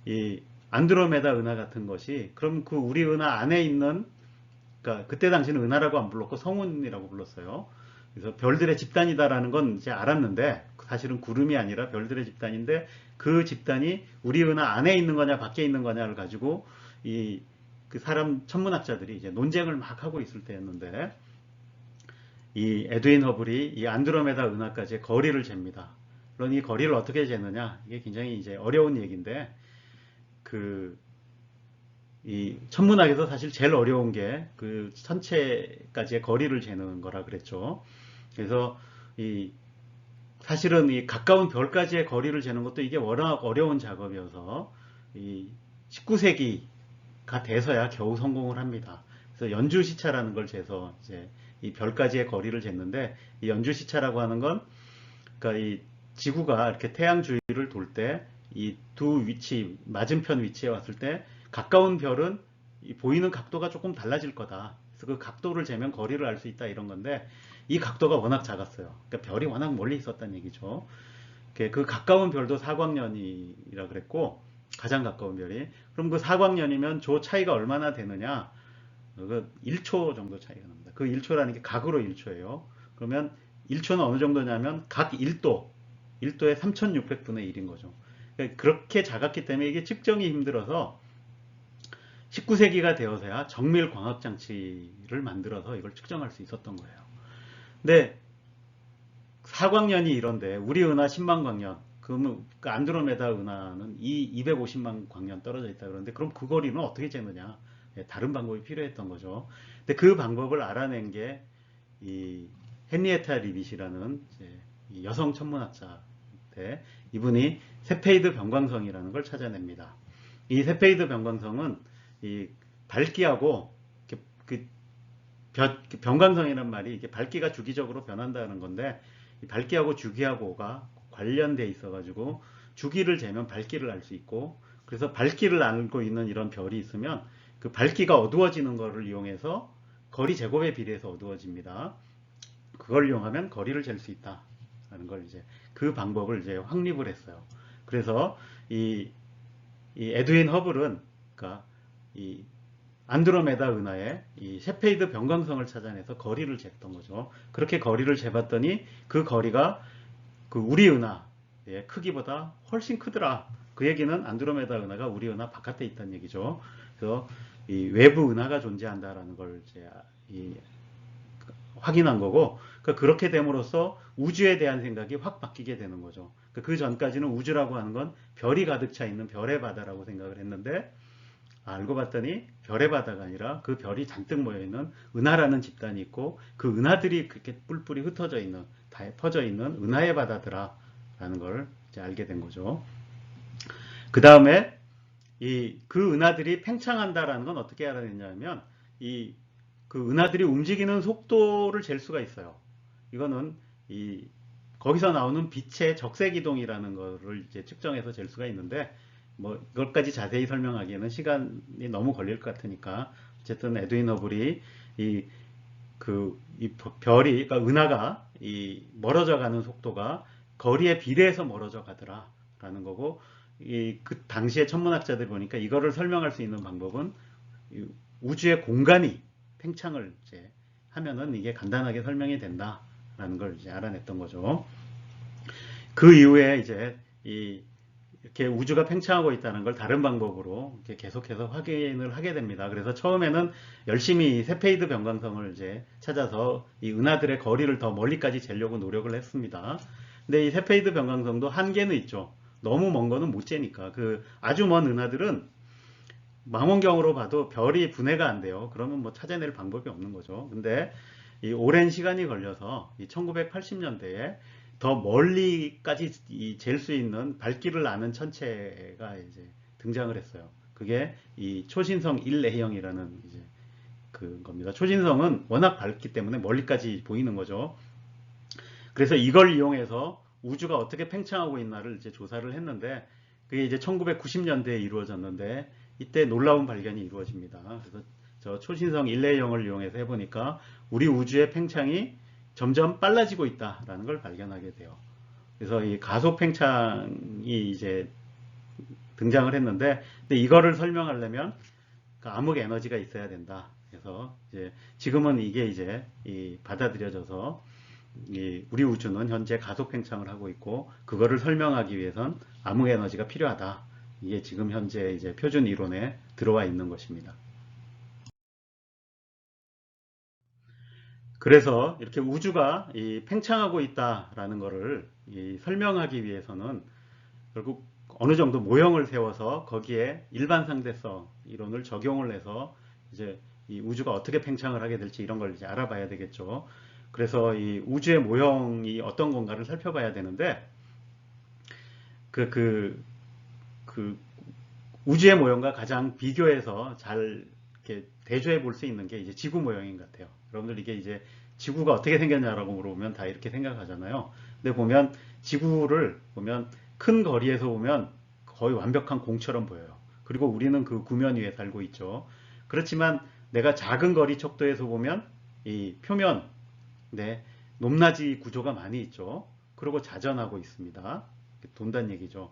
이 안드로메다 은하 같은 것이, 그럼 그 우리 은하 안에 있는, 그러니까 그때 당시는 은하라고 안 불렀고 성운이라고 불렀어요. 그래서 별들의 집단이다라는 건 이제 알았는데, 사실은 구름이 아니라 별들의 집단인데, 그 집단이 우리 은하 안에 있는 거냐 밖에 있는 거냐를 가지고 그 사람 천문학자들이 이제 논쟁을 막 하고 있을 때였는데, 이 에드윈 허블이 이 안드로메다 은하까지의 거리를 잽니다. 물론 이 거리를 어떻게 재느냐, 이게 굉장히 이제 어려운 얘기인데, 이 천문학에서 사실 제일 어려운 게 그 천체까지의 거리를 재는 거라 그랬죠. 그래서 사실은 이 가까운 별까지의 거리를 재는 것도 이게 워낙 어려운 작업이어서 이 19세기가 돼서야 겨우 성공을 합니다. 그래서 연주시차라는 걸 재서 이제 이 별까지의 거리를 쟀는데, 이 연주시차라고 하는 건, 그러니까 이 지구가 이렇게 태양 주위를 돌 때 이 두 위치, 맞은편 위치에 왔을 때 가까운 별은 보이는 각도가 조금 달라질 거다. 그래서 그 각도를 재면 거리를 알 수 있다, 이런 건데, 이 각도가 워낙 작았어요. 그러니까 별이 워낙 멀리 있었다는 얘기죠. 그 가까운 별도 사광년이라 그랬고, 가장 가까운 별이. 그럼 그 사광년이면 조 차이가 얼마나 되느냐? 그 1초 정도 차이가 납니다. 그 1초라는 게 각으로 1초예요. 그러면 1초는 어느 정도냐면 각 1도에 3600분의 1인 거죠. 그러니까 그렇게 작았기 때문에 이게 측정이 힘들어서 19세기가 되어서야 정밀 광학 장치를 만들어서 이걸 측정할 수 있었던 거예요. 근데 사광년이 이런데 우리 은하 10만 광년, 그러면 그 안드로메다 은하는 250만 광년 떨어져 있다 그러는데, 그럼 그 거리는 어떻게 재느냐? 다른 방법이 필요했던 거죠. 근데 그 방법을 알아낸 게 이 헨리에타 리빗이라는 이 여성 천문학자인데, 이분이 세페이드 변광성이라는 걸 찾아냅니다. 이 세페이드 변광성은 이 밝기하고 변광성이란 말이 이게 밝기가 주기적으로 변한다는 건데, 이 밝기하고 주기하고가 관련돼 있어 가지고 주기를 재면 밝기를 알 수 있고, 그래서 밝기를 알고 있는 이런 별이 있으면 그 밝기가 어두워지는 것을 이용해서 거리 제곱에 비례해서 어두워집니다. 그걸 이용하면 거리를 잴 수 있다라는 걸 이제 그 방법을 이제 확립을 했어요. 그래서 이 에드윈 허블은, 그러니까 이 안드로메다 은하의 이 세페이드 변광성을 찾아내서 거리를 쟀던 거죠. 그렇게 거리를 재봤더니 그 거리가 그 우리 은하의 크기보다 훨씬 크더라. 그 얘기는 안드로메다 은하가 우리 은하 바깥에 있다는 얘기죠. 그래서 이 외부 은하가 존재한다라는 걸 이제 확인한 거고, 그러니까 그렇게 됨으로써 우주에 대한 생각이 확 바뀌게 되는 거죠. 그 전까지는 우주라고 하는 건 별이 가득 차 있는 별의 바다라고 생각을 했는데, 알고 봤더니 별의 바다가 아니라 그 별이 잔뜩 모여있는 은하라는 집단이 있고 그 은하들이 그렇게 뿔뿔이 흩어져 있는, 다 퍼져 있는 은하의 바다더라 라는 걸 이제 알게 된 거죠. 그 다음에 그 은하들이 팽창한다라는 건 어떻게 알아냈냐면 그 은하들이 움직이는 속도를 잴 수가 있어요. 이거는 거기서 나오는 빛의 적색이동이라는 거를 이제 측정해서 잴 수가 있는데 뭐 이것까지 자세히 설명하기에는 시간이 너무 걸릴 것 같으니까 어쨌든 에드윈 허블이 별이, 그러니까 은하가 멀어져 가는 속도가 거리에 비례해서 멀어져 가더라라는 거고, 그 당시에 천문학자들 보니까 이거를 설명할 수 있는 방법은 우주의 공간이 팽창을 이제 하면은 이게 간단하게 설명이 된다라는 걸 이제 알아냈던 거죠. 그 이후에 이제 이렇게 우주가 팽창하고 있다는 걸 다른 방법으로 이렇게 계속해서 확인을 하게 됩니다. 그래서 처음에는 열심히 세페이드 변광성을 이제 찾아서 이 은하들의 거리를 더 멀리까지 재려고 노력을 했습니다. 근데 이 세페이드 변광성도 한계는 있죠. 너무 먼 거는 못 재니까. 그 아주 먼 은하들은 망원경으로 봐도 별이 분해가 안 돼요. 그러면 뭐 찾아낼 방법이 없는 거죠. 근데 이 오랜 시간이 걸려서 1980년대에 더 멀리까지 잴 수 있는 밝기를 아는 천체가 이제 등장을 했어요. 그게 이 초신성 1A형이라는 이제 겁니다. 초신성은 워낙 밝기 때문에 멀리까지 보이는 거죠. 그래서 이걸 이용해서 우주가 어떻게 팽창하고 있나를 이제 조사를 했는데 그게 이제 1990년대에 이루어졌는데 이때 놀라운 발견이 이루어집니다. 그래서 저 초신성 1A형을 이용해서 해보니까 우리 우주의 팽창이 점점 빨라지고 있다라는 걸 발견하게 돼요. 그래서 이 가속 팽창이 이제 등장을 했는데, 근데 이거를 설명하려면 그 암흑 에너지가 있어야 된다. 그래서 이제 지금은 이게 이제 받아들여져서 우리 우주는 현재 가속 팽창을 하고 있고 그거를 설명하기 위해선 암흑 에너지가 필요하다. 이게 지금 현재 이제 표준 이론에 들어와 있는 것입니다. 그래서 이렇게 우주가 팽창하고 있다라는 것을 설명하기 위해서는 결국 어느 정도 모형을 세워서 거기에 일반 상대성 이론을 적용을 해서 이제 이 우주가 어떻게 팽창을 하게 될지 이런 걸 이제 알아봐야 되겠죠. 그래서 이 우주의 모형이 어떤 건가를 살펴봐야 되는데 우주의 모형과 가장 비교해서 잘 이렇게 대조해 볼 수 있는 게 이제 지구 모형인 것 같아요. 여러분들 이게 이제 지구가 어떻게 생겼냐라고 물어보면 다 이렇게 생각하잖아요. 근데 보면 지구를 보면 큰 거리에서 보면 거의 완벽한 공처럼 보여요. 그리고 우리는 그 구면 위에 살고 있죠. 그렇지만 내가 작은 거리 척도에서 보면 이 표면, 높낮이 구조가 많이 있죠. 그리고 자전하고 있습니다. 돈다는 얘기죠.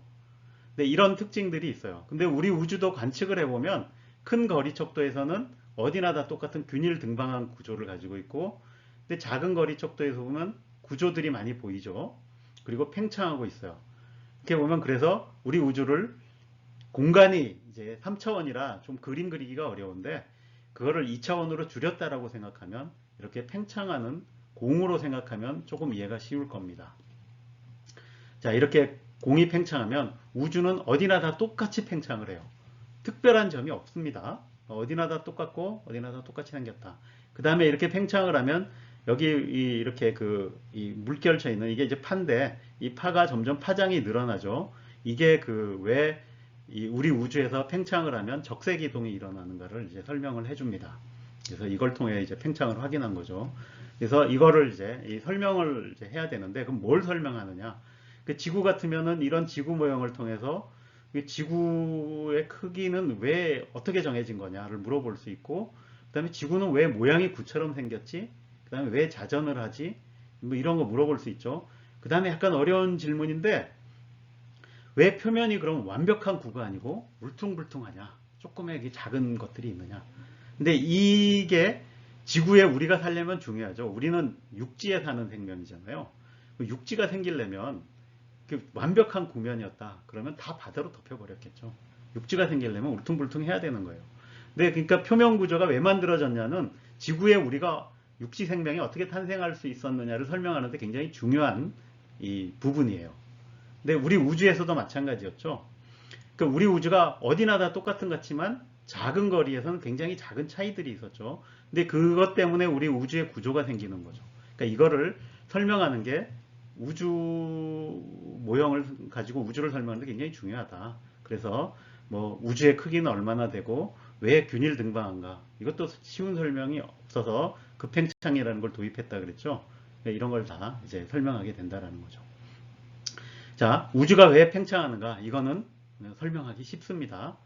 근데 이런 특징들이 있어요. 근데 우리 우주도 관측을 해보면 큰 거리 척도에서는 어디나 다 똑같은 균일 등방한 구조를 가지고 있고, 근데 작은 거리 척도에서 보면 구조들이 많이 보이죠. 그리고 팽창하고 있어요. 이렇게 보면 그래서 우리 우주를 공간이 이제 3차원이라 좀 그림 그리기가 어려운데 그거를 2차원으로 줄였다라고 생각하면 이렇게 팽창하는 공으로 생각하면 조금 이해가 쉬울 겁니다. 자, 이렇게 공이 팽창하면 우주는 어디나 다 똑같이 팽창을 해요. 특별한 점이 없습니다. 어디나 다 똑같고 어디나 다 똑같이 생겼다. 그 다음에 이렇게 팽창을 하면 여기 이렇게 이 물결쳐 있는 이게 이제 파인데 이 파가 점점 파장이 늘어나죠. 이게 왜 우리 우주에서 팽창을 하면 적색 이동이 일어나는가를 이제 설명을 해줍니다. 그래서 이걸 통해 이제 팽창을 확인한 거죠. 그래서 이거를 이제 설명을 이제 해야 되는데 그럼 뭘 설명하느냐? 그 지구 같으면은 이런 지구 모형을 통해서 지구의 크기는 왜 어떻게 정해진 거냐를 물어볼 수 있고, 그 다음에 지구는 왜 모양이 구처럼 생겼지? 그 다음에 왜 자전을 하지? 뭐 이런 거 물어볼 수 있죠. 그 다음에 약간 어려운 질문인데 왜 표면이 그럼 완벽한 구가 아니고 울퉁불퉁하냐? 조금의 작은 것들이 있느냐? 근데 이게 지구에 우리가 살려면 중요하죠. 우리는 육지에 사는 생명이잖아요. 육지가 생기려면 완벽한 구면이었다. 그러면 다 바다로 덮여버렸겠죠. 육지가 생기려면 울퉁불퉁해야 되는 거예요. 근데 그러니까 표면 구조가 왜 만들어졌냐는 지구에 우리가 육지 생명이 어떻게 탄생할 수 있었느냐를 설명하는데 굉장히 중요한 이 부분이에요. 근데 우리 우주에서도 마찬가지였죠. 그러니까 우리 우주가 어디나 다 똑같은 것 같지만 작은 거리에서는 굉장히 작은 차이들이 있었죠. 근데 그것 때문에 우리 우주의 구조가 생기는 거죠. 그러니까 이거를 설명하는 게 우주 모형을 가지고 우주를 설명하는 게 굉장히 중요하다. 그래서 뭐 우주의 크기는 얼마나 되고 왜 균일 등방한가, 이것도 쉬운 설명이 없어서 급팽창이라는 걸 도입했다 그랬죠. 이런 걸 다 이제 설명하게 된다라는 거죠. 자, 우주가 왜 팽창하는가, 이거는 설명하기 쉽습니다.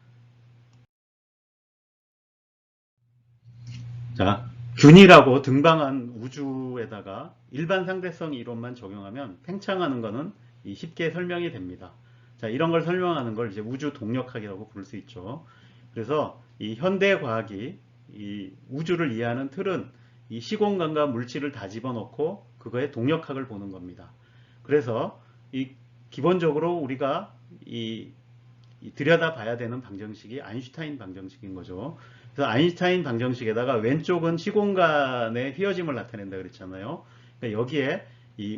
자, 균일하고 등방한 우주에다가 일반 상대성 이론만 적용하면 팽창하는 거는 쉽게 설명이 됩니다. 자, 이런 걸 설명하는 걸 이제 우주 동력학이라고 부를 수 있죠. 그래서 이 현대 과학이 이 우주를 이해하는 틀은 이 시공간과 물질을 다 집어넣고 그거의 동력학을 보는 겁니다. 그래서 이 기본적으로 우리가 들여다봐야 되는 방정식이 아인슈타인 방정식인 거죠. 그래서 아인슈타인 방정식에다가 왼쪽은 시공간의 휘어짐을 나타낸다 그랬잖아요. 그러니까 여기에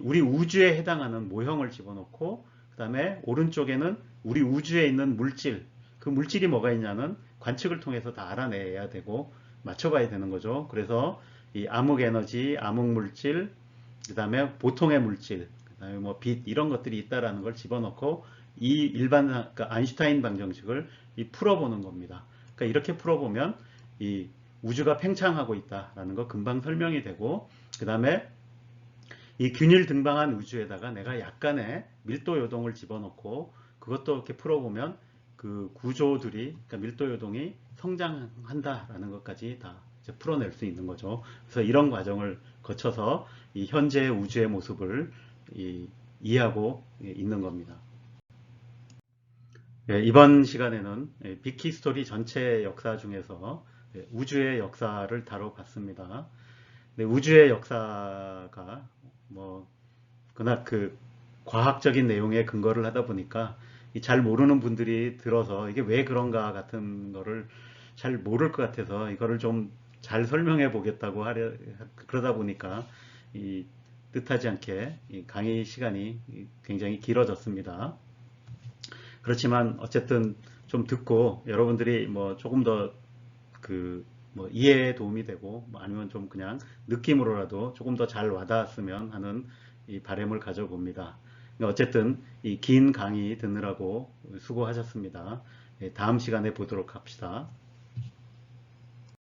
우리 우주에 해당하는 모형을 집어넣고, 그 다음에 오른쪽에는 우리 우주에 있는 물질, 그 물질이 뭐가 있냐는 관측을 통해서 다 알아내야 되고 맞춰봐야 되는 거죠. 그래서 이 암흑 에너지, 암흑 물질, 그 다음에 보통의 물질, 그 다음에 뭐 빛, 이런 것들이 있다라는 걸 집어넣고 이 일반, 그러니까 아인슈타인 방정식을 풀어보는 겁니다. 그러니까 이렇게 풀어보면 이 우주가 팽창하고 있다라는 거 금방 설명이 되고, 그 다음에 이 균일 등방한 우주에다가 내가 약간의 밀도 요동을 집어넣고 그것도 이렇게 풀어보면 그 구조들이, 그러니까 밀도 요동이 성장한다라는 것까지 다 이제 풀어낼 수 있는 거죠. 그래서 이런 과정을 거쳐서 이 현재 우주의 모습을 이해하고 있는 겁니다. 이번 시간에는 빅히스토리 전체 역사 중에서 우주의 역사를 다뤄봤습니다. 우주의 역사가 뭐 그나 그 과학적인 내용에 근거를 하다 보니까 잘 모르는 분들이 들어서 이게 왜 그런가 같은 거를 잘 모를 것 같아서 이거를 좀 잘 설명해 보겠다고 그러다 보니까 뜻하지 않게 강의 시간이 굉장히 길어졌습니다. 그렇지만 어쨌든 좀 듣고 여러분들이 뭐 조금 더 뭐 이해에 도움이 되고, 뭐 아니면 좀 그냥 느낌으로라도 조금 더 잘 와닿았으면 하는 바람을 가져봅니다. 어쨌든 이 긴 강의 듣느라고 수고하셨습니다. 다음 시간에 보도록 합시다.